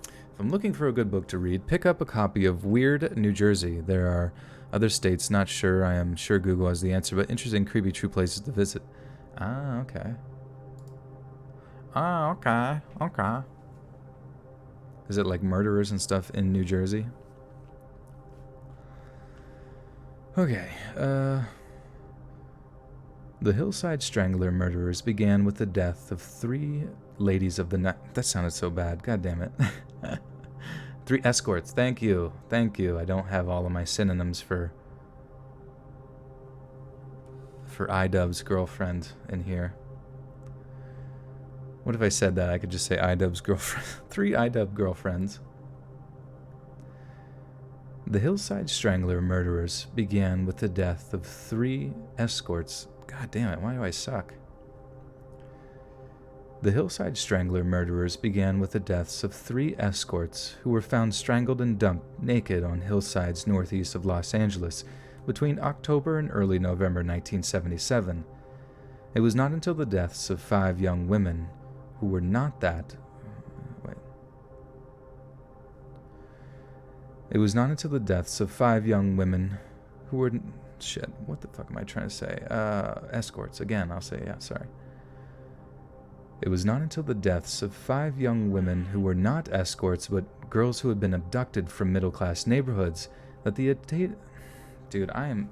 If I'm looking for a good book to read, pick up a copy of Weird New Jersey. There are other states, not sure. I am sure Google has the answer, but interesting, creepy, true places to visit. Ah, okay. Okay. Is it like murderers and stuff in New Jersey? Okay, The Hillside Strangler murderers began with the death of 3 ladies of the night. That sounded so bad. God damn it. 3 escorts. Thank you. Thank you. I don't have all of my synonyms for iDubbbz's girlfriend in here. What if I said that? I could just say iDubbbz's girlfriend. 3 iDubbbz girlfriends. The Hillside Strangler murderers began with the death of 3 escorts. God damn it, why do I suck? The Hillside Strangler murderers began with the deaths of 3 escorts who were found strangled and dumped naked on hillsides northeast of Los Angeles between October and early November 1977. It was not until the deaths of 5 young women who were not that... It was not until the deaths of 5 young women who were... Shit, what the fuck am I trying to say? Escorts. Again, I'll say, yeah, sorry. It was not until the deaths of 5 young women who were not escorts, but girls who had been abducted from middle-class neighborhoods, that the... Dude, I'm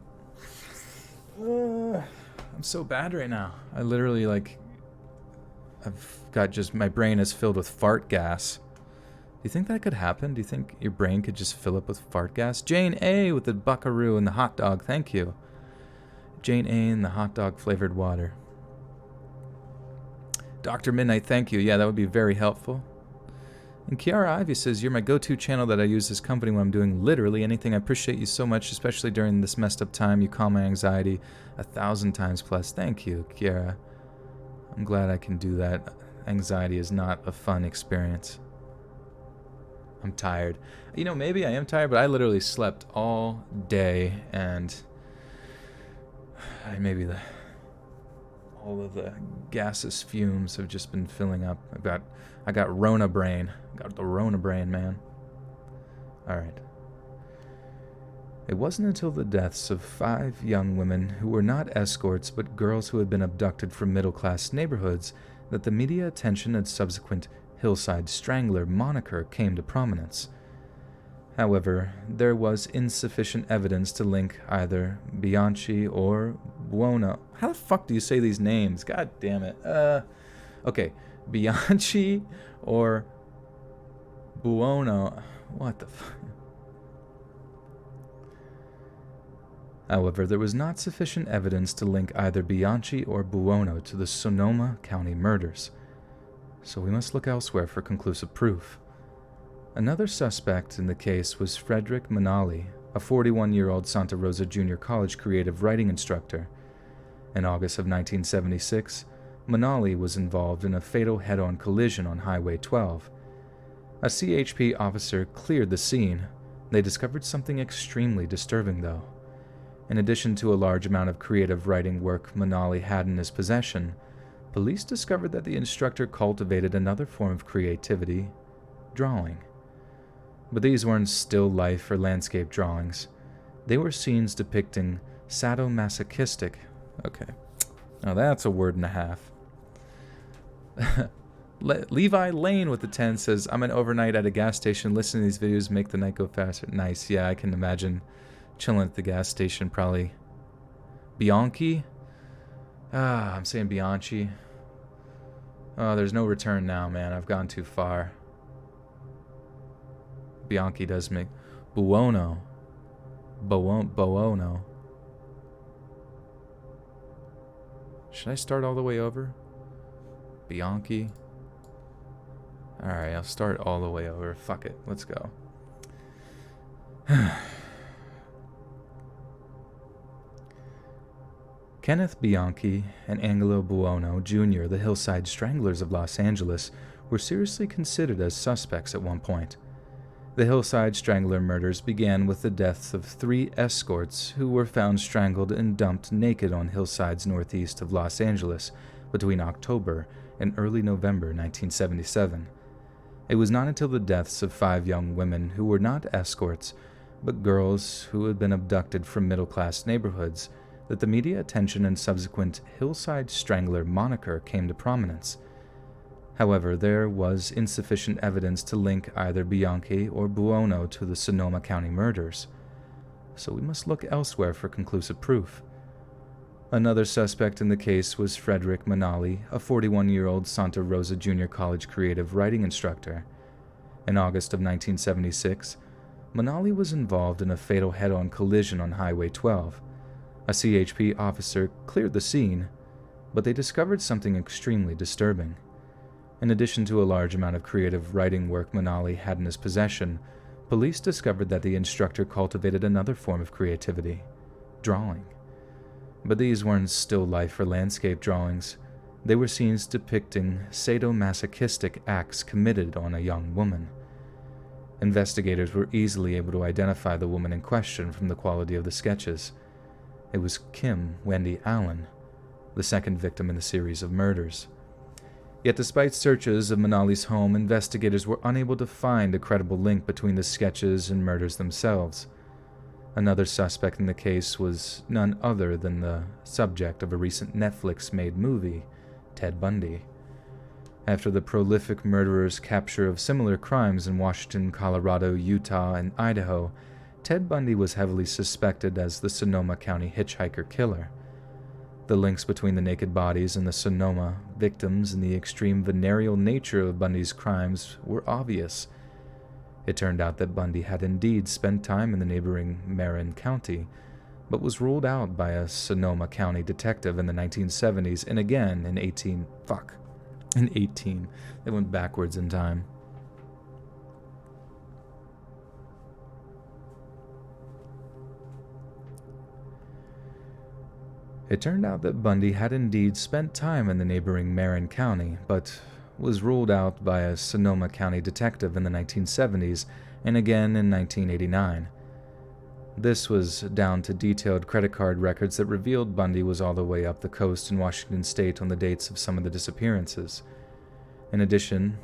so bad right now. I literally, like... I've got just... My brain is filled with fart gas. Do you think that could happen? Do you think your brain could just fill up with fart gas? Jane A. with the buckaroo and the hot dog. Thank you. Jane A. and the hot dog flavored water. Dr. Midnight, thank you. Yeah, that would be very helpful. And Kiara Ivy says, you're my go-to channel that I use this company when I'm doing literally anything. I appreciate you so much, especially during this messed up time. You calm my anxiety 1,000 times plus. Thank you, Kiara. I'm glad I can do that. Anxiety is not a fun experience. I'm tired. You know, maybe I am tired, but I literally slept all day, and maybe all of the gaseous fumes have just been filling up. I got Rona brain. I got the Rona brain, man. All right. It wasn't until the deaths of 5 young women who were not escorts but girls who had been abducted from middle-class neighborhoods that the media attention and subsequent Hillside Strangler moniker came to prominence. However, there was insufficient evidence to link either Bianchi or Buono. How the fuck do you say these names? God damn it. Okay. Bianchi or Buono. What the fuck? However, there was not sufficient evidence to link either Bianchi or Buono to the Sonoma County murders. So we must look elsewhere for conclusive proof. Another suspect in the case was Frederick Manali, a 41-year-old Santa Rosa Junior College creative writing instructor. In August of 1976, Manali was involved in a fatal head-on collision on Highway 12. A CHP officer cleared the scene. They discovered something extremely disturbing, though. In addition to a large amount of creative writing work Manali had in his possession, police discovered that the instructor cultivated another form of creativity, drawing. But these weren't still life or landscape drawings. They were scenes depicting sadomasochistic... Okay. Now that's a word and a half. Levi Lane with the 10 says, I'm an overnight at a gas station. Listening to these videos make the night go faster. Nice. Yeah, I can imagine chilling at the gas station probably. Bianchi? I'm saying Bianchi. Oh, there's no return now, man. I've gone too far. Bianchi does make... Buono. Buono. Should I start all the way over? Bianchi. Alright, I'll start all the way over. Fuck it. Let's go. Kenneth Bianchi and Angelo Buono, Jr., the Hillside Stranglers of Los Angeles, were seriously considered as suspects at one point. The Hillside Strangler murders began with the deaths of 3 escorts who were found strangled and dumped naked on hillsides northeast of Los Angeles between October and early November 1977. It was not until the deaths of 5 young women who were not escorts, but girls who had been abducted from middle-class neighborhoods that the media attention and subsequent Hillside Strangler moniker came to prominence. However, there was insufficient evidence to link either Bianchi or Buono to the Sonoma County murders, so we must look elsewhere for conclusive proof. Another suspect in the case was Frederick Manali, a 41-year-old Santa Rosa Junior College creative writing instructor. In August of 1976, Manali was involved in a fatal head-on collision on Highway 12. A CHP officer cleared the scene, but they discovered something extremely disturbing. In addition to a large amount of creative writing work Manali had in his possession, police discovered that the instructor cultivated another form of creativity: drawing. But these weren't still life or landscape drawings. They were scenes depicting sadomasochistic acts committed on a young woman. Investigators were easily able to identify the woman in question from the quality of the sketches. It was Kim Wendy Allen, the second victim in the series of murders. Yet despite searches of Manali's home, investigators were unable to find a credible link between the sketches and murders themselves. Another suspect in the case was none other than the subject of a recent Netflix-made movie, Ted Bundy. After the prolific murderer's capture of similar crimes in Washington, Colorado, Utah, and Idaho, Ted Bundy was heavily suspected as the Sonoma County hitchhiker killer. The links between the naked bodies and the Sonoma victims and the extreme venereal nature of Bundy's crimes were obvious. It turned out that Bundy had indeed spent time in the neighboring Marin County, but was ruled out by a Sonoma County detective in the 1970s and again in 18. They went backwards in time. It turned out that Bundy had indeed spent time in the neighboring Marin County, but was ruled out by a Sonoma County detective in the 1970s and again in 1989. This was down to detailed credit card records that revealed Bundy was all the way up the coast in Washington state on the dates of some of the disappearances. In addition,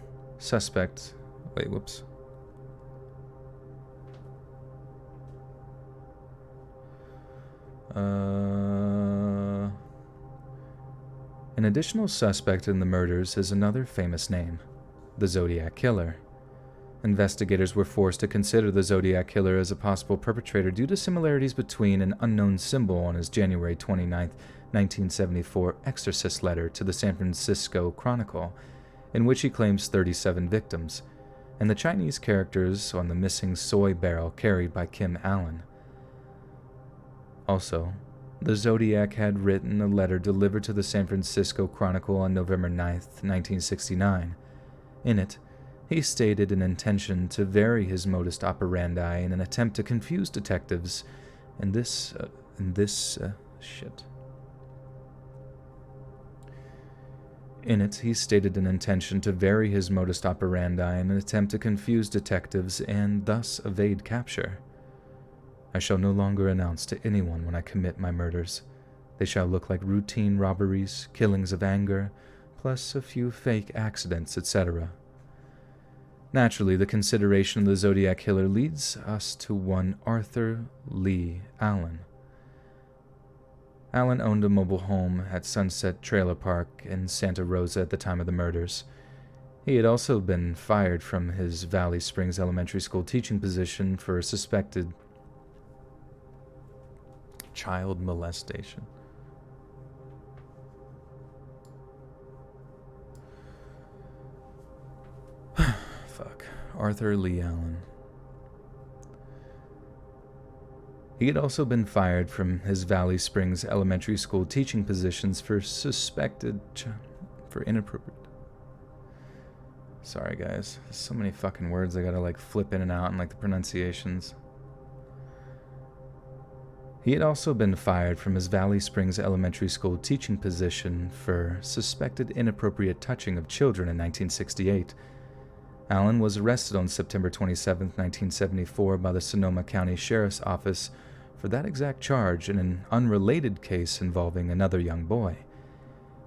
An additional suspect in the murders is another famous name, the Zodiac Killer. Investigators were forced to consider the Zodiac Killer as a possible perpetrator due to similarities between an unknown symbol on his January 29, 1974 exorcist letter to the San Francisco Chronicle, in which he claims 37 victims, and the Chinese characters on the missing soy barrel carried by Kim Allen. Also, the Zodiac had written a letter delivered to the San Francisco Chronicle on November 9, 1969. In it, he stated an intention to vary his modus operandi in an attempt to confuse detectives, In it, he stated an intention to vary his modus operandi in an attempt to confuse detectives and thus evade capture. I shall no longer announce to anyone when I commit my murders. They shall look like routine robberies, killings of anger, plus a few fake accidents, etc. Naturally, the consideration of the Zodiac Killer leads us to one Arthur Lee Allen. Allen owned a mobile home at Sunset Trailer Park in Santa Rosa at the time of the murders. He had also been fired from his Valley Springs Elementary School teaching position for a suspected child molestation. Fuck. Arthur Lee Allen. He had also been fired from his Valley Springs Elementary School teaching positions for inappropriate. Sorry, guys. There's so many fucking words I gotta, flip in and out and, the pronunciations. He had also been fired from his Valley Springs Elementary School teaching position for suspected inappropriate touching of children in 1968. Allen was arrested on September 27, 1974 by the Sonoma County Sheriff's Office for that exact charge in an unrelated case involving another young boy.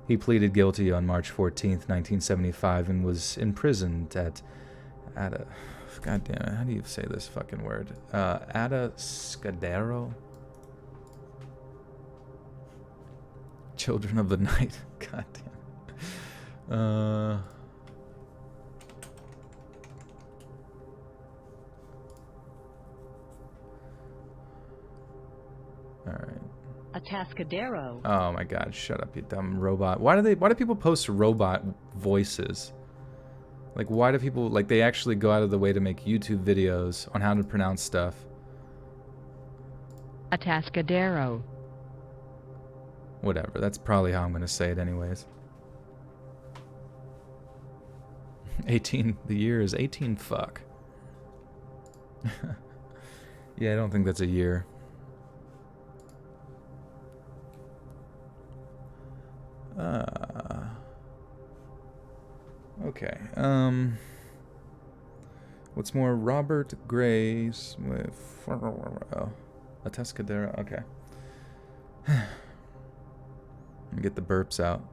He pleaded guilty on March 14, 1975 and was imprisoned at God damn it, how do you say this fucking word? Atascadero? Children of the Night. God damn. Alright. Atascadero. Oh my god, shut up, you dumb robot. Why do people post robot voices? Like, why do people, like, they actually go out of the way to make YouTube videos on how to pronounce stuff? Atascadero. Whatever, that's probably how I'm gonna say it anyways. 18, the year is 18, fuck. Yeah, I don't think that's a year. Okay, what's more, Robert Gray's with Atascadero, okay. Let me get the burps out.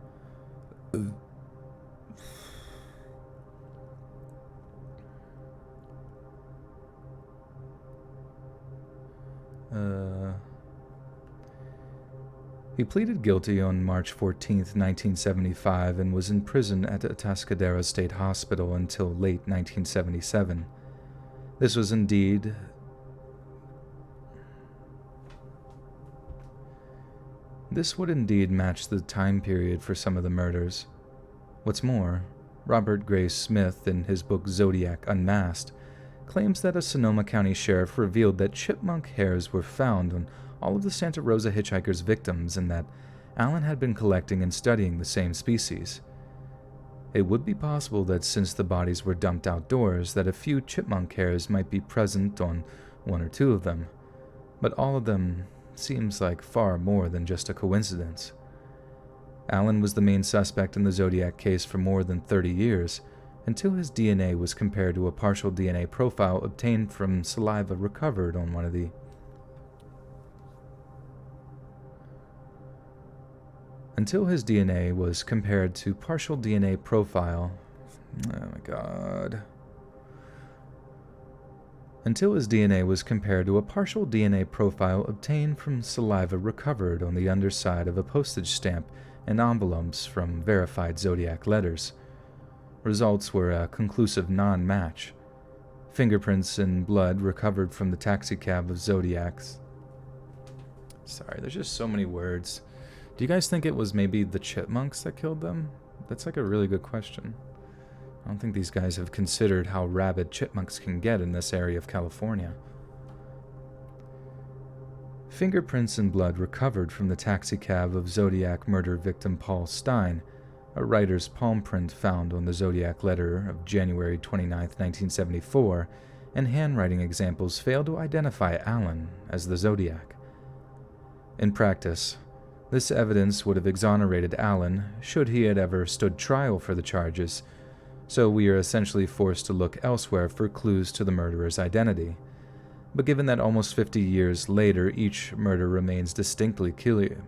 He pleaded guilty on March 14th, 1975, and was in prison at Atascadero State Hospital until late 1977. This would indeed match the time period for some of the murders. What's more, Robert Gray Smith, in his book Zodiac Unmasked, claims that a Sonoma County sheriff revealed that chipmunk hairs were found on all of the Santa Rosa hitchhikers' victims and that Allen had been collecting and studying the same species. It would be possible that since the bodies were dumped outdoors, that a few chipmunk hairs might be present on one or two of them, but all of them seems like far more than just a coincidence. Allen was the main suspect in the Zodiac case for more than 30 years, until his DNA was compared to a partial DNA profile obtained from saliva recovered on one of the Until his DNA was compared to partial DNA profile. Oh my god. Until his DNA was compared to a partial DNA profile obtained from saliva recovered on the underside of a postage stamp and envelopes from verified Zodiac letters. Results were a conclusive non-match. Fingerprints and blood recovered from the taxicab of Zodiac's. Sorry, there's just so many words. Do you guys think it was maybe the chipmunks that killed them? That's like a really good question. I don't think these guys have considered how rabid chipmunks can get in this area of California. Fingerprints and blood recovered from the taxicab of Zodiac murder victim Paul Stein, a writer's palm print found on the Zodiac letter of January 29, 1974, and handwriting examples failed to identify Allen as the Zodiac. In practice, this evidence would have exonerated Allen should he had ever stood trial for the charges, so we are essentially forced to look elsewhere for clues to the murderer's identity. But given that almost 50 years later each murder remains distinctly clear,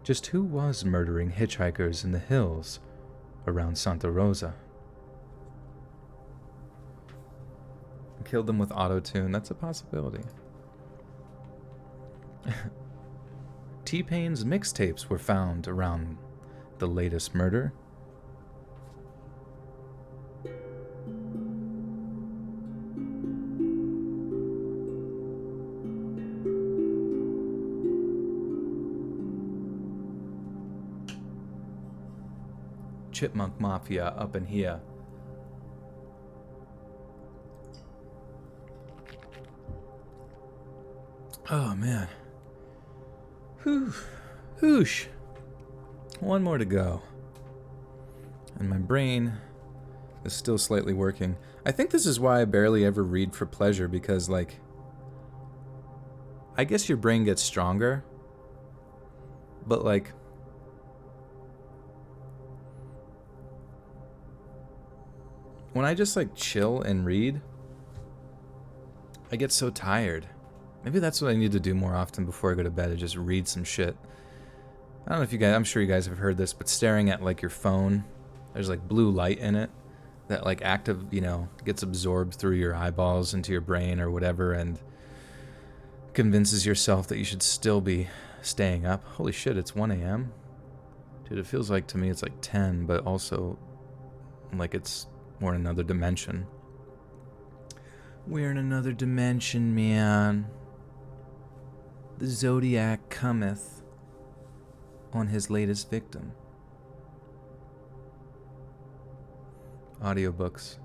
just who was murdering hitchhikers in the hills around Santa Rosa? Killed them with auto-tune, that's a possibility. T-Pain's mixtapes were found around the latest murder. Chipmunk Mafia up in here. Oh, man. Whew. Whoosh. One more to go. And my brain is still slightly working. I think this is why I barely ever read for pleasure, because, like, I guess your brain gets stronger, but, like, when I just, like, chill and read, I get so tired. Maybe that's what I need to do more often before I go to bed, is just read some shit. I don't know if you guys, I'm sure you guys have heard this, but staring at, like, your phone, there's, like, blue light in it that, like, gets absorbed through your eyeballs into your brain or whatever, and convinces yourself that you should still be staying up. Holy shit, it's 1 a.m.? Dude, it feels like to me it's like 10, but also like it's more in another dimension. We're in another dimension, man. The Zodiac cometh on his latest victim. Audiobooks.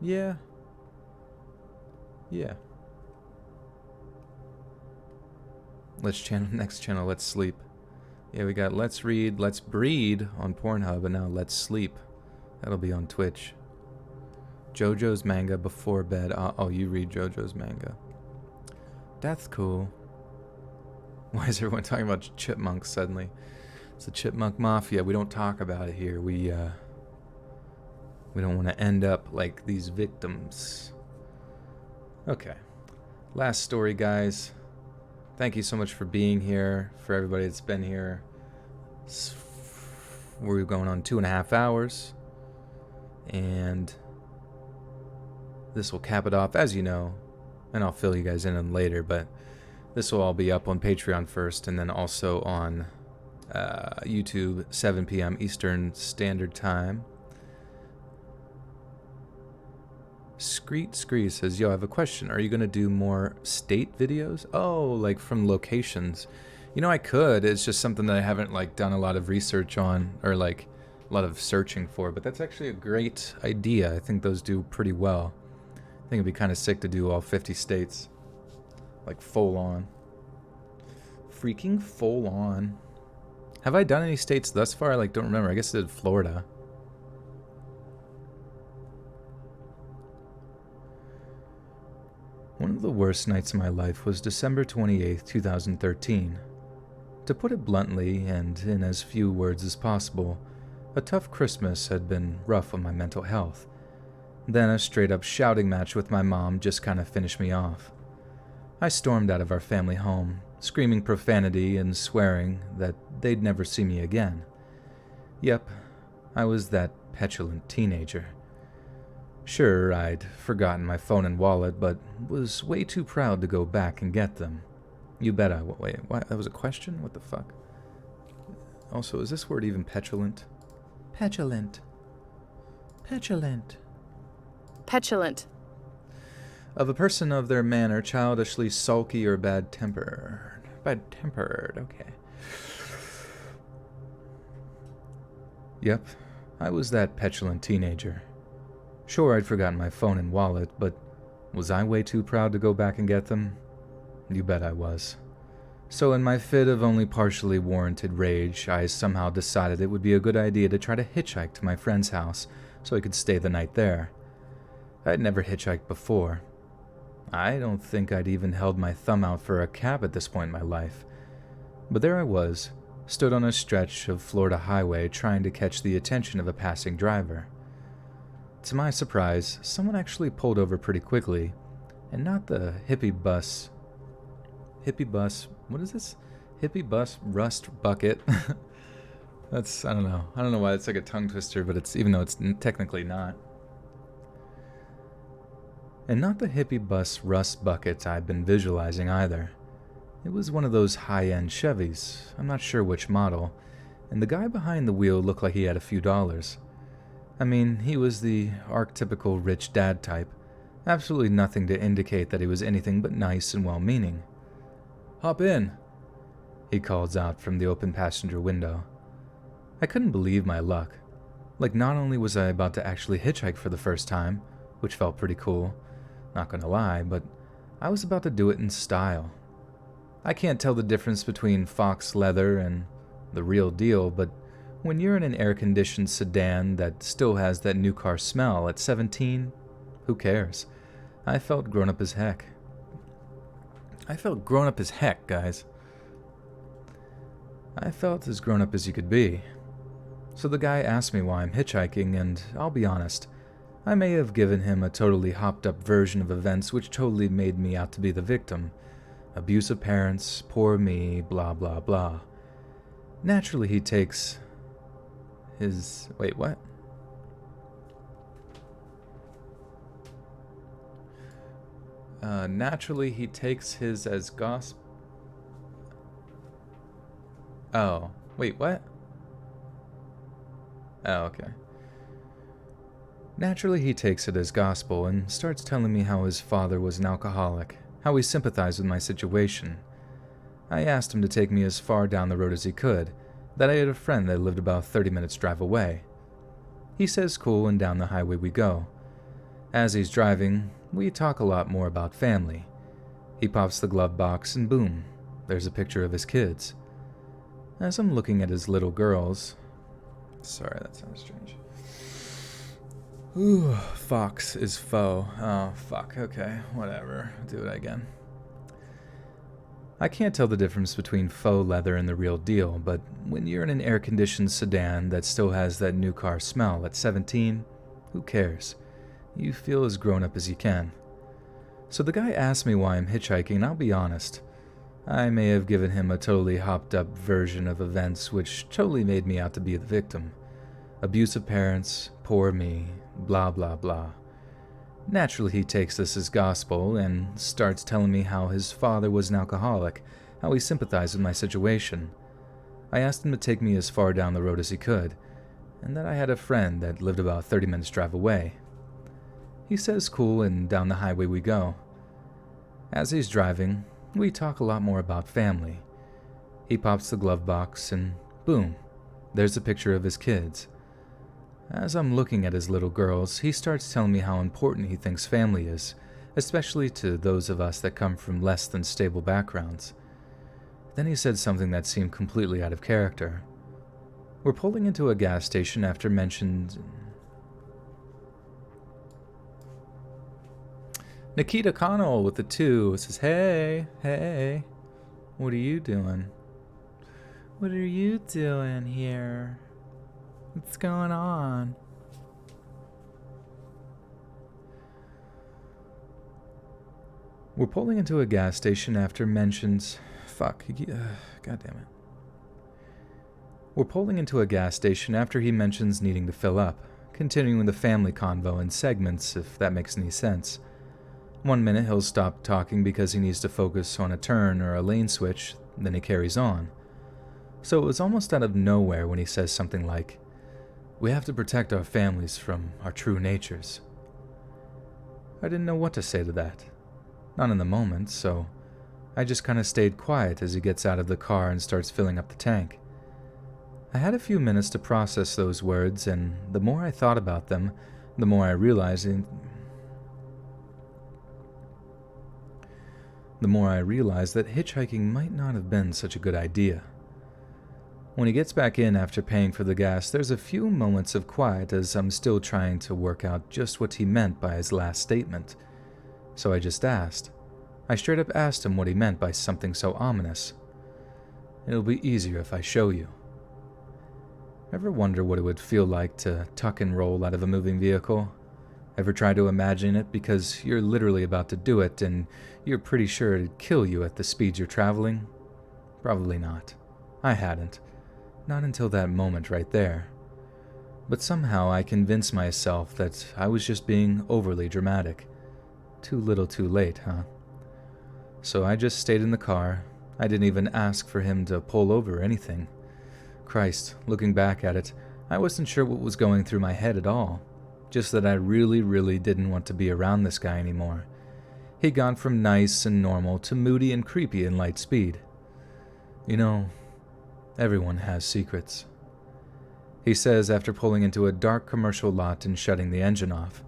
Yeah. Next channel, Let's Sleep. Yeah, we got Let's Read, Let's Breed on Pornhub, and now Let's Sleep. That'll be on Twitch. JoJo's manga before bed. Oh, you read JoJo's manga. That's cool. Why is everyone talking about chipmunks suddenly? It's the Chipmunk Mafia. We don't talk about it here. We don't want to end up like these victims. Okay. Last story, guys. Thank you so much for being here. For everybody that's been here. We're going on 2.5 hours. And this will cap it off, as you know. And I'll fill you guys in on later, but this will all be up on Patreon first, and then also on YouTube, 7 p.m. Eastern Standard Time. Scree says, yo, I have a question. Are you going to do more state videos? Oh, like from locations. You know, I could. It's just something that I haven't, like, done a lot of research on, or, like, a lot of searching for. But that's actually a great idea. I think those do pretty well. I think it'd be kind of sick to do all 50 states. Like, full on. Freaking full on. Have I done any states thus far? I, like, don't remember. I guess I did Florida. One of the worst nights of my life was December 28th, 2013. To put it bluntly, and in as few words as possible, a tough Christmas had been rough on my mental health. Then a straight-up shouting match with my mom just kind of finished me off. I stormed out of our family home, screaming profanity and swearing that they'd never see me again. Yep, I was that petulant teenager. Sure, I'd forgotten my phone and wallet, but was way too proud to go back and get them. You bet I... Wait, what? That was a question? What the fuck? Also, is this word even petulant? Petulant. Petulant. Petulant. Of a person of their manner, childishly sulky or bad-tempered. Bad-tempered, okay. Yep, I was that petulant teenager. Sure, I'd forgotten my phone and wallet, but was I way too proud to go back and get them? You bet I was. So in my fit of only partially warranted rage, I somehow decided it would be a good idea to try to hitchhike to my friend's house so I could stay the night there. I'd never hitchhiked before. I don't think I'd even held my thumb out for a cab at this point in my life. But there I was, stood on a stretch of Florida highway trying to catch the attention of a passing driver. To my surprise, someone actually pulled over pretty quickly, and not the hippie bus, what is this? Hippie bus rust bucket. I don't know why it's like a tongue twister, but it's, even though it's technically not. And not the hippie bus rust bucket I'd been visualizing either. It was one of those high-end Chevys, I'm not sure which model, and the guy behind the wheel looked like he had a few dollars. I mean, he was the archetypical rich dad type. Absolutely nothing to indicate that he was anything but nice and well-meaning. "Hop in," he calls out from the open passenger window. I couldn't believe my luck. Like, not only was I about to actually hitchhike for the first time, which felt pretty cool, not gonna lie, but I was about to do it in style. I can't tell the difference between fox leather and the real deal, but When you're in an air-conditioned sedan that still has that new car smell at 17, who cares? I felt grown up as heck. I felt grown up as heck, guys. I felt as grown up as you could be. So the guy asked me why I'm hitchhiking, and I'll be honest, I may have given him a totally hopped-up version of events which totally made me out to be the victim. Abusive parents, poor me, blah blah blah. Naturally he takes his... Wait, what? Naturally he takes his as gospel... Oh, wait, what? Oh, okay. Naturally, he takes it as gospel and starts telling me how his father was an alcoholic, how he sympathized with my situation. I asked him to take me as far down the road as he could, that I had a friend that lived about 30 minutes drive away. He says cool, and down the highway we go. As he's driving, we talk a lot more about family. He pops the glove box and boom, there's a picture of his kids. As I'm looking at his little girls... Sorry, that sounds strange. Ooh, fox is foe. Oh, fuck, okay, whatever. Do it again. I can't tell the difference between faux leather and the real deal, but when you're in an air-conditioned sedan that still has that new car smell at 17, who cares? You feel as grown up as you can. So the guy asked me why I'm hitchhiking, and I'll be honest. I may have given him a totally hopped-up version of events which totally made me out to be the victim. Abusive parents, poor me, blah blah blah. Naturally he takes this as gospel and starts telling me how his father was an alcoholic, how he sympathized with my situation. I asked him to take me as far down the road as he could, and that I had a friend that lived about 30 minutes drive away. He says cool, and down the highway we go. As he's driving, we talk a lot more about family. He pops the glove box and boom, there's a picture of his kids. As I'm looking at his little girls, he starts telling me how important he thinks family is, especially to those of us that come from less than stable backgrounds. Then he said something that seemed completely out of character. We're pulling into a gas station after mentioned... Nikita Connell with the 2 says, hey, what are you doing? What are you doing here? What's going on? We're pulling into a gas station after mentions... God damn it. We're pulling into a gas station after he mentions needing to fill up, continuing the family convo in segments, if that makes any sense. 1 minute he'll stop talking because he needs to focus on a turn or a lane switch, then he carries on. So it was almost out of nowhere when he says something like, "We have to protect our families from our true natures." I didn't know what to say to that. Not in the moment, so I just kind of stayed quiet as he gets out of the car and starts filling up the tank. I had a few minutes to process those words, and the more I thought about them, the more I realized that hitchhiking might not have been such a good idea. When he gets back in after paying for the gas, there's a few moments of quiet as I'm still trying to work out just what he meant by his last statement. So I just asked. I straight up asked him what he meant by something so ominous. "It'll be easier if I show you." Ever wonder what it would feel like to tuck and roll out of a moving vehicle? Ever try to imagine it because you're literally about to do it and you're pretty sure it'd kill you at the speeds you're traveling? Probably not. I hadn't. Not until that moment right there. But somehow I convinced myself that I was just being overly dramatic. Too little too late, huh? So I just stayed in the car. I didn't even ask for him to pull over or anything. Christ, looking back at it, I wasn't sure what was going through my head at all. Just that I really didn't want to be around this guy anymore. He'd gone from nice and normal to moody and creepy in light speed. You know, everyone has secrets. He says after pulling into a dark commercial lot and shutting the engine off.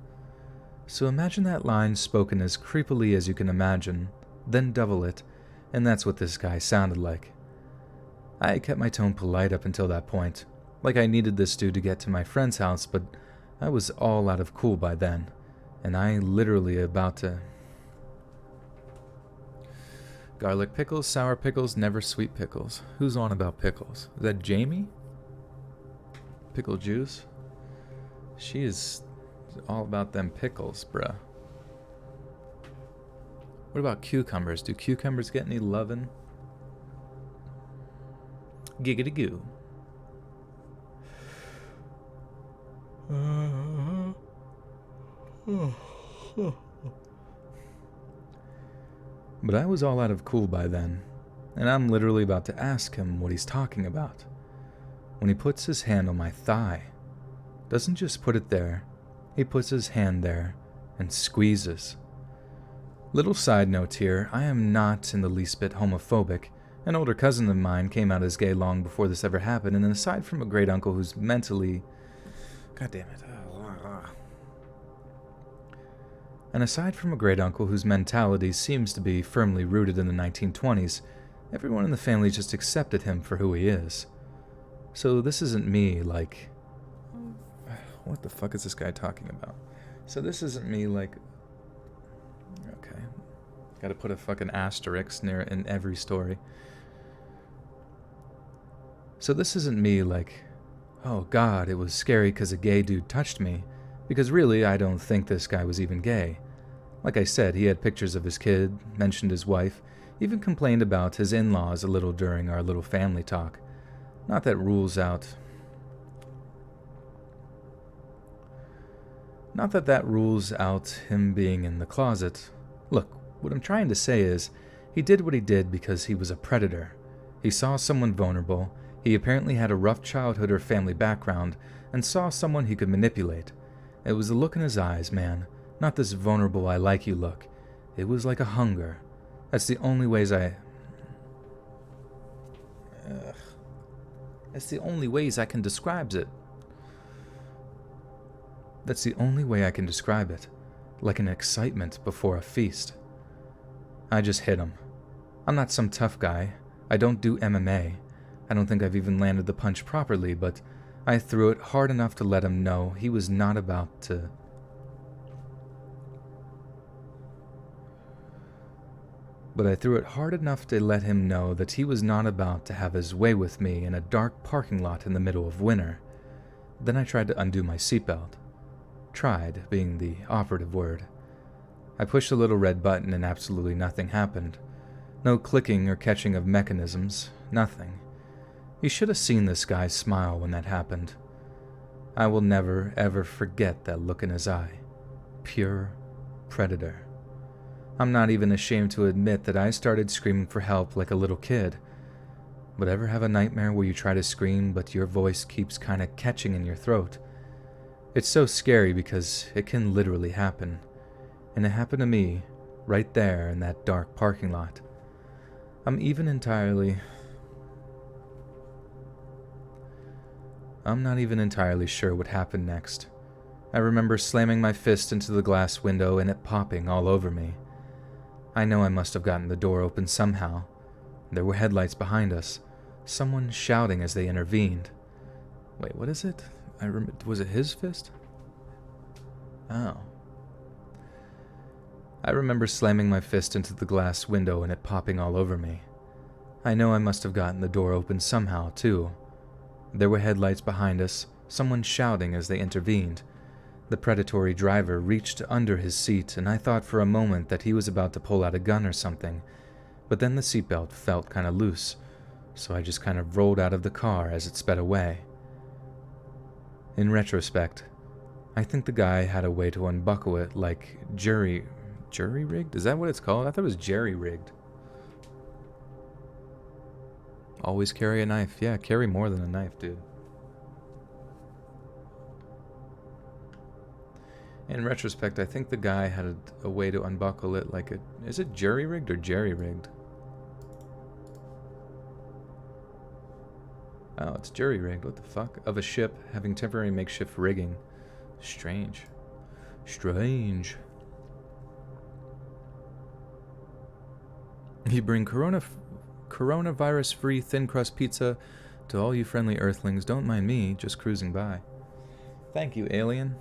So imagine that line spoken as creepily as you can imagine, then double it, and that's what this guy sounded like. I kept my tone polite up until that point, Like I needed this dude to get to my friend's house, but I was all out of cool by then, and I literally about to... Garlic pickles, sour pickles, never sweet pickles. Who's on about pickles? Is that Jamie? Pickle juice? She is all about them pickles, bruh. What about cucumbers? Do cucumbers get any lovin'? Giggity goo. But I was all out of cool by then, and I'm literally about to ask him what he's talking about, when he puts his hand on my thigh. Doesn't just put it there, he puts his hand there and squeezes. Little side note here, I am not in the least bit homophobic. An older cousin of mine came out as gay long before this ever happened, and aside from a great uncle who's mentally... God damn it. And aside from a great uncle whose mentality seems to be firmly rooted in the 1920s, everyone in the family just accepted him for who he is. So this isn't me like... What the fuck is this guy talking about? So this isn't me like... Okay. Gotta put a fucking asterisk near in every story. So this isn't me like, oh god, it was scary because a gay dude touched me, because really I don't think this guy was even gay. Like I said, he had pictures of his kid, mentioned his wife, even complained about his in-laws a little during our little family talk. Not that rules out... Not that that rules out him being in the closet. Look, what I'm trying to say is, he did what he did because he was a predator. He saw someone vulnerable, he apparently had a rough childhood or family background, and saw someone he could manipulate. It was the look in his eyes, man. Not this vulnerable I like you look. It was like a hunger. That's the only ways I... That's the only ways I can describe it. That's the only way I can describe it. Like an excitement before a feast. I just hit him. I'm not some tough guy. I don't do MMA. I don't think I've even landed the punch properly, but I threw it hard enough to let him know he was not about to... But I threw it hard enough to let him know that he was not about to have his way with me in a dark parking lot in the middle of winter. Then I tried to undo my seatbelt. Tried being the operative word. I pushed the little red button and absolutely nothing happened. No clicking or catching of mechanisms, nothing. You should have seen this guy smile when that happened. I will never, ever forget that look in his eye. Pure predator. I'm not even ashamed to admit that I started screaming for help like a little kid. But ever have a nightmare where you try to scream but your voice keeps kinda catching in your throat? It's so scary because it can literally happen. And it happened to me, right there in that dark parking lot. I'm not even entirely sure what happened next. I remember slamming my fist into the glass window and it popping all over me. I know I must have gotten the door open somehow. There were headlights behind us. Someone shouting as they intervened. Wait, what is it? Was it his fist? Oh. I remember slamming my fist into the glass window and it popping all over me. I know I must have gotten the door open somehow, too. There were headlights behind us, someone shouting as they intervened. The predatory driver reached under his seat, and I thought for a moment that he was about to pull out a gun or something, but then the seatbelt felt kind of loose, so I just kind of rolled out of the car as it sped away. In retrospect, I think the guy had a way to unbuckle it like jury-rigged? Is that what it's called? I thought it was jerry-rigged. Always carry a knife. Yeah, carry more than a knife, dude. In retrospect, I think the guy had a way to unbuckle it like a... Is it jury-rigged or jerry-rigged? Oh, it's jury-rigged. What the fuck? Of a ship having temporary makeshift rigging. Strange. Strange. You bring coronavirus-free thin crust pizza To all you friendly earthlings, don't mind me, just cruising by. Thank you, alien.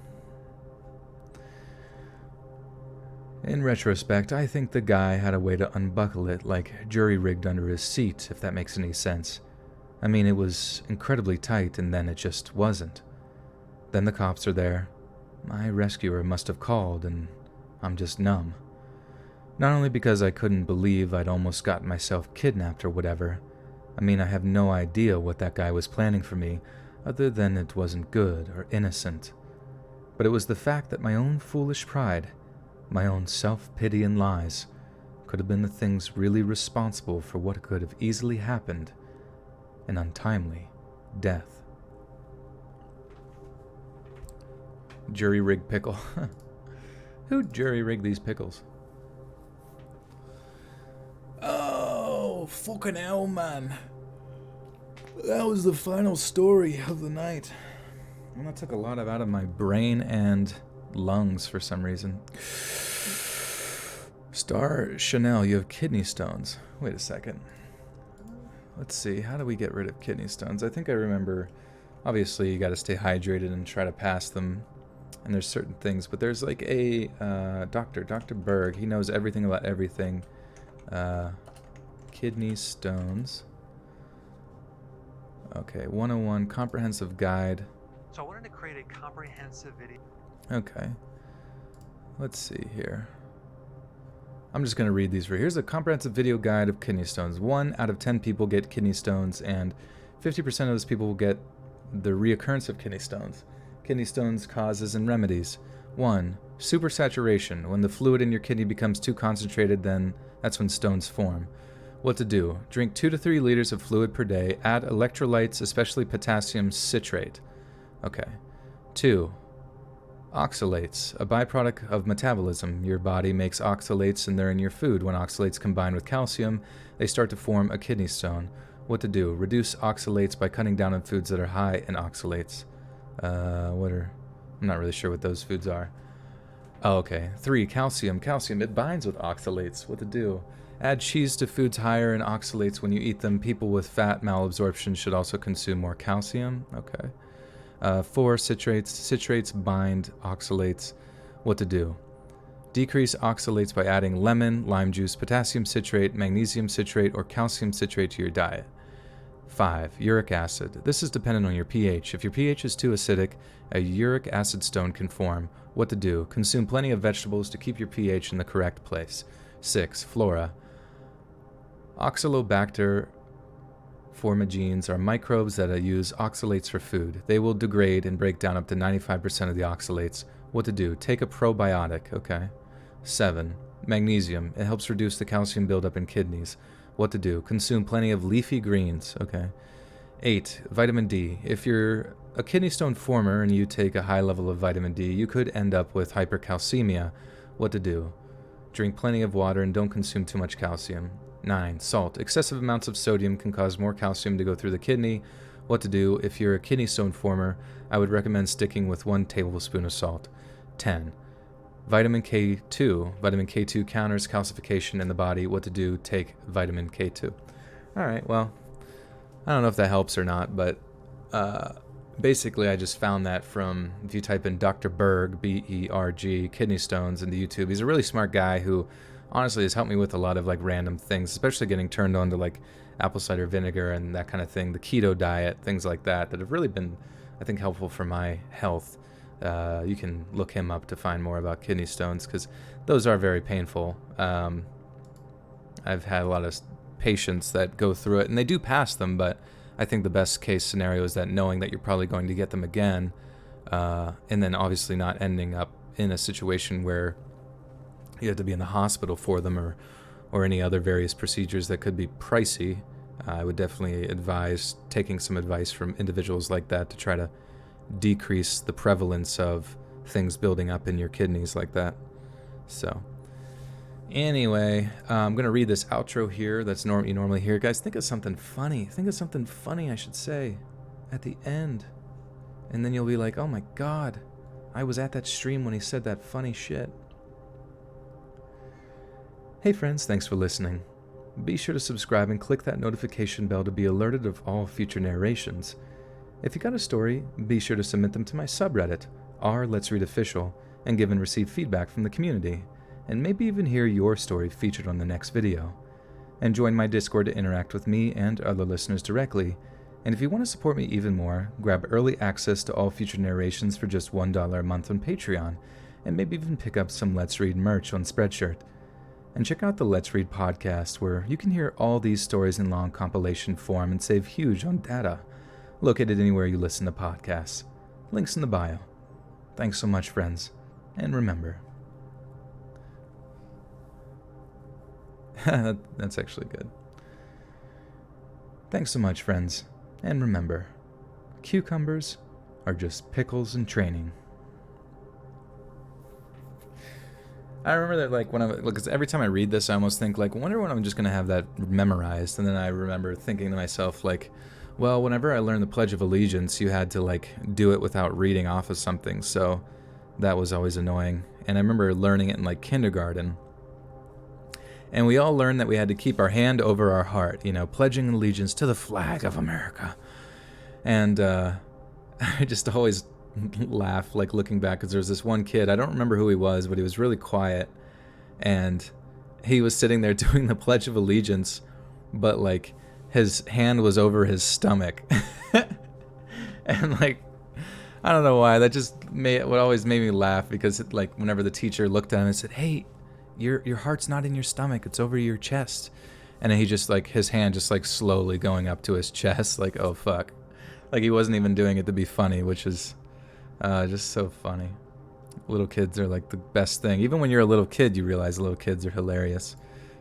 In retrospect, I think the guy had a way to unbuckle it, like jury-rigged under his seat, if that makes any sense. I mean, it was incredibly tight, and then it just wasn't. Then the cops are there. My rescuer must have called, and I'm just numb. Not only because I couldn't believe I'd almost gotten myself kidnapped or whatever. I mean, I have no idea what that guy was planning for me, other than it wasn't good or innocent. But it was the fact that my own foolish pride, my own self-pity and lies, could have been the things really responsible for what could have easily happened, an untimely death. Jury-rigged pickle. Who jury-rigged these pickles? Oh, fucking hell, man. That was the final story of the night. And that took a lot out of my brain and lungs for some reason. Star Chanel, you have kidney stones. Wait a second. Let's see, how do we get rid of kidney stones? I think I remember, obviously you gotta stay hydrated and try to pass them. And there's certain things, but there's like a Dr. Berg. He knows everything about everything. Kidney stones. Okay, 101, comprehensive guide. So I wanted to create a comprehensive video. Okay. Let's see here. I'm just going to read these for you. Here's a comprehensive video guide of kidney stones. 1 out of 10 people get kidney stones, and 50% of those people will get the reoccurrence of kidney stones. Kidney stones causes and remedies. 1. Supersaturation. When the fluid in your kidney becomes too concentrated, then that's when stones form. What to do? Drink 2 to 3 liters of fluid per day. Add electrolytes, especially potassium citrate. Okay. 2. Oxalates, a byproduct of metabolism. Your body makes oxalates and they're in your food. When oxalates combine with calcium, they start to form a kidney stone. What to do? Reduce oxalates by cutting down on foods that are high in oxalates. I'm not really sure what those foods are. Oh, okay. 3. Calcium. Calcium, it binds with oxalates. What to do? Add cheese to foods higher in oxalates when you eat them. People with fat malabsorption should also consume more calcium. Okay. 4. Citrates. Citrates bind oxalates. What to do? Decrease oxalates by adding lemon, lime juice, potassium citrate, magnesium citrate, or calcium citrate to your diet. 5. Uric acid. This is dependent on your pH. If your pH is too acidic, a uric acid stone can form. What to do? Consume plenty of vegetables to keep your pH in the correct place. 6. Flora. Oxalobacter formigenes are microbes that use oxalates for food. They will degrade and break down up to 95% of the oxalates. What to do? Take a probiotic. Okay. 7. Magnesium. It helps reduce the calcium buildup in kidneys. What to do? Consume plenty of leafy greens. Okay. 8. Vitamin D. If you're a kidney stone former and you take a high level of vitamin D, you could end up with hypercalcemia. What to do? Drink plenty of water and don't consume too much calcium. 9. Salt. Excessive amounts of sodium can cause more calcium to go through the kidney. What to do? If you're a kidney stone former, I would recommend sticking with 1 tablespoon of salt. 10. Vitamin K2. Vitamin K2 counters calcification in the body. What to do? Take vitamin K2. Alright, well, I don't know if that helps or not, but basically I just found that from, if you type in Dr. Berg, B-E-R-G, kidney stones into YouTube. He's a really smart guy who honestly has helped me with a lot of like random things, especially getting turned on to like apple cider vinegar and that kind of thing, the keto diet, things like that have really been, I think, helpful for my health. You can look him up to find more about kidney stones because those are very painful. I've had a lot of patients that go through it and they do pass them, but I think the best case scenario is that knowing that you're probably going to get them again, and then obviously not ending up in a situation where you have to be in the hospital for them or any other various procedures that could be pricey. I would definitely advise taking some advice from individuals like that to try to decrease the prevalence of things building up in your kidneys like that. So anyway, I'm going to read this outro here that's you normally hear. Guys, think of something funny. Think of something funny I should say at the end. And then you'll be like, oh my god, I was at that stream when he said that funny shit. Hey friends, thanks for listening. Be sure to subscribe and click that notification bell to be alerted of all future narrations. If you got a story, be sure to submit them to my subreddit, r/Let's Read Official, and give and receive feedback from the community, and maybe even hear your story featured on the next video. And join my Discord to interact with me and other listeners directly. And if you want to support me even more, grab early access to all future narrations for just $1 a month on Patreon, and maybe even pick up some Let's Read merch on Spreadshirt. And check out the Let's Read podcast, where you can hear all these stories in long compilation form and save huge on data. Located anywhere you listen to podcasts. Links in the bio. Thanks so much, friends. And remember... That's actually good. Thanks so much, friends. And remember, cucumbers are just pickles in training. I remember that, like, because every time I read this, I almost think, like, I wonder when I'm just going to have that memorized. And then I remember thinking to myself, like, well, whenever I learned the Pledge of Allegiance, you had to, like, do it without reading off of something. So that was always annoying. And I remember learning it in, like, kindergarten. And we all learned that we had to keep our hand over our heart, you know, pledging allegiance to the flag of America. And I just always laugh, like, looking back, because there was this one kid, I don't remember who he was, but he was really quiet. And he was sitting there doing the Pledge of Allegiance, but, like, his hand was over his stomach. And, like, I don't know why, that just what always made me laugh, because, like, whenever the teacher looked at him and said, hey, your heart's not in your stomach, it's over your chest. And then he just, like, his hand just, like, slowly going up to his chest, like, oh fuck. Like, he wasn't even doing it to be funny, which is just so funny. Little kids are, like, the best thing. Even when you're a little kid, you realize little kids are hilarious,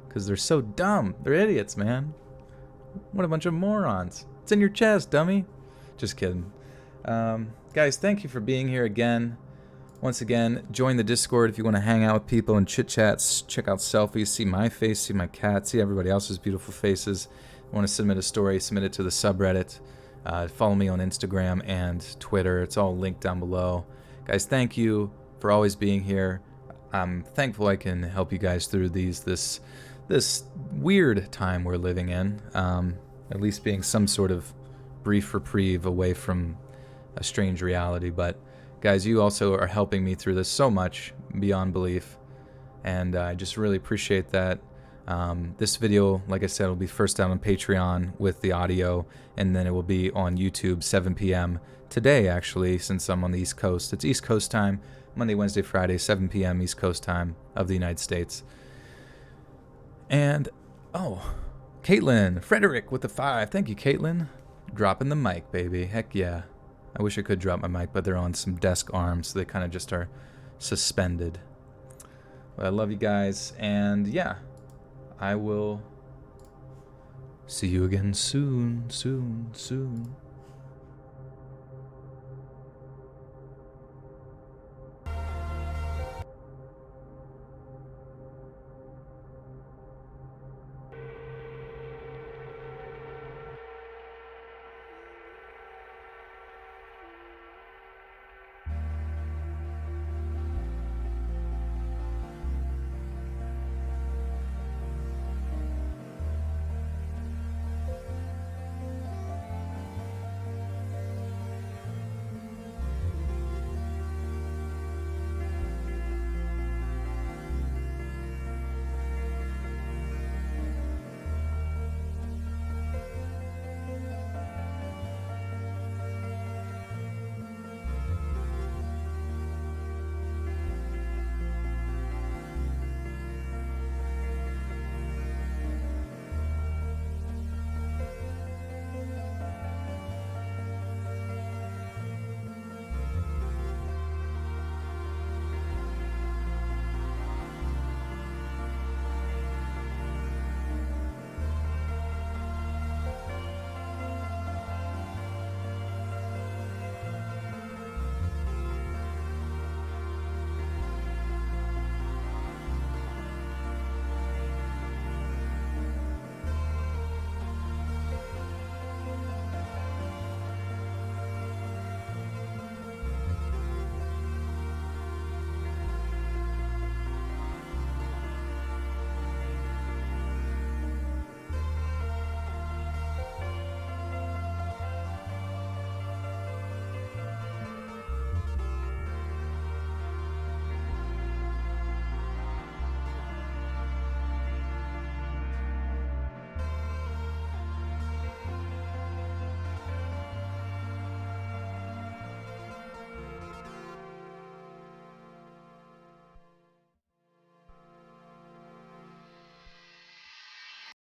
because they're so dumb. They're idiots, man. What a bunch of morons. It's in your chest, dummy. Just kidding. Guys, thank you for being here again. Once again, join the Discord if you want to hang out with people and chit-chats, check out selfies, see my face, see my cat, see everybody else's beautiful faces. Want to submit a story, submit it to the subreddit. Follow me on Instagram and Twitter. It's all linked down below. Guys, thank you for always being here. I'm thankful I can help you guys through this weird time we're living in. At least being some sort of brief reprieve away from a strange reality, but guys, you also are helping me through this so much, beyond belief, and I just really appreciate that. This video, like I said, will be first out on Patreon with the audio, and then it will be on YouTube 7 p.m. today, actually, since I'm on the East Coast. It's East Coast time, Monday, Wednesday, Friday, 7 p.m. East Coast time of the United States. And, oh, Caitlin, Frederick with the 5. Thank you, Caitlin. Dropping the mic, baby. Heck yeah. I wish I could drop my mic, but they're on some desk arms, so they kind of just are suspended. But I love you guys, and yeah, I will see you again soon.